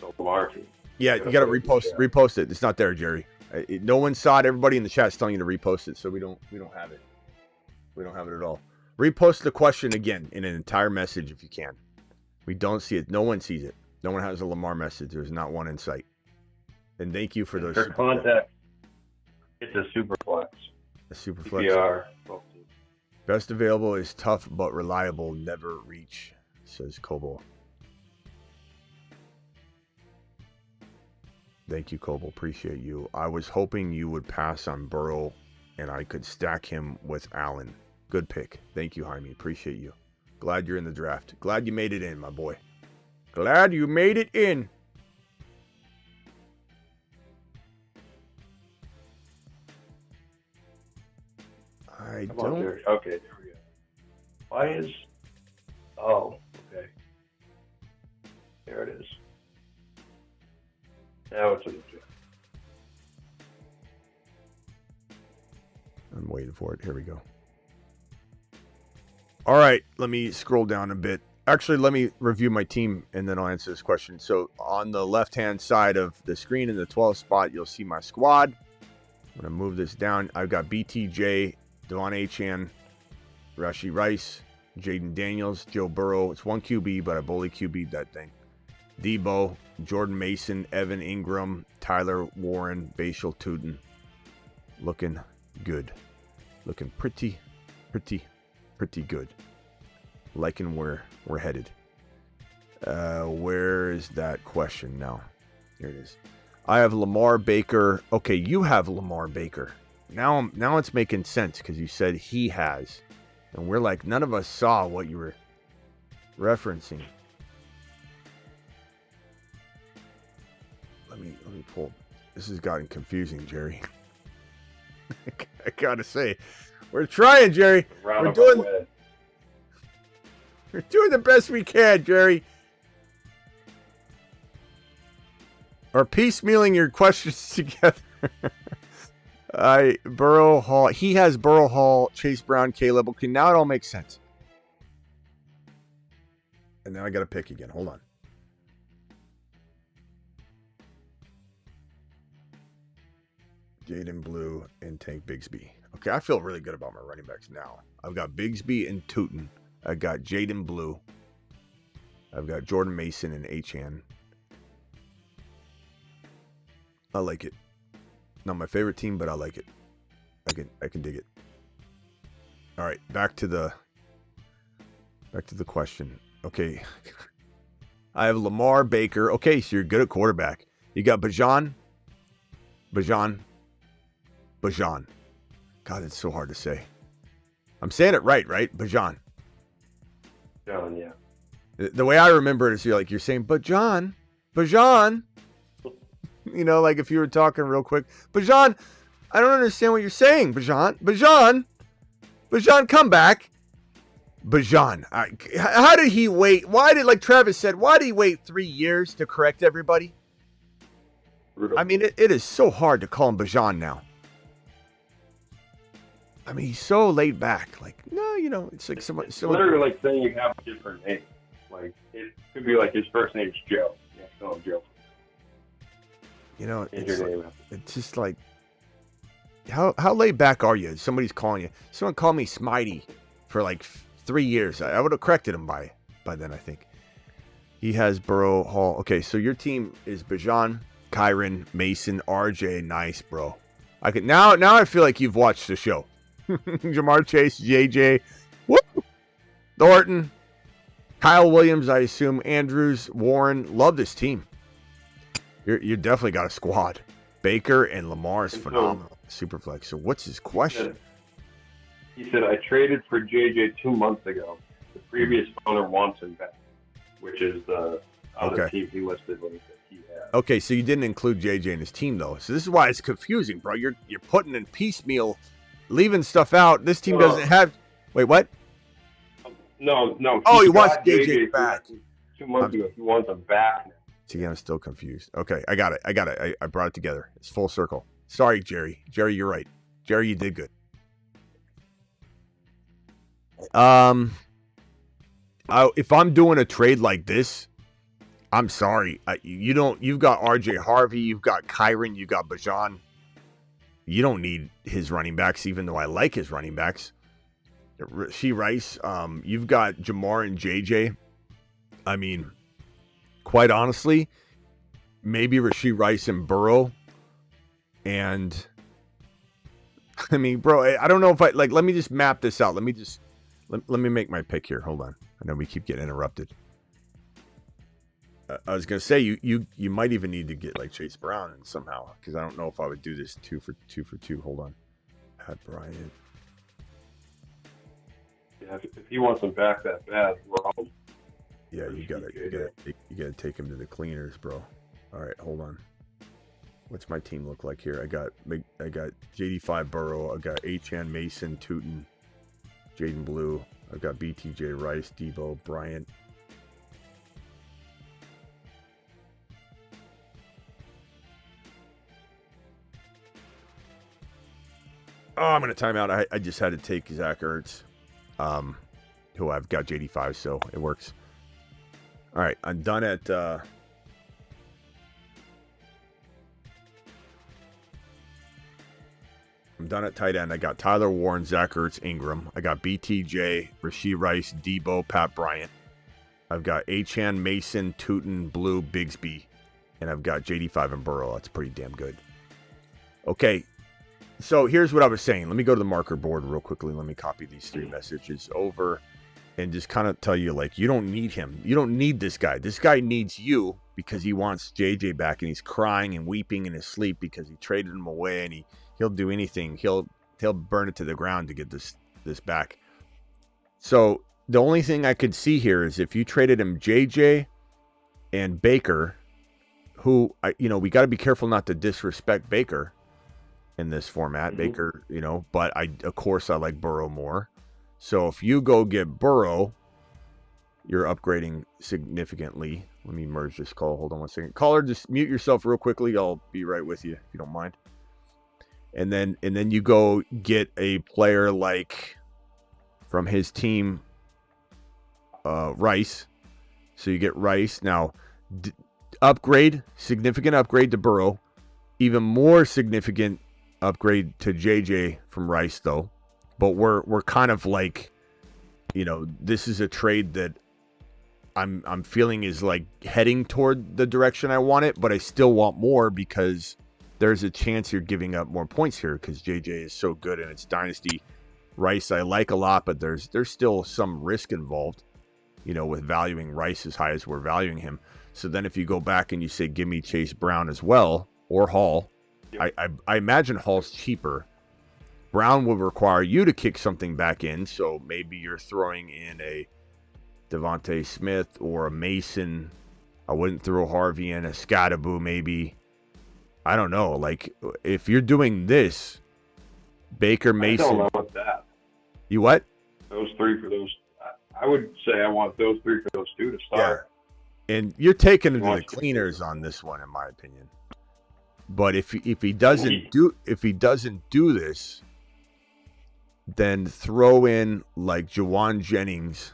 S10: So Lamar team.
S1: Yeah, you got to repost it. It's not there, Jerry. No one saw it. Everybody in the chat is telling you to repost it, so we don't have it. We don't have it at all. Repost the question again in an entire message if you can. We don't see it. No one sees it. No one has a Lamar message. There's not one in sight. And thank you for those.
S10: For context, it's a super flex.
S1: A super flex.
S10: PPR.
S1: Best available is tough but reliable. Never reach, says Kobo. Thank you, Kobo. Appreciate you. I was hoping you would pass on Burrow and I could stack him with Allen. Good pick. Thank you, Jaime. Appreciate you. Glad you're in the draft. Glad you made it in, my boy. Glad you made it in. I don't.
S10: Okay, there we go. Why is... Oh, okay. There it is. Now it's in the chat.
S1: I'm waiting for it. Here we go. All right, let me scroll down a bit. Actually, let me review my team, and then I'll answer this question. So on the left-hand side of the screen in the 12th spot, you'll see my squad. I'm going to move this down. I've got BTJ, Devon Achane, Rashee Rice, Jaden Daniels, Joe Burrow. It's one QB, but I bully QB'd that thing. Debo, Jordan Mason, Evan Ingram, Tyler Warren, Bashal Tootin. Looking good. Looking pretty good. Liking where we're headed. Where is that question now? Here it is. I have Lamar Baker. Okay, you have Lamar Baker. Now it's making sense because you said he has. And we're like, none of us saw what you were referencing. Let me pull. This has gotten confusing, Jerry. I gotta say, we're trying, Jerry. We're doing the best we can, Jerry. Or piecemealing your questions together. Burrow Hall. He has Burrow Hall, Chase Brown, Caleb. Okay, now it all makes sense. And now I got to pick again. Hold on. Jaden Blue and Tank Bigsby. Okay, I feel really good about my running backs now. I've got Bigsby and Tootin. I got Jaden Blue. I've got Jordan Mason and Achan. I like it. Not my favorite team, but I like it. I can dig it. All right, back to the question. Okay. I have Lamar Baker. Okay, so you're good at quarterback. You got Bajan. God, it's so hard to say. I'm saying it right? Bajan.
S10: John, yeah.
S1: The way I remember it is you're saying, Bajan. You know, like if you were talking real quick. Bajan, I don't understand what you're saying, Bajan, come back. Bajan. How did he wait? Like Travis said, why did he wait 3 years to correct everybody? Brutal. I mean, it is so hard to call him Bajan now. I mean, he's so laid back. Like, no, you know, it's like someone.
S10: It's literally like saying you have a different name. Like, it could be like his first name's Joe. Yeah, call him Joe.
S1: You know, it's just like, how laid back are you? Somebody's calling you. Someone called me Smitty for like 3 years. I would have corrected him by then, I think. He has Burrow Hall. Okay, so your team is Bajan, Kyron, Mason, RJ. Nice, bro. Now I feel like you've watched the show. Jamar Chase, JJ, Thornton, Kyle Williams, I assume, Andrews, Warren. Love this team. You definitely got a squad. Baker and Lamar is phenomenal. Superflex. So what's his question?
S10: He said, I traded for JJ 2 months ago. The previous owner wants him back, which is the other team he listed when he had.
S1: Okay, so you didn't include JJ in his team, though. So this is why it's confusing, bro. You're putting in piecemeal, leaving stuff out. This team doesn't have... Wait, what?
S10: No.
S1: Oh, he wants JJ back.
S10: 2 months ago. He wants him back now.
S1: See, I'm still confused. Okay, I got it. I brought it together. It's full circle. Sorry, Jerry. Jerry, you're right. Jerry, you did good. If I'm doing a trade like this, I'm sorry. You've got RJ Harvey, you've got Kyron, you've got Bajan. You don't need his running backs, even though I like his running backs. Rasheed Rice, you've got Jamar and JJ. I mean, quite honestly, maybe Rasheed Rice and Burrow. And I mean, bro, I don't know if let me just map this out. Let me make my pick here. Hold on. I know we keep getting interrupted. I was going to say, you might even need to get like Chase Brown somehow, because I don't know if I would do this 2 for 2. Hold on. Pat Bryant.
S10: Yeah, if he wants him back that bad, wrong.
S1: Yeah, you gotta take him to the cleaners, bro. All right, hold on. What's my team look like here? I got JD5 Burrow. I got Achan, Mason, Tootin, Jaden Blue. I've got BTJ Rice, Debo, Bryant. Oh, I'm gonna time out. I just had to take Zach Ertz, who I've got JD5, so it works. All right, I'm done at tight end. I got Tyler Warren, Zach Ertz, Ingram. I got BTJ, Rasheed Rice, Debo, Pat Bryant. I've got Achan, Mason, Tootin, Blue, Bigsby, and I've got JD5 and Burrow. That's pretty damn good. Okay, so here's what I was saying. Let me go to the marker board real quickly. Let me copy these 3 messages over and just kind of tell you, like, you don't need him. You don't need this guy. This guy needs you because he wants JJ back, and he's crying and weeping in his sleep because he traded him away, and he'll do anything. He'll burn it to the ground to get this back. So the only thing I could see here is if you traded him JJ and Baker, who, we got to be careful not to disrespect Baker in this format. Baker, but of course I like Burrow more. So if you go get Burrow, you're upgrading significantly. Let me merge this call. Hold on one second. Caller, just mute yourself real quickly. I'll be right with you if you don't mind. And then you go get a player like from his team, Rice. So you get Rice. Now, significant upgrade to Burrow. Even more significant upgrade to JJ from Rice, though. But we're kind of like, this is a trade that I'm feeling is like heading toward the direction I want it, but I still want more because there's a chance you're giving up more points here because JJ is so good and it's dynasty. Rice I like a lot, but there's still some risk involved, with valuing Rice as high as we're valuing him. So then if you go back and you say, give me Chase Brown as well, or Hall, yep. I imagine Hall's cheaper. Brown will require you to kick something back in, so maybe you're throwing in a Devontae Smith or a Mason. I wouldn't throw Harvey in, a Scadaboo maybe. I don't know. Like, if you're doing this, Baker, Mason. I
S10: don't know about that.
S1: You what?
S10: Those 3 for those. I would say I want those 3 for those 2 to start.
S1: Yeah. And you're taking them to the cleaners on this one, in my opinion. But if he doesn't do this, then throw in like Jawan Jennings,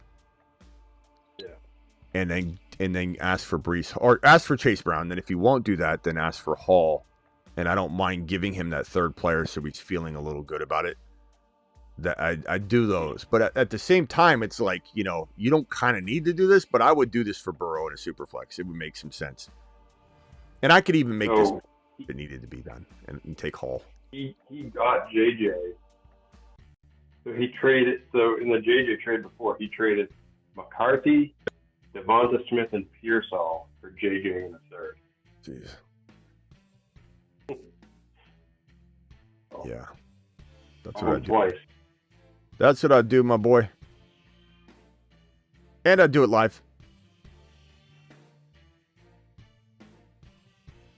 S1: and then ask for Brees or ask for Chase Brown. Then if he won't do that, then ask for Hall, and I don't mind giving him that 3rd player so he's feeling a little good about it. That I do those, but at the same time, it's like you don't kind of need to do this, but I would do this for Burrow in a super flex. It would make some sense, and I could even make this if it needed to be done and take Hall.
S10: He got JJ. So he traded. So in the JJ trade before, he traded McCarthy, Devonta Smith, and Pearsall for JJ in the 3rd.
S1: Jeez. Yeah, that's what I do.
S10: Twice.
S1: That's what I do, my boy. And I do it live.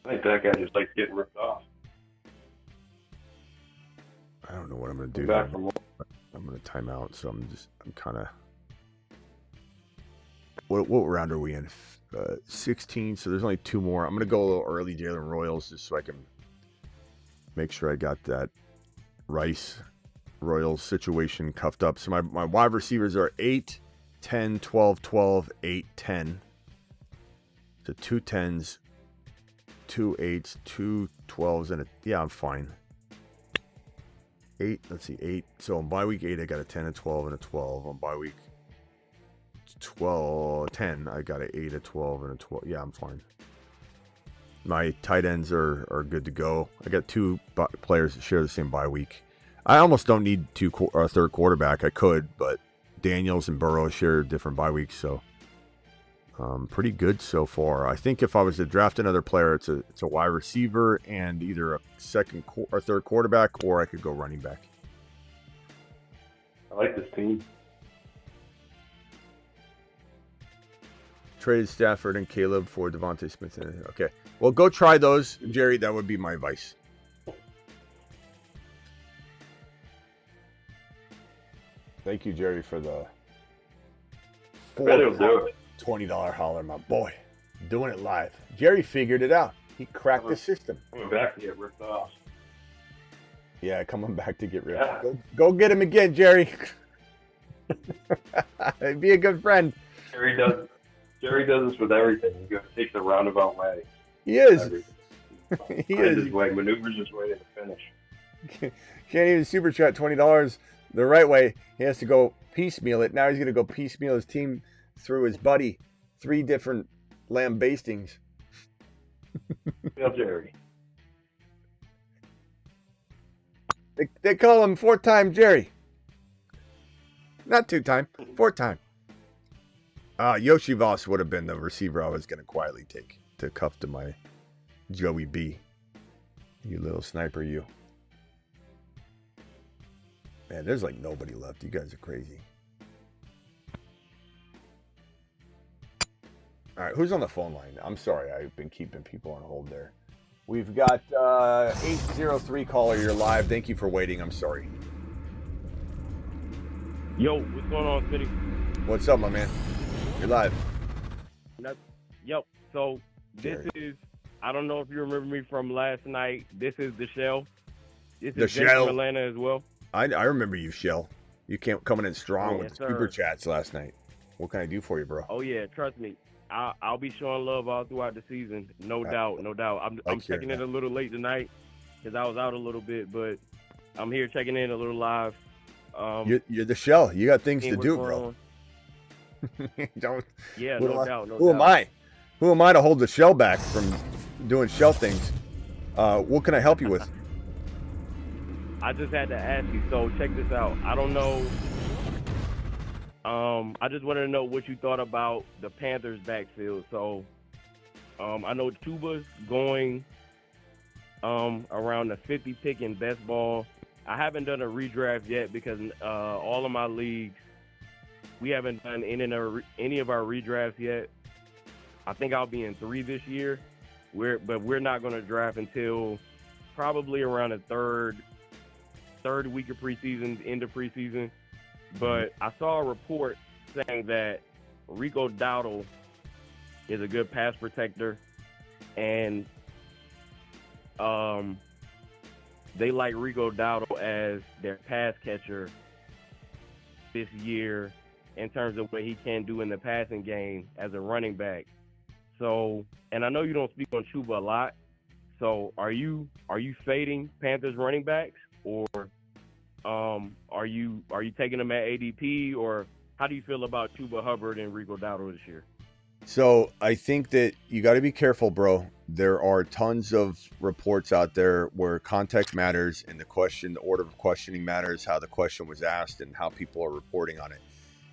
S10: I think that guy just likes getting ripped off.
S1: I don't know what I'm going to do. I'm going to time out, so I'm kind of... What round are we in? 16, so there's only 2 more. I'm going to go a little early Jalen Royals just so I can make sure I got that Rice Royals situation cuffed up. So my wide receivers are 8, 10, 12, 12, 8, 10. So 2 10s, 2 8s, 2 12s, and I'm fine. 8, let's see, 8. So on bye week 8, I got a 10, a 12, and a 12. On bye week 10, I got an 8, a 12, and a 12. Yeah, I'm fine. My tight ends are good to go. I got 2 players that share the same bye week. I almost don't need a 3rd quarterback. I could, but Daniels and Burrow share different bye weeks, so pretty good so far. I think if I was to draft another player, it's a wide receiver and either a 2nd or 3rd quarterback, or I could go running back.
S10: I like this team.
S1: Traded Stafford and Caleb for Devontae Smith. Okay. Well, go try those, Jerry. That would be my advice. Thank you, Jerry, for the $20 holler, my boy. Doing it live. Jerry figured it out. He cracked the system.
S10: Coming back to get ripped off.
S1: Yeah, coming back to get ripped. Yeah. Go get him again, Jerry. Be a good friend.
S10: Jerry does this with everything. He takes a roundabout way.
S1: He is.
S10: He is. His way, maneuvers his way to the finish.
S1: Can't even super chat $20 the right way. He has to go piecemeal it. Now he's going to go piecemeal his team threw his buddy 3 different lambastings.
S10: Tell Jerry.
S1: They call him 4-time Jerry. Not 2-time, 4-time. Yoshi Voss would have been the receiver I was going to quietly take to cuff to my Joey B. You little sniper, you. Man, there's like nobody left. You guys are crazy. All right, who's on the phone line? I'm sorry, I've been keeping people on hold there. We've got 803 caller. You're live. Thank you for waiting. I'm sorry.
S14: Yo, what's going on, Smitty?
S1: What's up, my man? You're live.
S14: Yo, so this is, I don't know if you remember me from last night. This is the Shell. This is Jake from Atlanta as well.
S1: I remember you, Shell. You came coming in strong with the
S14: sir.
S1: super chats last night. What can I do for you, bro?
S14: Oh yeah, trust me. I'll be showing love all throughout the season. No doubt. I'm checking in a little late tonight because I was out a little bit, but I'm here checking in a little live.
S1: You're the Shell. You got things to do, bro. Don't.
S14: Yeah, no doubt.
S1: Who am I? Who am I to hold the Shell back from doing Shell things? What can I help you with?
S14: I just had to ask you. So check this out. I don't know. I just wanted to know what you thought about the Panthers backfield. So, I know Chuba's going around the 50 pick in best ball. I haven't done a redraft yet because all of my leagues, we haven't done any of our redrafts yet. I think I'll be in 3 this year. But we're not going to draft until probably around the third week of preseason, end of preseason. But I saw a report saying that Rico Dowdle is a good pass protector, and they like Rico Dowdle as their pass catcher this year in terms of what he can do in the passing game as a running back. So, and I know you don't speak on Chuba a lot. So, are you fading Panthers running backs, or are you taking them at ADP, or how do you feel about Chuba Hubbard and Rico Dowdle this year?
S1: So I think that you got to be careful, bro. There are tons of reports out there where context matters and the order of questioning matters, how the question was asked and how people are reporting on it.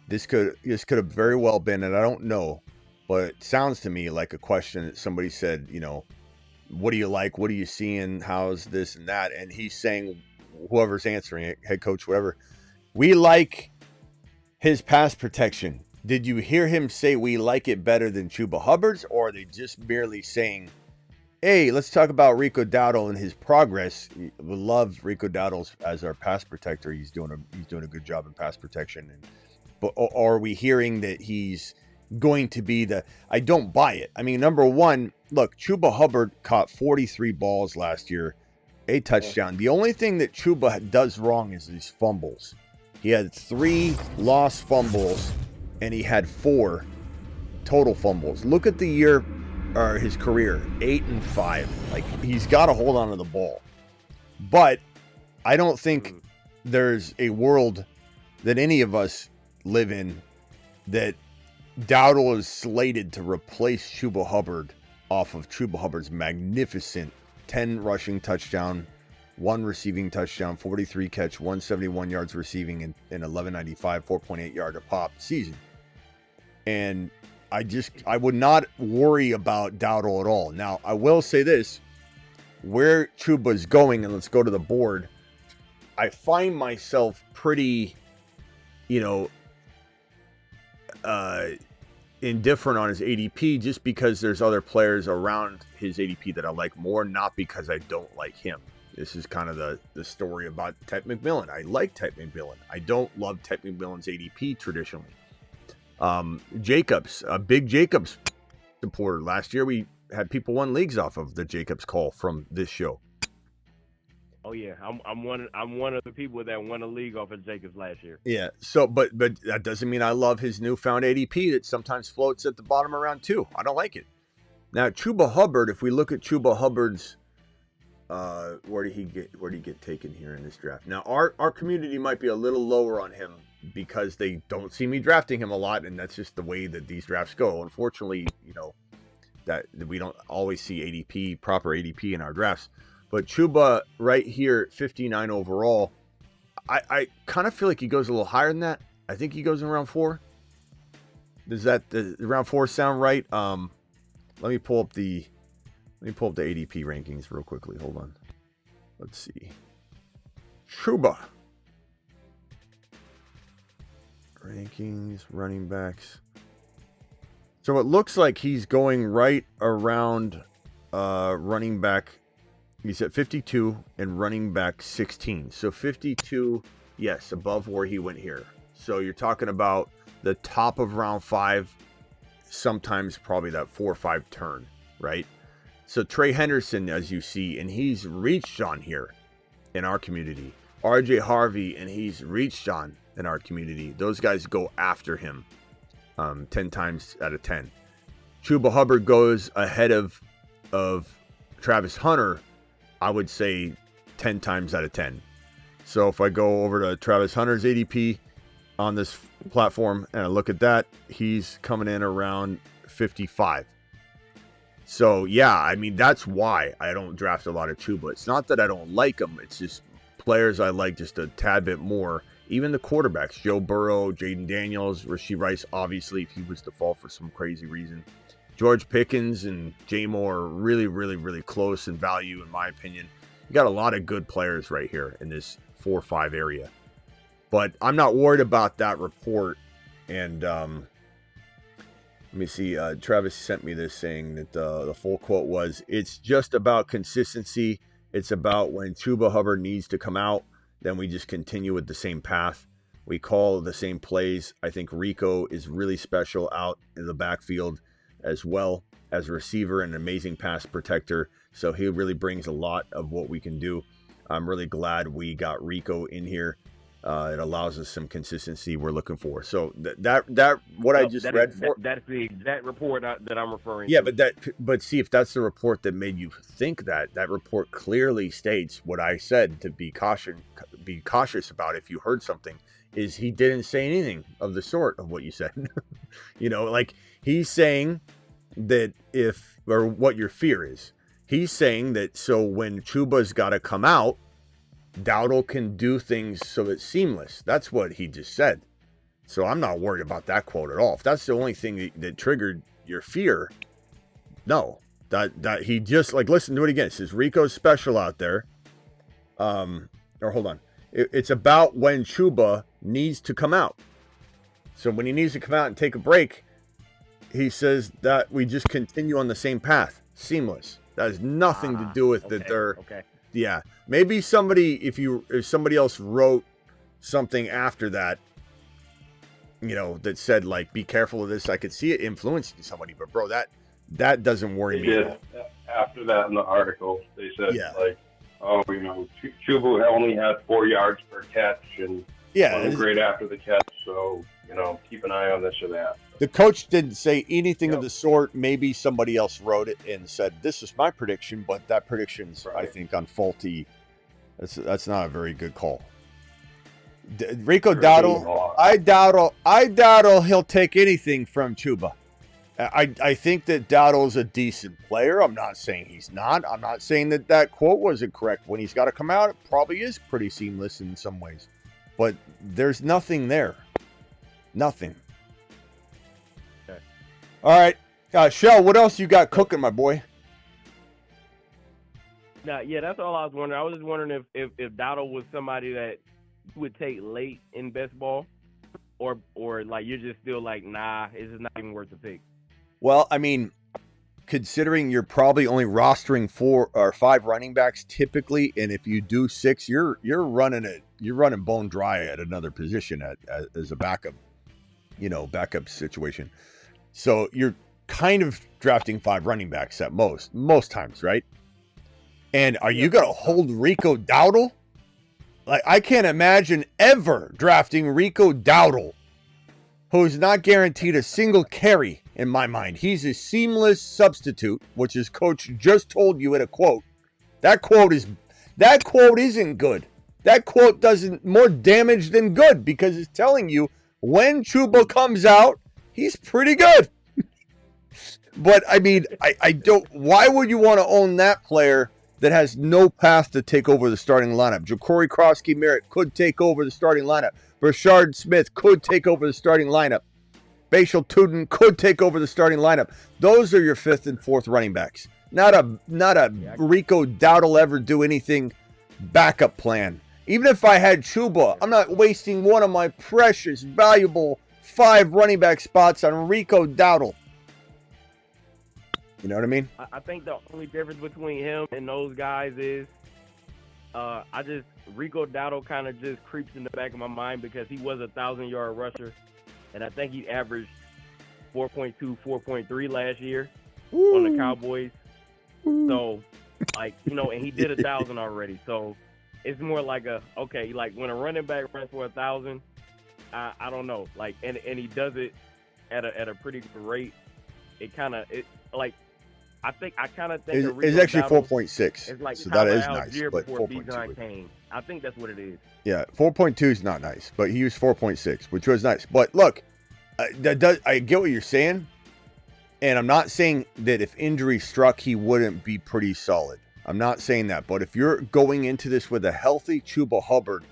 S1: This could have very well been, and I don't know, but it sounds to me like a question that somebody said, what do you like? What are you seeing? How's this and that? And he's saying, whoever's answering it, head coach, whatever, we like his pass protection. Did you hear him say we like it better than Chuba Hubbard's, or are they just merely saying, hey, let's talk about Rico Dowdle and his progress? We love Rico Dowdle as our pass protector. He's doing a good job in pass protection. But are we hearing that he's going to be I don't buy it. I mean, number one, look, Chuba Hubbard caught 43 balls last year, a touchdown. The only thing that Chuba does wrong is his fumbles. He had 3 lost fumbles, and he had 4 total fumbles. Look at the year, or his career, 8-5. Like, he's got to hold on to the ball. But I don't think there's a world that any of us live in that Dowdle is slated to replace Chuba Hubbard off of Chuba Hubbard's magnificent 10 rushing touchdown, 1 receiving touchdown, 43 catch, 171 yards receiving, and 1195, 4.8 yard a pop season. And I would not worry about Dowdle at all. Now, I will say this, where Chuba's going, and let's go to the board, I find myself pretty, indifferent on his ADP just because there's other players around his ADP that I like more, not because I don't like him. This is kind of the story about Ted McMillan. I like Ted McMillan. I don't love Ted McMillan's ADP traditionally. Jacobs, a big Jacobs supporter. Last year we had people won leagues off of the Jacobs call from this show.
S14: Oh yeah, I'm one of the people that won a league off of Jacobs last year.
S1: Yeah. So, but that doesn't mean I love his newfound ADP that sometimes floats at the bottom of round 2. I don't like it. Now, Chuba Hubbard. If we look at Chuba Hubbard's, where did he get taken here in this draft? Now, our community might be a little lower on him because they don't see me drafting him a lot, and that's just the way that these drafts go. Unfortunately, that we don't always see proper ADP in our drafts. But Chuba right here, 59 overall. I kind of feel like he goes a little higher than that. I think he goes in round 4. Does round 4 sound right? Let me pull up the ADP rankings real quickly. Hold on. Let's see. Chuba. Rankings, running backs. So it looks like he's going right around running back. He's at 52 and running back 16. So 52, yes, above where he went here. So you're talking about the top of round 5, sometimes probably that 4 or 5 turn, right? So Tre Henderson, as you see, and he's reached on here in our community. RJ Harvey, and he's reached on in our community. Those guys go after him 10 times out of 10. Chuba Hubbard goes ahead of Travis Hunter, I would say 10 times out of 10. So if I go over to Travis Hunter's ADP on this platform and I look at that, he's coming in around 55. So yeah, I mean, that's why I don't draft a lot of Chuba. It's not that I don't like him. It's just players I like just a tad bit more. Even the quarterbacks, Joe Burrow, Jaden Daniels, Rashee Rice, obviously, if he was to fall for some crazy reason. George Pickens and Jay Moore are really, really, really close in value, in my opinion. You got a lot of good players right here in this 4-5 area. But I'm not worried about that report. And let me see. Travis sent me this saying that the full quote was, "It's just about consistency. It's about when Chuba Hubbard needs to come out, then we just continue with the same path. We call the same plays. I think Rico is really special out in the backfield as well as a receiver and an amazing pass protector. So he really brings a lot of what we can do. I'm really glad we got Rico in here. It allows us some consistency we're looking for." So that what I just read
S14: that's the exact report that I'm referring
S1: to. Yeah, but see, if that's the report that made you think that report clearly states what I said to be cautious about. If you heard something, is he didn't say anything of the sort of what you said. Like he's saying that what your fear is. He's saying that so when Chuba's got to come out, Dowdle can do things so it's seamless. That's what he just said. So I'm not worried about that quote at all. If that's the only thing that triggered your fear, no. That he just, like, listen to it again. It says Rico's special out there. Or hold on. It's about when Chuba needs to come out. So when he needs to come out and take a break, he says that we just continue on the same path. Seamless. That has nothing to do with that they're...
S14: Okay.
S1: Yeah, maybe somebody, if somebody else wrote something after that, that said, like, be careful of this. I could see it influencing somebody, but bro, that doesn't worry me.
S10: Yeah, after that in the article, they said, Chuba only had 4 yards per catch and wasn't great after the catch, so, keep an eye on this or that.
S1: The coach didn't say anything of the sort. Maybe somebody else wrote it and said, this is my prediction, but that prediction's, right, I think, on faulty. That's not a very good call. Rico Dowdle, I doubt he'll take anything from Chuba. I think that Dowdle's a decent player. I'm not saying he's not. I'm not saying that quote wasn't correct. When he's got to come out, it probably is pretty seamless in some ways. But there's nothing there. Nothing.
S14: Okay.
S1: All right. Shell, what else you got cooking, my boy?
S14: Now, yeah, that's all I was wondering. I was just wondering if Dowdle was somebody that you would take late in best ball, or like you're just still like, nah, it's just not even worth the pick.
S1: Well, I mean, considering you're probably only rostering 4 or 5 running backs typically, and if you do 6, you're running bone dry at another position as a backup, backup situation. So you're kind of drafting 5 running backs at most times, right? And are you going to hold Rico Dowdle? Like, I can't imagine ever drafting Rico Dowdle, who's not guaranteed a single carry in my mind. He's a seamless substitute, which his coach just told you in a quote. That quote isn't good. That quote does more damage than good because it's telling you when Chuba comes out, he's pretty good. But, I mean, I don't – why would you want to own that player that has no path to take over the starting lineup? Ja'Cory Krosky-Merritt could take over the starting lineup. Brashard Smith could take over the starting lineup. Bashal Tuden could take over the starting lineup. Those are your fifth and fourth running backs. Not a Rico Dowdle ever do anything backup plan. Even if I had Chuba, I'm not wasting one of my precious, valuable 5 running back spots on Rico Dowdle. You know what I mean?
S14: I think the only difference between him and those guys is Rico Dowdle kind of just creeps in the back of my mind because he was a 1,000-yard rusher, and I think he averaged 4.2, 4.3 last year on the Cowboys. So, like, you know, and he did 1,000 already. So it's more like like when a running back runs for 1,000, I don't know, like, and he does it at a pretty good rate. I kind of think
S1: it's actually 4.6.
S14: It's like
S1: so that is nice,
S14: Algier
S1: but
S14: before
S1: 4.2
S14: came. I think that's what it is.
S1: Yeah, 4.2 is not nice, but he used 4.6, which was nice. But look, I get what you're saying, and I'm not saying that if injury struck, he wouldn't be pretty solid. I'm not saying that, but if you're going into this with a healthy Chuba Hubbard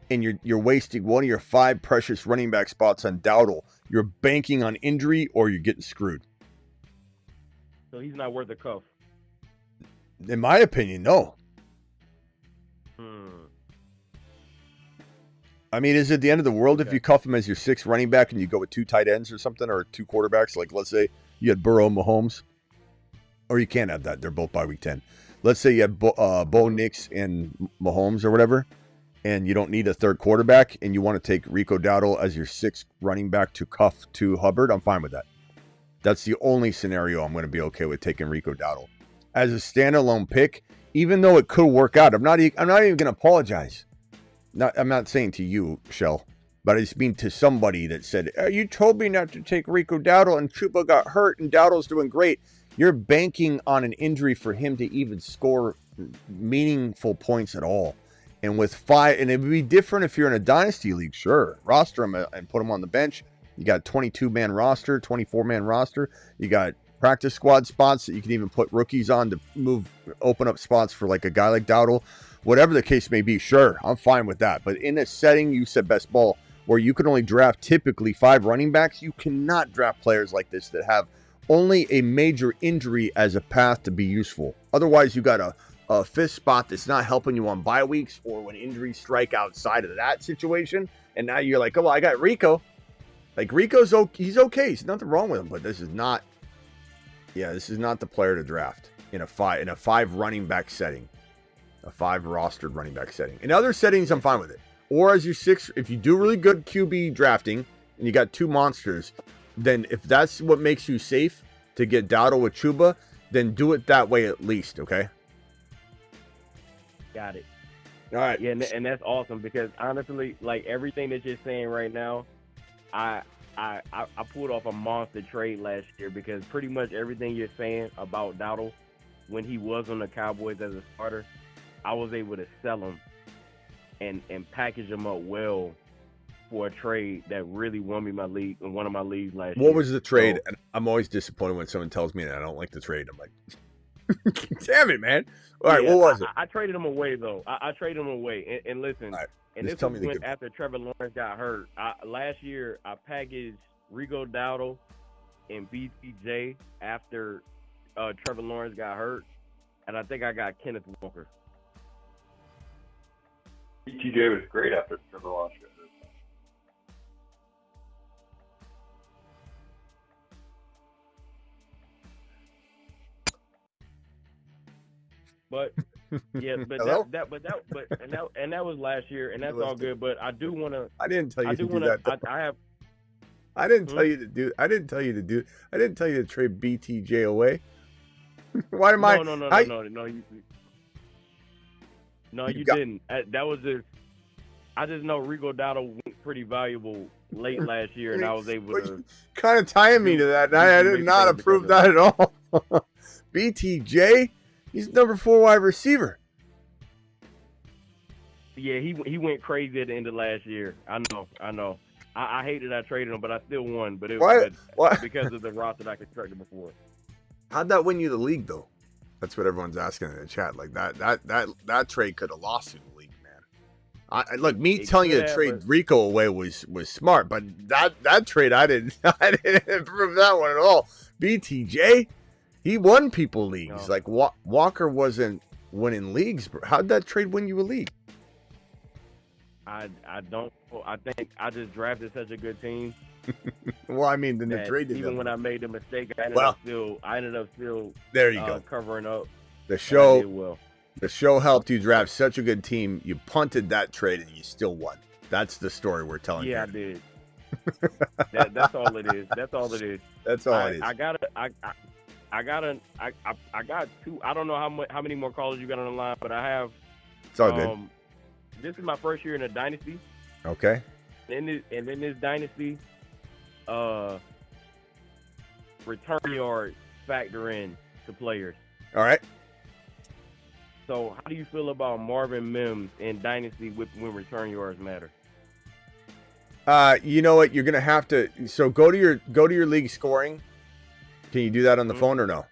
S1: and you're wasting one of your 5 precious running back spots on Dowdle, you're banking on injury or you're getting screwed.
S14: So he's not worth a cuff.
S1: In my opinion, no. I mean, is it the end of the world if you cuff him as your 6th running back and you go with 2 tight ends or something, or 2 quarterbacks? Like, let's say you had Burrow and Mahomes. Or you can't have that. They're both by week 10. Let's say you had Bo Nix and Mahomes or whatever, and you don't need a 3rd quarterback, and you want to take Rico Dowdle as your 6th running back to cuff to Hubbard. I'm fine with that. That's the only scenario I'm going to be okay with taking Rico Dowdle. As a standalone pick, even though it could work out, I'm not even going to apologize. I'm not saying to you, Shell, but I just mean to somebody that said, you told me not to take Rico Dowdle and Chuba got hurt and Dowdle's doing great. You're banking on an injury for him to even score meaningful points at all. And with 5, and it would be different if you're in a dynasty league, sure. Roster him and put him on the bench. You got 22-man roster, 24-man roster. You got practice squad spots that you can even put rookies on to open up spots for like a guy like Dowdle. Whatever the case may be, sure, I'm fine with that. But in a setting, you said best ball, where you can only draft typically 5 running backs, you cannot draft players like this that have only a major injury as a path to be useful. Otherwise, you got a 5th spot that's not helping you on bye weeks or when injuries strike outside of that situation. And now you're like, oh, well, I got Rico. Like, Rico's okay. He's okay. There's nothing wrong with him, but this is not the player to draft in a 5 running back setting, a 5 rostered running back setting. In other settings, I'm fine with it. Or as your 6, if you do really good QB drafting and you got 2 monsters, then if that's what makes you safe to get Dowdle with Chuba, then do it that way at least, okay?
S14: Got it.
S1: All right.
S14: Yeah, and that's awesome because honestly, like everything that you're saying right now, I pulled off a monster trade last year because pretty much everything you're saying about Dowdle when he was on the Cowboys as a starter, I was able to sell him and package him up well for a trade that really won me my league in one of my leagues last year.
S1: What was the trade? And I'm always disappointed when someone tells me that I don't like the trade. I'm like, damn it, man. All right, what was it?
S14: I traded him away, though. I traded him away. And listen,
S1: right,
S14: and this was when after Trevor Lawrence got hurt. Last year, I packaged Rico Dowdle and BTJ after Trevor Lawrence got hurt. And I think I got Kenneth Walker.
S10: BTJ was great after Trevor Lawrence got hurt.
S14: But yeah, but that was last year, and that's all good. But I do want to.
S1: I didn't tell you to do that. I didn't tell you to do. I didn't tell you to trade BTJ away. Why am I?
S14: No, you didn't. That was just. I just know Rico Dowdle went pretty valuable late last year, and I was able to.
S1: Kind of tying me to that, and I did not approve that at all. BTJ. He's number 4 wide receiver.
S14: Yeah, he went crazy at the end of last year. I know. I hated I traded him, but I still won. But it was
S1: What?
S14: because of the roster that I constructed before.
S1: How'd that win you the league, though? That's what everyone's asking in the chat. Like that trade could have lost you the league, man. Look, me telling you to trade Rico away was smart, but that trade I didn't approve that one at all. BTJ, he won people leagues. No. Like Walker wasn't winning leagues. How'd that trade win you a league?
S14: I think I just drafted such a good team.
S1: Well, I mean, then the trade did
S14: even when I made the mistake, I ended up still
S1: there you go
S14: covering up.
S1: The show helped you draft such a good team. You punted that trade and you still won. That's the story we're telling.
S14: Yeah, you. I did. That's all it is. That's all it is.
S1: That's all it is.
S14: I got two. I don't know how many more callers you got on the line, but I have.
S1: It's all good.
S14: This is my first year in a dynasty.
S1: Okay.
S14: And in this dynasty, return yards factor in to players.
S1: All right.
S14: So how do you feel about Marvin Mims in dynasty when return yards matter?
S1: You know what? You're gonna have to. So go to your league scoring. Can you do that on the phone or no?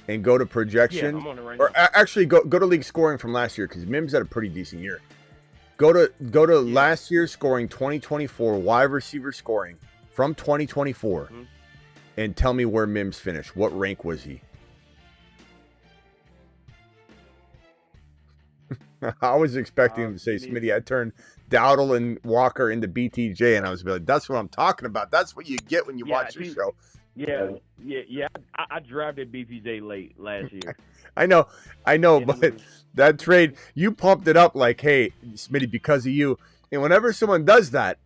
S1: And go to projection.
S14: Yeah, I'm on it right
S1: now. Actually, go to league scoring from last year because Mims had a pretty decent year. Go to last year's scoring, 2024 wide receiver scoring from 2024, and tell me where Mims finished. What rank was he? I was expecting him to say, Smitty, I turned Dowdle and Walker into BTJ, and I was like, that's what I'm talking about. That's what you get when you watch the show.
S14: Yeah. I drafted BTJ late last year.
S1: I know, but that trade, you pumped it up like, hey, Smitty, because of you. And whenever someone does that,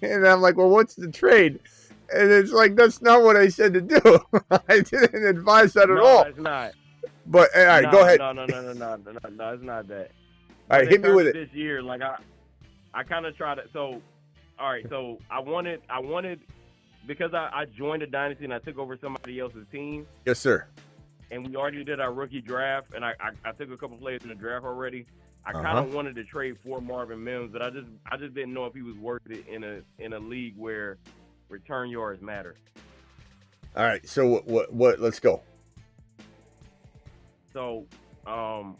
S1: and I'm like, well, what's the trade? And it's like, that's not what I said to do. I didn't advise that at all.
S14: No, it's not.
S1: But all right, go ahead.
S14: No, it's not that.
S1: All right, hit me with it.
S14: This year, like I kind of tried it. So, all right, so I wanted because I joined a dynasty and I took over somebody else's team.
S1: Yes, sir.
S14: And we already did our rookie draft, and I took a couple players in the draft already. I kind of wanted to trade for Marvin Mims, but I just didn't know if he was worth it in a league where return yards matter.
S1: All right, so what? Let's go.
S14: So, I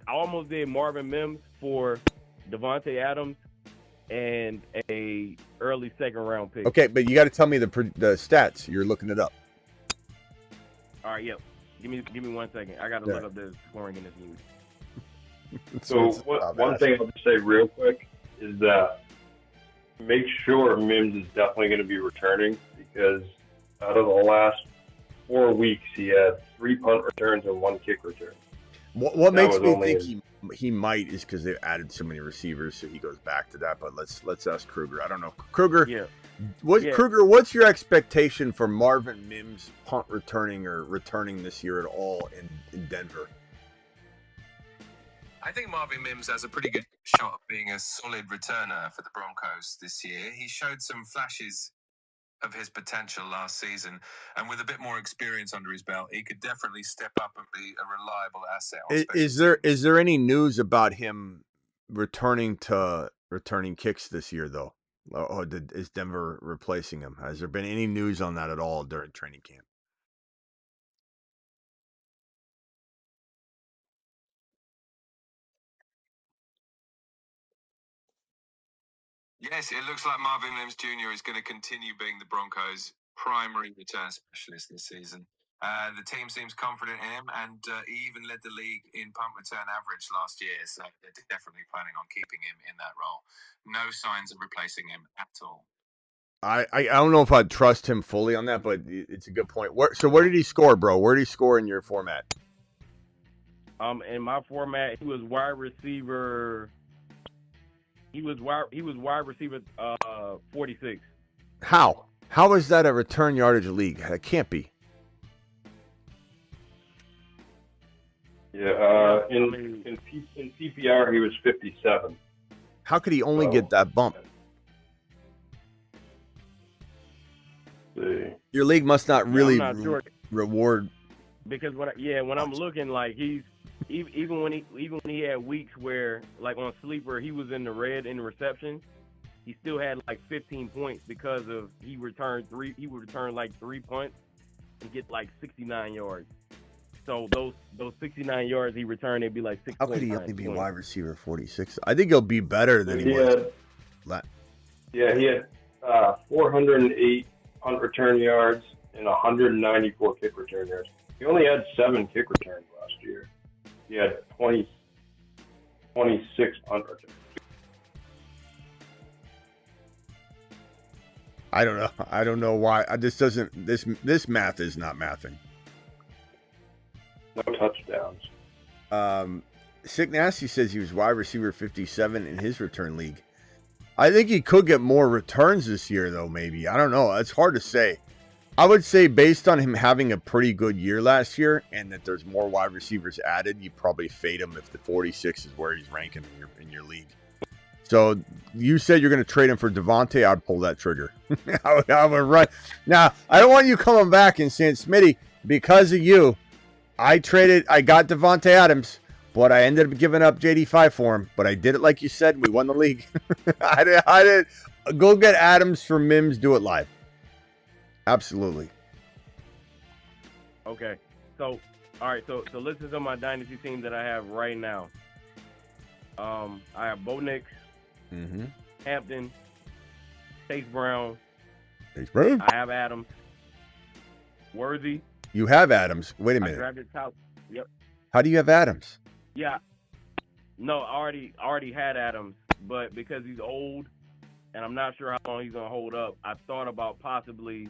S14: almost did Marvin Mims for Devontae Adams and a early second round pick.
S1: Okay, but you got to tell me the stats. You're looking it up.
S14: All right, yep. Give me 1 second. I got to look up the scoring in this league.
S10: So one thing I'll just say real quick is that make sure Mims is definitely going to be returning because out of the last 4 weeks, he had 3 punt returns and 1 kick return.
S1: What makes me think he might is because they've added so many receivers, so he goes back to that. But let's ask Kruger. I don't know, Kruger.
S14: Yeah.
S1: Kruger, what's your expectation for Marvin Mims punt returning or returning this year at all in Denver?
S15: I think Marvin Mims has a pretty good shot of being a solid returner for the Broncos this year. He showed some flashes of his potential last season, and with a bit more experience under his belt, he could definitely step up and be a reliable asset.
S1: Is there any news about him returning kicks this year though? Or is Denver replacing him? Has there been any news on that at all during training camp?
S15: Yes, it looks like Marvin Mims Jr. is going to continue being the Broncos' primary return specialist this season. The team seems confident in him, and he even led the league in punt return average last year, so they're definitely planning on keeping him in that role. No signs of replacing him at all.
S1: I don't know if I'd trust him fully on that, but it's a good point. Where did he score, bro? Where did he score in your format?
S14: In my format, he was wide receiver. He was wide receiver 46.
S1: How? How is that a return yardage league? That can't be.
S10: Yeah, in PPR he was 57.
S1: How could he only get that bump? Your league must not really reward.
S14: Because when I'm looking, like he's even when he had weeks where, like on Sleeper, he was in the red in reception, he still had like 15 points because of he would return like 3 punts and get like 69 yards. So those 69 yards he returned, it'd be like 6.
S1: How could he only be wide receiver 46? I think he'll be better than he was.
S10: Yeah, he had 408 punt return yards and 194 kick return yards. He only had 7 kick returns last year. He had 26 punt returns.
S1: I don't know. I don't know why. This math is not mathing.
S10: No touchdowns.
S1: Sick Nasty says he was wide receiver 57 in his return league. I think he could get more returns this year, though, maybe. I don't know. It's hard to say. I would say based on him having a pretty good year last year and that there's more wide receivers added, you probably fade him if the 46 is where he's ranking in your league. So you said you're going to trade him for Devontae. I'd pull that trigger. I would run. Now, I don't want you coming back and saying, Smitty, because of you, I got Devontae Adams, but I ended up giving up JD5 for him. But I did it like you said. We won the league. I did. Go get Adams for Mims. Do it live. Absolutely.
S14: Okay. So, all right. So listen to my dynasty team that I have right now. I have Bo Nix, Hampton, Chase Brown. I have Adams. Worthy.
S1: You have Adams. Wait a minute.
S14: I drafted top. Yep.
S1: How do you have Adams?
S14: Yeah. No, I already had Adams, but because he's old and I'm not sure how long he's gonna hold up, I thought about possibly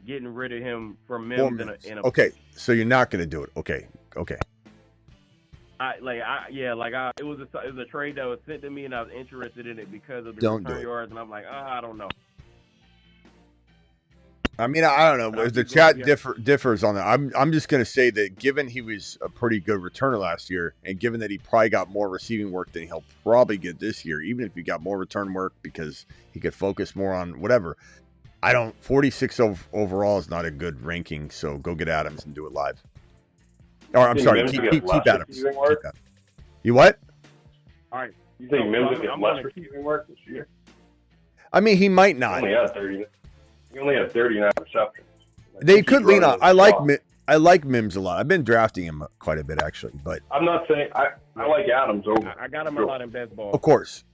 S14: getting rid of him for Mims in a
S1: Okay, so you're not gonna do it. Okay.
S14: It was a trade that was sent to me, and I was interested in it because of the return yards, and I'm like, I don't know.
S1: I mean, I don't know. The chat differs on that. I'm just gonna say that given he was a pretty good returner last year, and given that he probably got more receiving work than he'll probably get this year, even if he got more return work because he could focus more on whatever. 46 overall is not a good ranking, so go get Adams and do it live. Or I'm sorry, keep Adams. You what?
S14: All right.
S10: You think Mims will get less receiving work this year?
S1: I mean, he might not.
S10: He only had 39 receptions.
S1: They could lean on. I like Mims a lot. I've been drafting him quite a bit actually, but
S10: I'm not saying I like Adams over.
S14: I got him a lot in best ball.
S1: Of course.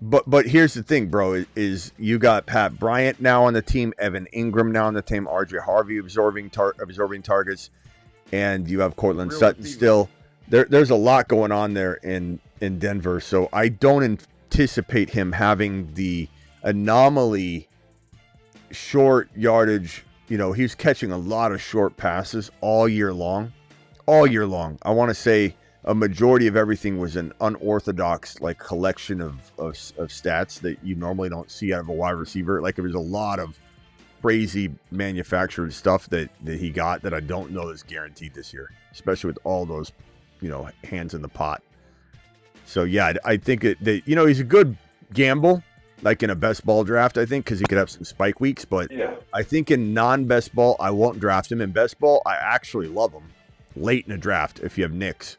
S1: But here's the thing, bro, is you got Pat Bryant now on the team, Evan Ingram now on the team, RJ Harvey absorbing targets, and you have Cortland Sutton still. There's a lot going on there in Denver, so I don't anticipate him having the anomaly short yardage. He's catching a lot of short passes all year long. I want to say a majority of everything was an unorthodox collection of stats that you normally don't see out of a wide receiver. Like, there was a lot of crazy manufactured stuff that he got that I don't know is guaranteed this year, especially with all those hands in the pot. So yeah, I think that he's a good gamble, like in a best ball draft, I think, because he could have some spike weeks. But yeah. I think in non-best ball, I won't draft him. In best ball, I actually love him late in a draft if you have Knicks.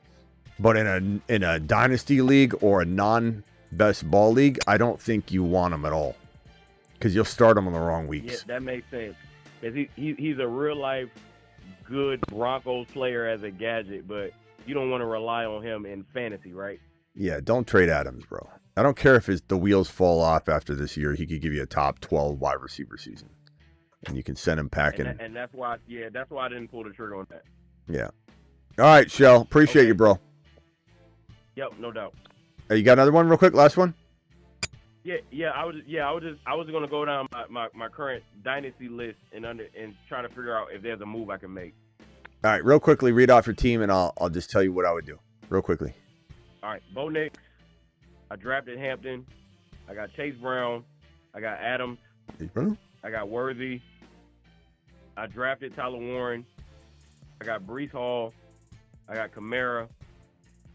S1: But in a dynasty league or a non-best ball league, I don't think you want him at all because you'll start him on the wrong weeks.
S14: Yeah, that makes sense. Because he's a real-life good Broncos player as a gadget, but you don't want to rely on him in fantasy, right?
S1: Yeah, don't trade Adams, bro. I don't care if the wheels fall off after this year. He could give you a top 12 wide receiver season, and you can send him packing.
S14: And that's why I didn't pull the trigger on that.
S1: Yeah. All right, Shell. Appreciate you, bro.
S14: Yep, no doubt.
S1: Hey, you got another one real quick? Last one?
S14: Yeah. I was gonna go down my current dynasty list and try to figure out if there's a move I can make.
S1: All right, real quickly, read off your team, and I'll just tell you what I would do. Real quickly.
S14: All right, Bo Nix. I drafted Hampton. I got Chase Brown. I got Adams. I got Worthy. I drafted Tyler Warren. I got Breece Hall. I got Kamara.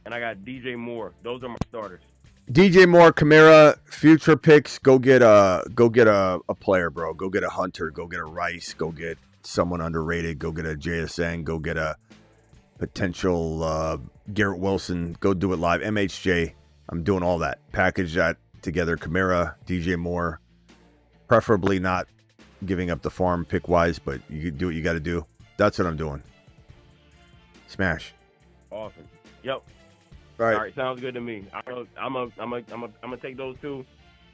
S14: And I got DJ Moore. Those are my starters.
S1: DJ Moore, Kamara, future picks. Go get a player, bro. Go get a Hunter. Go get a Rice. Go get someone underrated. Go get a JSN. Go get a potential Garrett Wilson. Go do it live. MHJ. I'm doing all that. Package that together. Kamara, DJ Moore. Preferably not giving up the farm pick wise, but you do what you got to do. That's what I'm doing. Smash.
S14: Awesome. Yep.
S1: All
S14: right. Sounds good to me. I'm gonna take those two.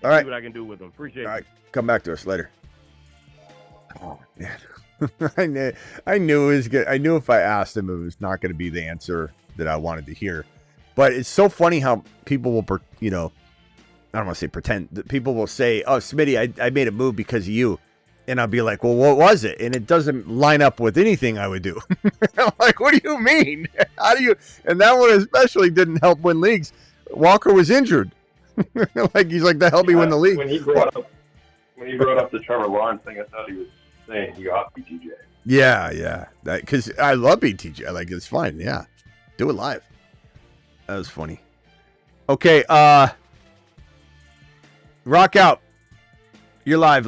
S1: All right.
S14: See what I can do with them. Appreciate it.
S1: All right. Come back to us later. Oh man. I knew it was good. I knew if I asked him, it was not going to be the answer that I wanted to hear. But it's so funny how people will, I don't want to say pretend. That people will say, "Oh, Smitty, I made a move because of you," and I'll be like, "Well, what was it?" And it doesn't line up with anything I would do. I'm like, "What do you mean? How do you?" And that one especially didn't help win leagues. Walker was injured. He's like, "The help me win the league."
S10: When he brought up the Trevor Lawrence thing, I thought he was saying he got BTJ.
S1: Yeah. Because I love BTJ. Like, it's fine. Yeah. Do it live. That was funny. Okay. Rock out. You're live.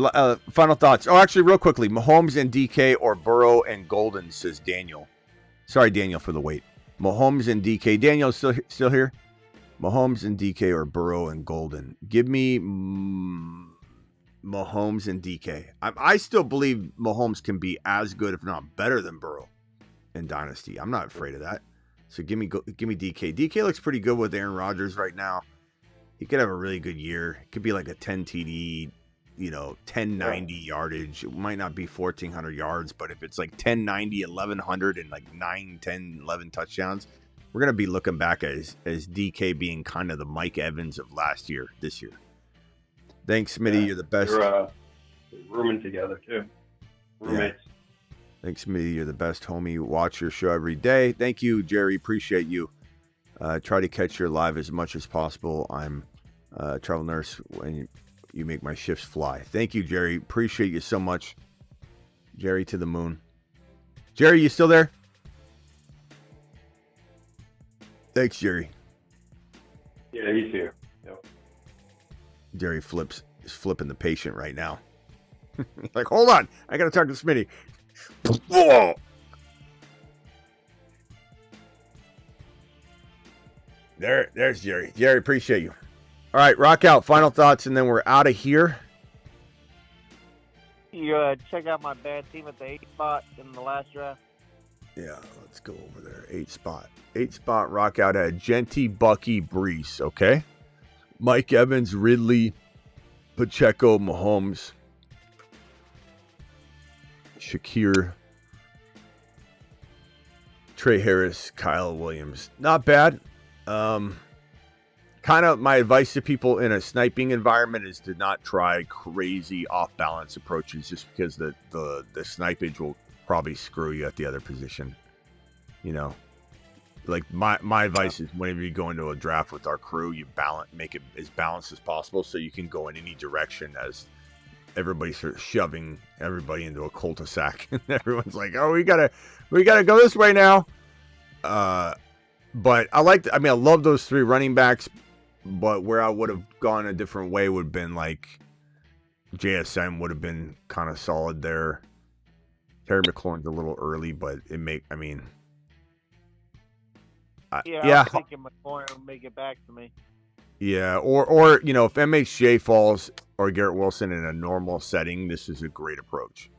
S1: Final thoughts. Oh, actually, real quickly. Mahomes and DK or Burrow and Golden, says Daniel. Sorry, Daniel, for the wait. Mahomes and DK. Daniel, still here? Mahomes and DK or Burrow and Golden. Give me Mahomes and DK. I still believe Mahomes can be as good, if not better, than Burrow in Dynasty. I'm not afraid of that. So give me DK. DK looks pretty good with Aaron Rodgers right now. He could have a really good year. It could be like a 10 TD, 1090 yardage. It might not be 1,400 yards, but if it's like 1090, 1,100, and like 9, 10, 11 touchdowns, we're going to be looking back as DK being kind of the Mike Evans of this year. Thanks, Smitty. You're the best.
S10: They're rooming together, too. Roommates.
S1: Yeah. Thanks, Smitty. You're the best, homie. Watch your show every day. Thank you, Jerry. Appreciate you. Try to catch your live as much as possible. I'm a travel nurse when you make my shifts fly. Thank you, Jerry. Appreciate you so much. Jerry to the moon. Jerry, you still there? Thanks, Jerry.
S10: Yeah, he's here. Yep.
S1: Jerry is flipping the patient right now. Like, hold on. I got to talk to Smitty. Whoa! There's Jerry. Jerry, appreciate you. All right, rock out. Final thoughts, and then we're out of here.
S13: You check out my bad team at the 8th spot in the last draft.
S1: Yeah, let's go over there. 8 spot. 8 spot rock out at Genty, Bucky, Brees, okay? Mike Evans, Ridley, Pacheco, Mahomes, Shakir, Trey Harris, Kyle Williams. Not bad. Kind of my advice to people in a sniping environment is to not try crazy off-balance approaches, just because the snipage will probably screw you at the other position. Like my advice is whenever you go into a draft with our crew, you make it as balanced as possible so you can go in any direction, as everybody's sort of shoving everybody into a cul-de-sac. And everyone's like, oh, we gotta go this way now. But I love those 3 running backs, but where I would have gone a different way would have been like JSN would have been kind of solid there. Terry McLaurin's a little early, but I'm thinking
S13: McLaurin will make it back to me.
S1: Yeah, or if MHJ falls or Garrett Wilson in a normal setting, this is a great approach.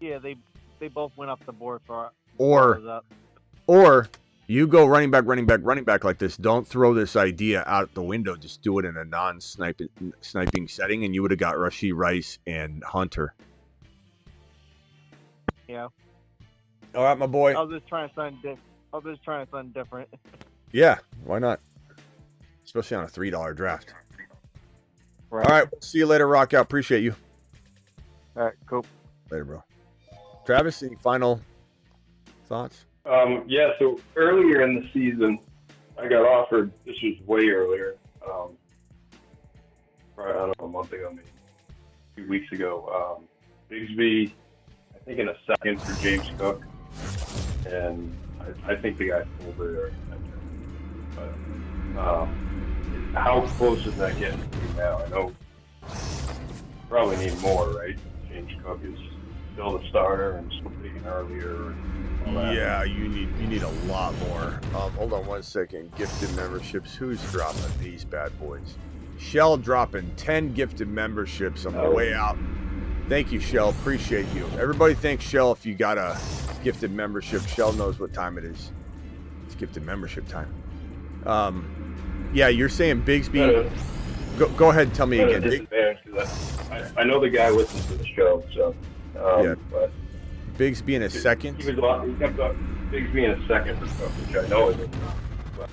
S13: Yeah, they both went up the board for.
S1: Or you go running back like this. Don't throw this idea out the window. Just do it in a non-sniping setting, and you would have got Rashee Rice and Hunter.
S13: Yeah.
S1: All right, my boy.
S13: I was just trying something different.
S1: Yeah, why not? Especially on a $3 draft.
S13: Right.
S1: All right, see you later, Rock Out. Appreciate you.
S13: All right, cool.
S1: Later, bro. Travis, any final thoughts?
S10: Yeah, so earlier in the season, I got offered, this was way earlier, probably, I don't know, a month ago, maybe 2 weeks ago, Bigsby, I think in a second for James Cook, and I think the guy's over there. But how close is that getting to you now? I know probably need more, right? James Cook is still the starter and still taking earlier. And all that.
S1: Yeah, you need a lot more. Hold on one second. Gifted memberships. Who's dropping these bad boys? Shell dropping 10 gifted memberships on the way out. Thank you, Shell. Appreciate you. Everybody thanks Shell if you got a gifted membership. Shell knows what time it is. It's gifted membership time. Yeah, you're saying Bigsby. Go ahead and tell me again.
S10: I know the guy listens to the show, so
S1: yeah.
S10: But
S1: Bigsby in a second.
S10: He kept up Bigsby in a second, which I know isn't. But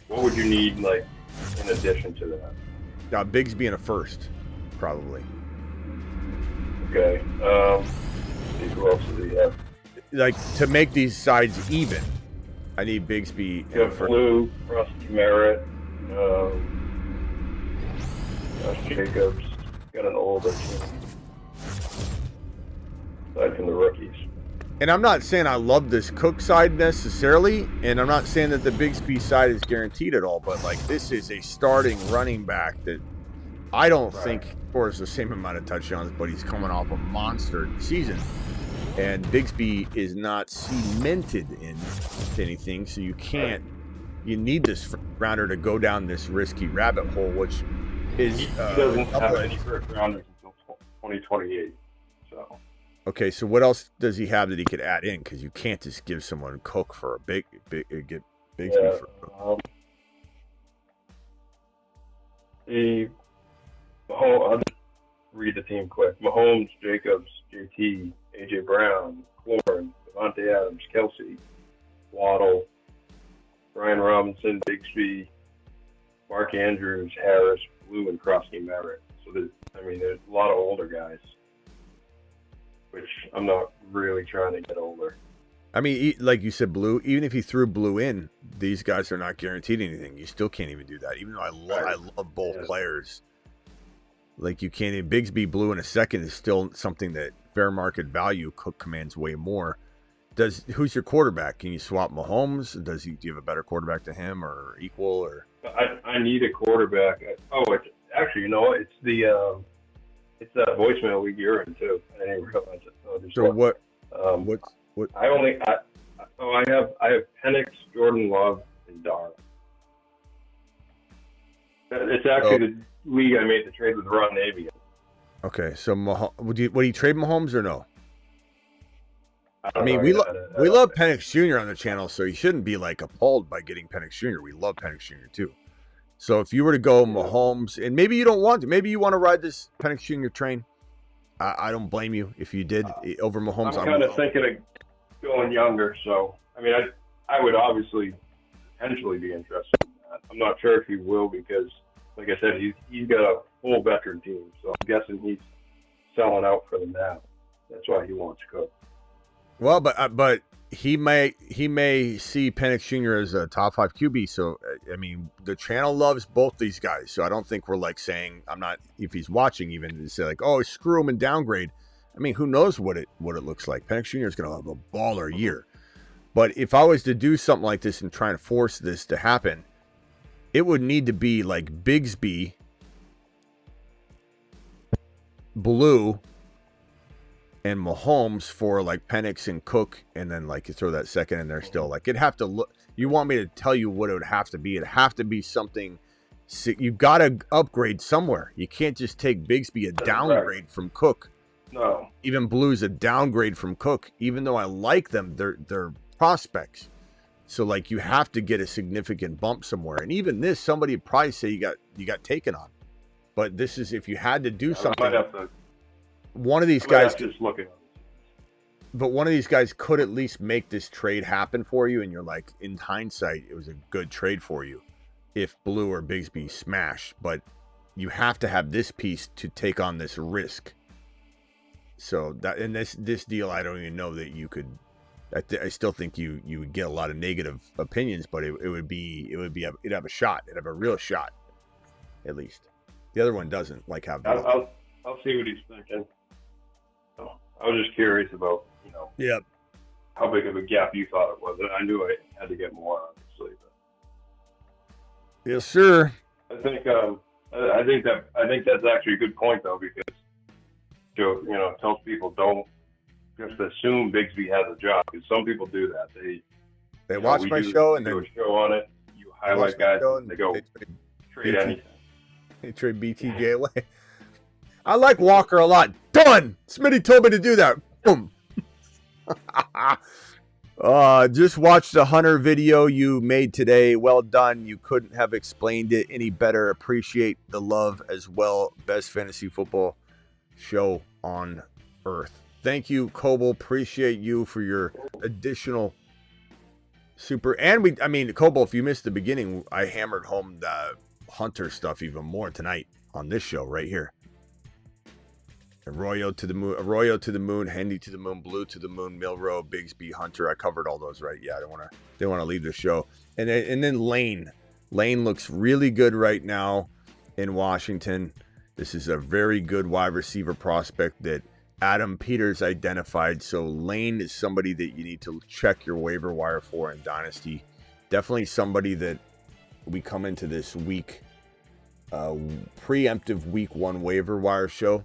S10: what would you need, like, in addition to that?
S1: Bigsby in a first, probably.
S10: Okay. Who else does he have?
S1: Like, to make these sides even, I need Bigsby in a first.
S10: Blue, Rusty Merritt, Josh Jacobs, got an older team. Aside from the rookies.
S1: And I'm not saying I love this Cook side necessarily, and I'm not saying that the Bigsby side is guaranteed at all, but like this is a starting running back that I don't think scores the same amount of touchdowns, but he's coming off a monster season. And Bigsby is not cemented into anything, so you need this rounder to go down this risky rabbit hole, which is
S10: he doesn't have any first rounders until 2028. So
S1: okay, so what else does he have that he could add in? Because you can't just give someone Cook for a get Bigsby for Cook.
S10: I'll just read the team quick. Mahomes, Jacobs, JT, AJ Brown, Corn, Devontae Adams, Kelsey, Waddle, Brian Robinson, Bigsby, Mark Andrews, Harris, Blue, and Krusty Merritt. So there's a lot of older guys, which I'm not really trying to get older.
S1: I mean, like you said, Blue, even if you threw Blue in, these guys are not guaranteed anything. You still can't even do that, even though I love both players. Like, you can't even, Bigsby Blue in a second is still something that fair market value Cook commands way more. Who's your quarterback? Can you swap Mahomes? Do you have a better quarterback to him or equal? Or
S10: I need a quarterback. Actually, you know, it's that voicemail league you're in too. I didn't realize it.
S1: So what?
S10: I have Penix, Jordan Love, and Darnold. It's actually the league I made the trade with Ron Navy.
S1: Okay, so would you trade Mahomes or no?
S10: I mean,
S1: we love Penix Jr. on the channel, so you shouldn't be like appalled by getting Penix Jr. We love Penix Jr. too. So if you were to go Mahomes, and maybe you don't want to, maybe you want to ride this Penix Jr. train. I don't blame you if you did over Mahomes.
S10: I'm kind of thinking of going younger, so I mean, I would obviously potentially be interested in that. I'm not sure if he will because, like I said, he's got a full veteran team, so I'm guessing he's selling out for them now. That's why he wants Cook.
S1: Well, but he may see Penix Jr. as a top 5 QB. So I mean, the channel loves both these guys. So I don't think we're like saying, I'm not, if he's watching even, to say like, oh, screw him and downgrade. I mean, who knows what it looks like? Penix Jr. is going to have a baller year. But if I was to do something like this and try to force this to happen, it would need to be like Bigsby, Blue, and Mahomes for like Penix and Cook, and then like you throw that second in there still. Like it'd have to look. You want me to tell you what it would have to be? It'd have to be something. You've got to upgrade somewhere. You can't just take Bigsby a downgrade from Cook.
S10: No.
S1: Even Blue's a downgrade from Cook. Even though I like them, they're prospects. So like you have to get a significant bump somewhere. And even this, somebody would probably say you got taken on. But this is if you had to do something. One of these guys
S10: just looking.
S1: But one of these guys could at least make this trade happen for you, and you're like, in hindsight, it was a good trade for you if Blue or Bigsby smash. But you have to have this piece to take on this risk. So that in this deal, I don't even know that you could. I still think you would get a lot of negative opinions, but it'd have a shot. It'd have a real shot, at least. The other one doesn't like have.
S10: I'll see what he's thinking. I was just curious about, how big of a gap you thought it was. I knew I had to get more, obviously. But
S1: yes, sir.
S10: I think that's actually a good point though, because Joe, tells people don't just assume Bigsby has a job, because some people do that.
S1: They watch my show and
S10: do
S1: then
S10: a show on it. You highlight guys, and they go trade anything.
S1: They trade BTJ away. I like Walker a lot. Done. Smitty told me to do that. Boom. Just watched the Hunter video you made today. Well done. You couldn't have explained it any better. Appreciate the love as well. Best fantasy football show on earth. Thank you, Coble. Appreciate you for your additional super. And Coble, if you missed the beginning, I hammered home the Hunter stuff even more tonight on this show right here. Arroyo to the moon, Hendy to the moon, Blue to the moon, Milrow, Bigsby, Hunter. I covered all those, right? Yeah, I didn't want to leave the show. And then Lane. Lane looks really good right now in Washington. This is a very good wide receiver prospect that Adam Peters identified. So Lane is somebody that you need to check your waiver wire for in Dynasty. Definitely somebody that we come into this week, preemptive week 1 waiver wire show.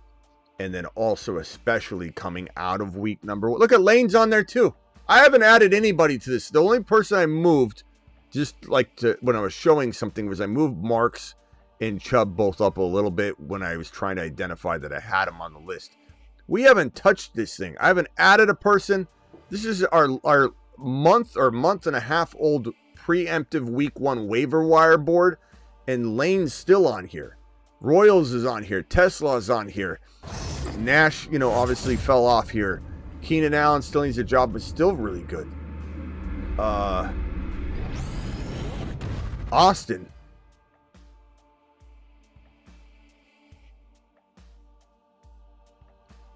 S1: And then also especially coming out of week number 1. Look at Lane's on there too. I haven't added anybody to this. The only person I moved, just like when I was showing something, was I moved Marks and Chubb both up a little bit when I was trying to identify that I had them on the list. We haven't touched this thing. I haven't added a person. This is our month and a half old preemptive week 1 waiver wire board. And Lane's still on here. Royals is on here. Tesla is on here. Nash, obviously fell off here. Keenan Allen still needs a job, but still really good. Austin.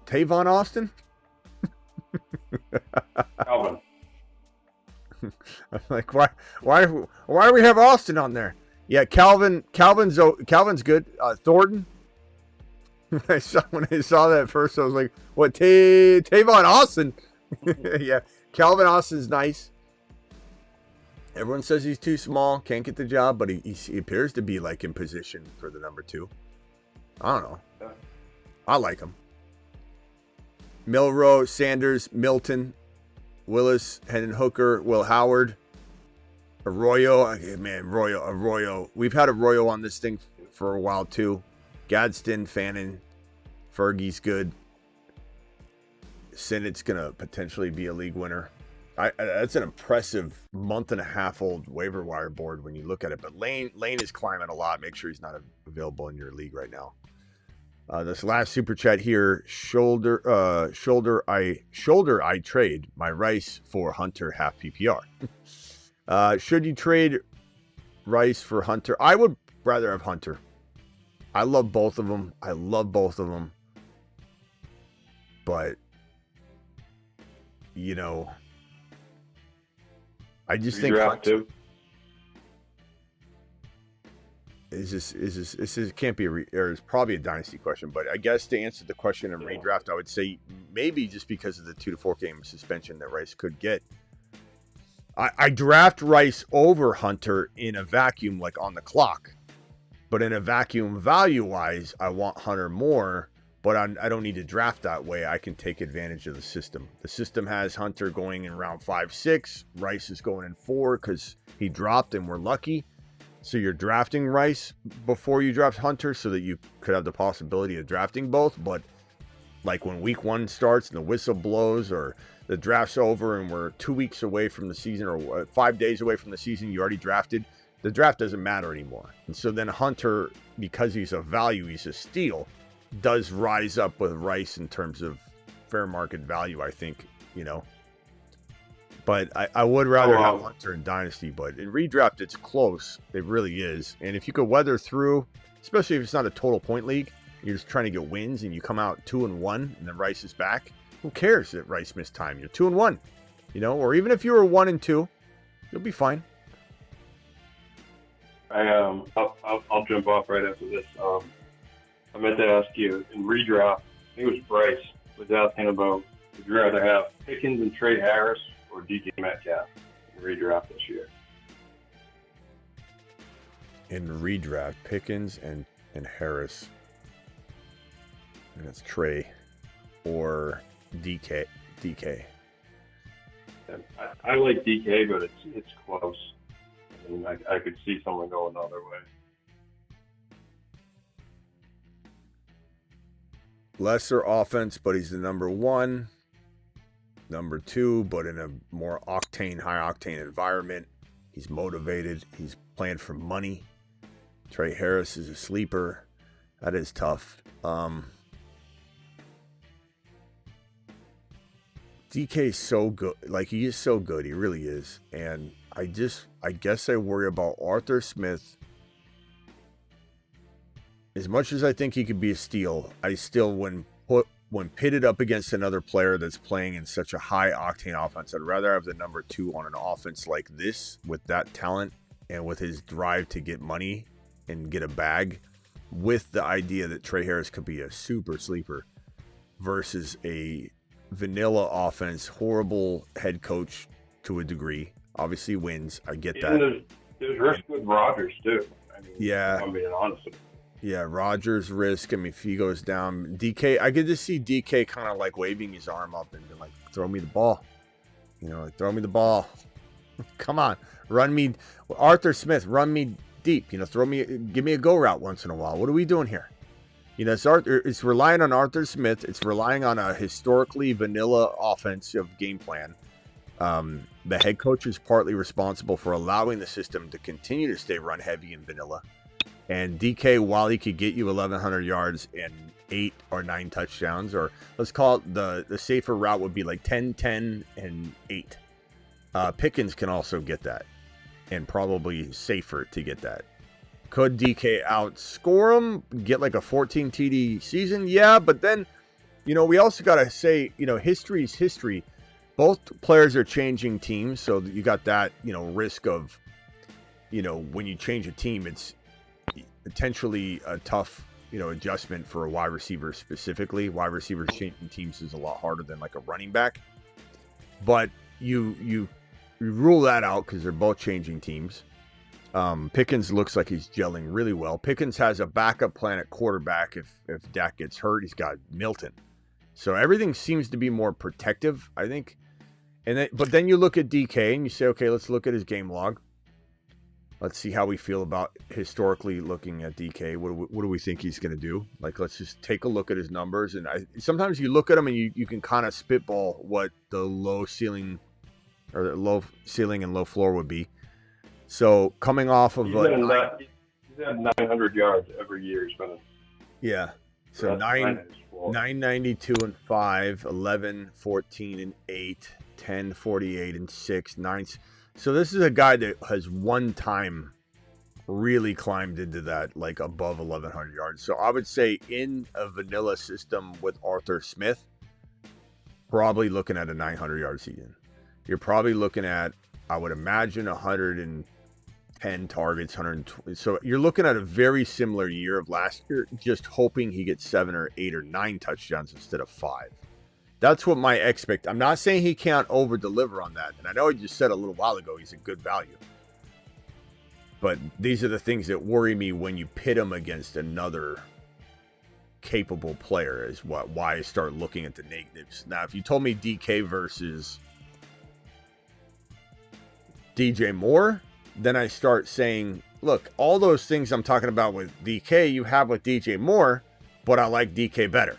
S1: Tavon Austin?
S10: Calvin.
S1: I'm like, why do we have Austin on there? Yeah, Calvin's good. Thornton. When I saw that first, I was like, what, Tavon Austin? Yeah, Calvin Austin's nice. Everyone says he's too small, can't get the job, but he appears to be like in position for the number 2. I don't know. I like him. Milrow, Sanders, Milton, Willis, Hendon Hooker, Will Howard, Arroyo. Arroyo. We've had Arroyo on this thing for a while too. Gadsden, Fannin, Fergie's good. Sinnett's gonna potentially be a league winner. That's an impressive month and a half old waiver wire board when you look at it. But Lane is climbing a lot. Make sure he's not available in your league right now. This last super chat here, shoulder I trade my Rice for Hunter half PPR. Should you trade Rice for Hunter? I would rather have Hunter. I love both of them. But I just think Hunter, this can't be it's probably a dynasty question, but I guess to answer the question in redraft, I would say maybe just because of the 2 to 4 game suspension that Rice could get. I draft Rice over Hunter in a vacuum, like on the clock, but in a vacuum value wise, I want Hunter more, but I don't need to draft that way. I can take advantage of the system. The system has Hunter going in round 5, 6. Rice is going in 4 because he dropped and we're lucky. So you're drafting Rice before you draft Hunter so that you could have the possibility of drafting both. But like when week 1 starts and the whistle blows or the draft's over and we're 2 weeks away from the season or 5 days away from the season, you already drafted, the draft doesn't matter anymore. And so then Hunter, because he's a value, he's a steal, does rise up with Rice in terms of fair market value, I think, But I would rather have Hunter in Dynasty, but in redraft, it's close. It really is. And if you could weather through, especially if it's not a total point league, you're just trying to get wins and you come out 2-1 and then Rice is back, who cares that Rice missed time? You're 2-1, or even if you were 1-2, you'll be fine.
S10: I'll jump off right after this. I meant to ask you in redraft. I think it was Bryce was asking about would you rather have Pickens and Tre Harris or DK Metcalf in redraft this year?
S1: In redraft, Pickens and Harris, and it's Trey or DK DK.
S10: I like DK, but it's close. I mean, I could see someone go another way.
S1: Lesser offense, but he's the number one. Number two, but in a more high octane environment. He's motivated. He's playing for money. Tre Harris is a sleeper. That is tough. DK is so good. Like, he is so good. He really is. And I guess I worry about Arthur Smith. As much as I think he could be a steal, I still, when pitted up against another player that's playing in such a high octane offense, I'd rather have the number two on an offense like this with that talent and with his drive to get money and get a bag, with the idea that Tre Harris could be a super sleeper versus a vanilla offense, horrible head coach to a degree. Obviously wins. I get that.
S10: There's risk with Rodgers too. I mean,
S1: yeah.
S10: I'm being honest with you.
S1: Yeah, Rodgers risk. I mean, if he goes down, DK, I get to see DK kind of like waving his arm up and be like, throw me the ball. You know, like, throw me the ball. Come on. Run me. Arthur Smith, run me deep. You know, give me a go route once in a while. What are we doing here? You know, it's relying on Arthur Smith. It's relying on a historically vanilla offensive game plan. The head coach is partly responsible for allowing the system to continue to stay run heavy and vanilla. And DK, while he could get you 1,100 yards and 8 or 9 touchdowns, or let's call it the safer route would be like 10, 10, and 8. Pickens can also get that, and probably safer to get that. Could DK outscore him, get like a 14 TD season? Yeah, but then, you know, we also got to say, you know, history's history. Both players are changing teams, so you got that, you know, risk of, you know, when you change a team, it's potentially a tough, you know, adjustment for a wide receiver specifically. Wide receivers changing teams is a lot harder than like a running back. But you rule that out because they're both changing teams. Pickens looks like he's gelling really well. Pickens has a backup plan at quarterback if Dak gets hurt. He's got Milton. So everything seems to be more protective, I think. But then you look at DK and you say, okay, let's look at his game log. Let's see how we feel about historically looking at DK. What do we think he's going to do? Like, let's just take a look at his numbers. And sometimes you look at them and you can kind of spitball what the low ceiling and low floor would be. So coming off of
S10: he's had 900 yards every year.
S1: Yeah. So 992 and 5, 11, 14 and 8, 10, 48 and 6, 9. So this is a guy that has one time really climbed into that, like above 1,100 yards. So I would say in a vanilla system with Arthur Smith, probably looking at a 900-yard season. You're probably looking at, I would imagine, 110 targets, 120. So you're looking at a very similar year of last year, just hoping he gets 7 or 8 or 9 touchdowns instead of 5. That's what my I'm not saying he can't over-deliver on that. And I know I just said a little while ago he's a good value. But these are the things that worry me when you pit him against another capable player, is why I start looking at the negatives. Now, if you told me DK versus DJ Moore, then I start saying, look, all those things I'm talking about with DK, you have with DJ Moore, but I like DK better.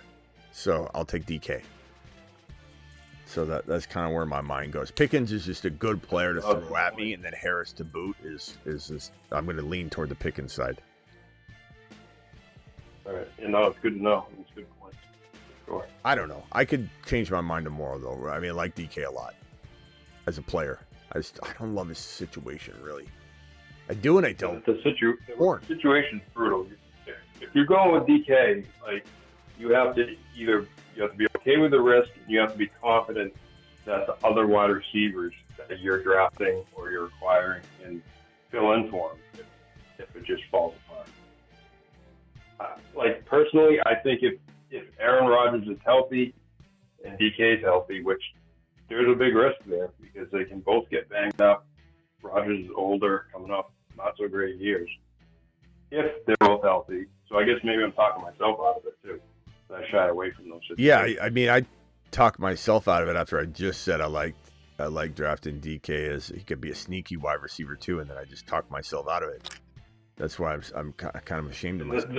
S1: So I'll take DK. So that's kind of where my mind goes. Pickens is just a good player to throw at me, and then Harris to boot is just, I'm going to lean toward the Pickens side.
S10: All right. You know, it's good to know. It's a good point. Sure.
S1: I don't know. I could change my mind tomorrow, though. I mean, I like DK a lot as a player. I don't love his situation, really. I do and I don't.
S10: The situation's brutal. If you're going with DK, like, you have to be okay with the risk, and you have to be confident that the other wide receivers that you're drafting or you're acquiring can fill in for him if it just falls apart. Like, personally, I think if Aaron Rodgers is healthy and DK is healthy, which there's a big risk there because they can both get banged up. Rodgers is older, coming off not so great years. If they're both healthy. So I guess maybe I'm talking myself out of it too. I shied away from those situations.
S1: Yeah, I mean, I talked myself out of it after I just said I like drafting DK as he could be a sneaky wide receiver too, and then I just talked myself out of it. That's why I'm kind of ashamed of myself.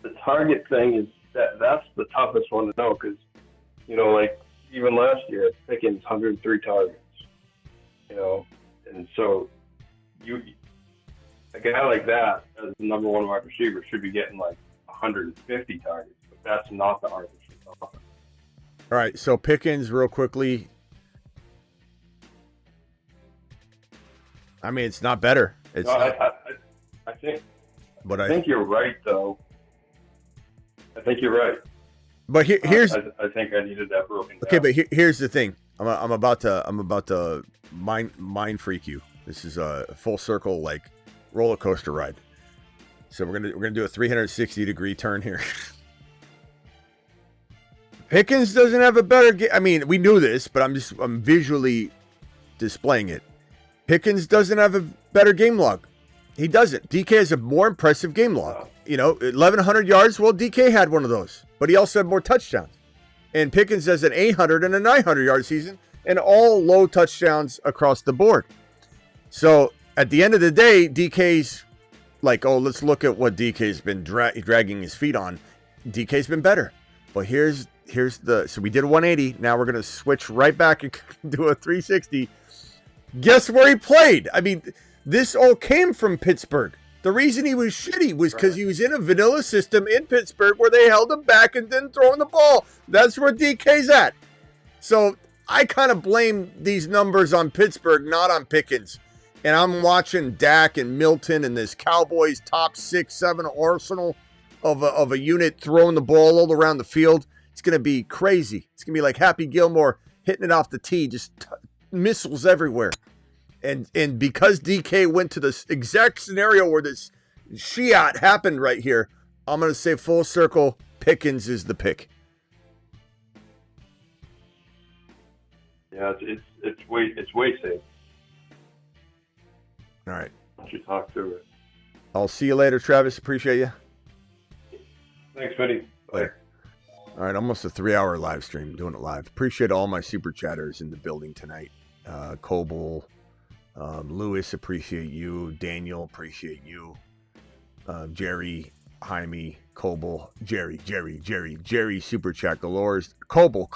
S10: The target thing is that's the toughest one to know because, like even last year, Pickens 103 targets, and so a guy like that as the number one wide receiver should be getting like 150 targets, but that's not the Arthur Smith offense.
S1: All right, so Pickens real quickly. I mean, it's not better. It's
S10: I think you're right, though. I think you're right.
S1: But here's.
S10: I think I needed that broken down.
S1: Okay, but here's the thing. I'm about to mind freak you. This is a full circle like roller coaster ride. So we're gonna do a 360-degree turn here. Pickens doesn't have a better game. I mean, we knew this, but I'm visually displaying it. Pickens doesn't have a better game log. He doesn't. DK has a more impressive game log. 1,100 yards. Well, DK had one of those, but he also had more touchdowns. And Pickens has an 800 and a 900-yard season, and all low touchdowns across the board. So at the end of the day, DK's like, oh, let's look at what DK's been dragging his feet on. DK's been better. But here's so we did a 180. Now we're going to switch right back and do a 360. Guess where he played? I mean, this all came from Pittsburgh. The reason he was shitty was because he was in a vanilla system in Pittsburgh where they held him back and didn't throw him the ball. That's where DK's at. So I kind of blame these numbers on Pittsburgh, not on Pickens. And I'm watching Dak and Milton and this Cowboys top 6-7 arsenal of a unit throwing the ball all around the field. It's going to be crazy. It's going to be like Happy Gilmore hitting it off the tee, just missiles everywhere. And because DK went to this exact scenario where this shiat happened right here, I'm going to say full circle, Pickens is the pick.
S10: Yeah, it's way safe.
S1: All right.
S10: I should talk to it.
S1: I'll see you later, Travis. Appreciate you.
S10: Thanks, Smitty.
S1: Later. All right, almost a 3-hour live stream, doing it live. Appreciate all my super chatters in the building tonight. Coble, Lewis, appreciate you. Daniel, appreciate you. Jerry, Jaime, Coble, Jerry, super chat galore. Coble.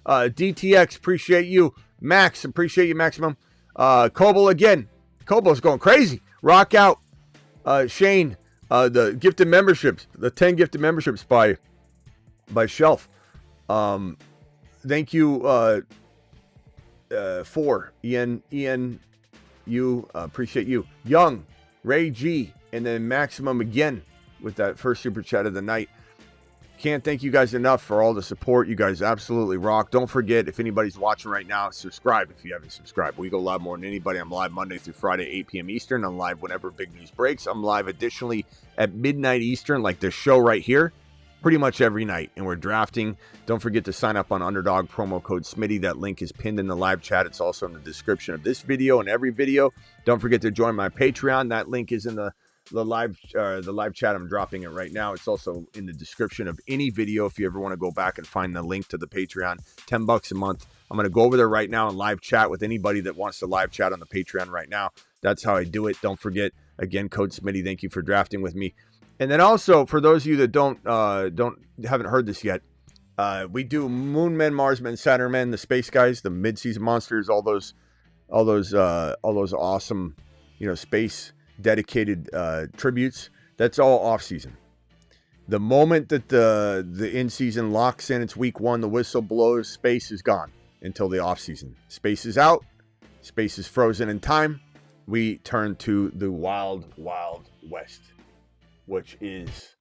S1: DTX, appreciate you. Max, appreciate you, Maximum. Coble again. Coble's going crazy. Rock out. Shane, the gifted memberships, the 10 gifted memberships by Shelf. Thank you for Ian, you appreciate you. Young, Ray G, and then Maximum again with that first super chat of the night. Can't thank you guys enough for all the support. You guys absolutely rock. Don't forget, if anybody's watching right now, subscribe if you haven't subscribed. We go live more than anybody. I'm live Monday through Friday, 8 p.m. Eastern. I'm live whenever Big News breaks. I'm live additionally at midnight Eastern, like this show right here, pretty much every night. And we're drafting. Don't forget to sign up on Underdog, promo code Smitty. That link is pinned in the live chat. It's also in the description of this video and every video. Don't forget to join my Patreon. That link is in the live chat. I'm dropping it right now. It's also in the description of any video if you ever want to go back and find the link to the Patreon. $10 a month. I'm going to go over there right now and live chat with anybody that wants to live chat on the Patreon right now. That's how I do it. Don't forget, again, code Smitty. Thank you for drafting with me. And then also, for those of you that haven't heard this yet, we do Moon Men, Mars Men, Saturn Men, the space guys, the mid-season monsters, all those awesome, space dedicated tributes. That's all off season. The moment that the in season locks in, it's week 1, the whistle blows, space is gone until the off season. Space is out, space is frozen in time. We turn to the wild west, which is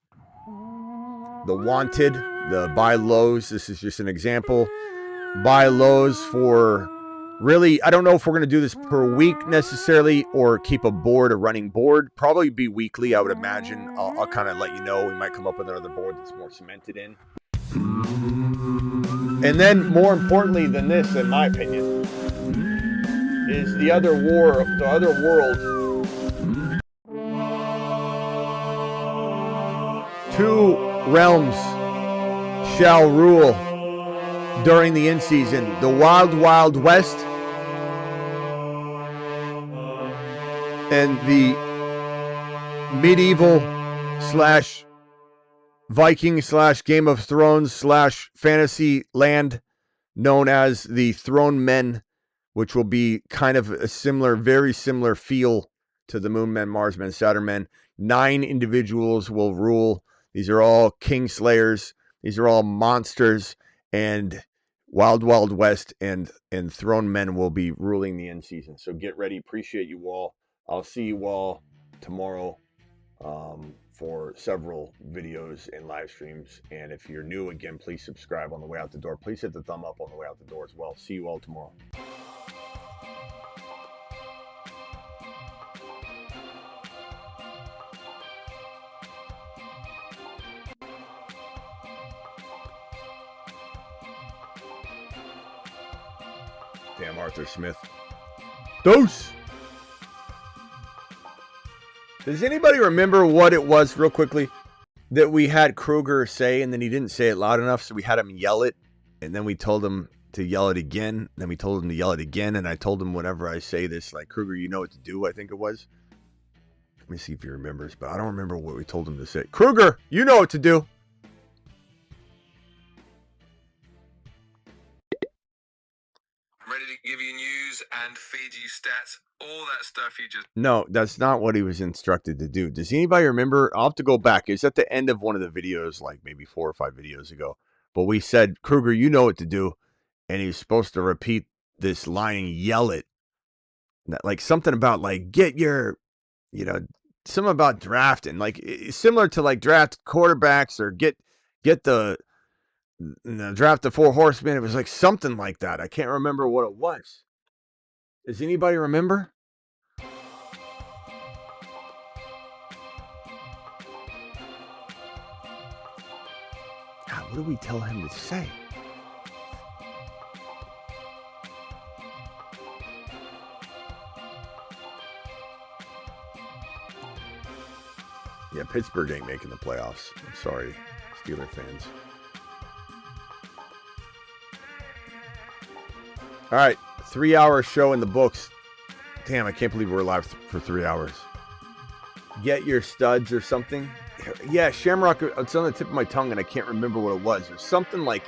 S1: the wanted, the buy lows. This is just an example. Buy lows for really, I don't know if we're going to do this per week necessarily or keep a running board. Probably be weekly, I would imagine. I'll kind of let you know. We might come up with another board that's more cemented in. And then, more importantly than this, in my opinion, is the other world. Two realms shall rule during the in-season. The Wild Wild West and the medieval slash Viking slash Game of Thrones slash fantasy land known as the Throne Men, which will be kind of a similar, very similar feel to the Moon Men, Mars Men, Saturn Men. 9 individuals will rule. These are all king slayers. These are all monsters, and Wild Wild West and Throne Men will be ruling the end season. So get ready. Appreciate you all. I'll see you all tomorrow for several videos and live streams. And if you're new, again, please subscribe on the way out the door. Please hit the thumb up on the way out the door as well. See you all tomorrow. Damn, Arthur Smith. Dose! Does anybody remember what it was, real quickly, that we had Kruger say, and then he didn't say it loud enough, so we had him yell it, and then we told him to yell it again, and then we told him to yell it again, and I told him whenever I say this, like, Kruger, you know what to do, I think it was. Let me see if he remembers, but I don't remember what we told him to say. Kruger, you know what to do.
S15: Ready to give you news and feed you stats, all that stuff you just...
S1: No, that's not what he was instructed to do. Does anybody remember? I'll have to go back. It's at the end of one of the videos, like maybe 4 or 5 videos ago. But we said, Kruger, you know what to do. And he's supposed to repeat this line and yell it. Like something about like, get your, you know, something about drafting. Like similar to like draft quarterbacks or get the draft the 4 horsemen. It was like something like that. I can't remember what it was. Does anybody remember? God, what did we tell him to say? Yeah, Pittsburgh ain't making the playoffs. I'm sorry, Steeler fans. All right, 3-hour show in the books. Damn, I can't believe we're live for 3 hours. Get your studs or something. Yeah, Shamrock, it's on the tip of my tongue and I can't remember what it was. There's something like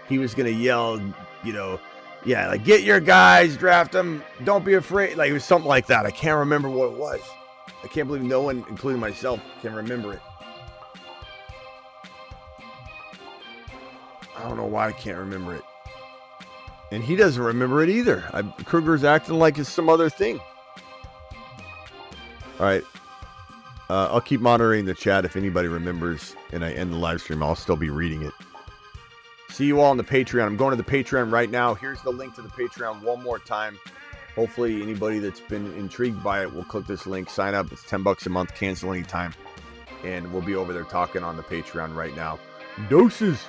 S1: he was going to yell, you know, yeah, like get your guys, draft them, don't be afraid. Like it was something like that. I can't remember what it was. I can't believe no one, including myself, can remember it. I don't know why I can't remember it. And he doesn't remember it either. Kruger's acting like it's some other thing. All right. I'll keep monitoring the chat. If anybody remembers and I end the live stream, I'll still be reading it. See you all on the Patreon. I'm going to the Patreon right now. Here's the link to the Patreon one more time. Hopefully anybody that's been intrigued by it will click this link, sign up. It's $10 a month, cancel anytime. And we'll be over there talking on the Patreon right now. Doses.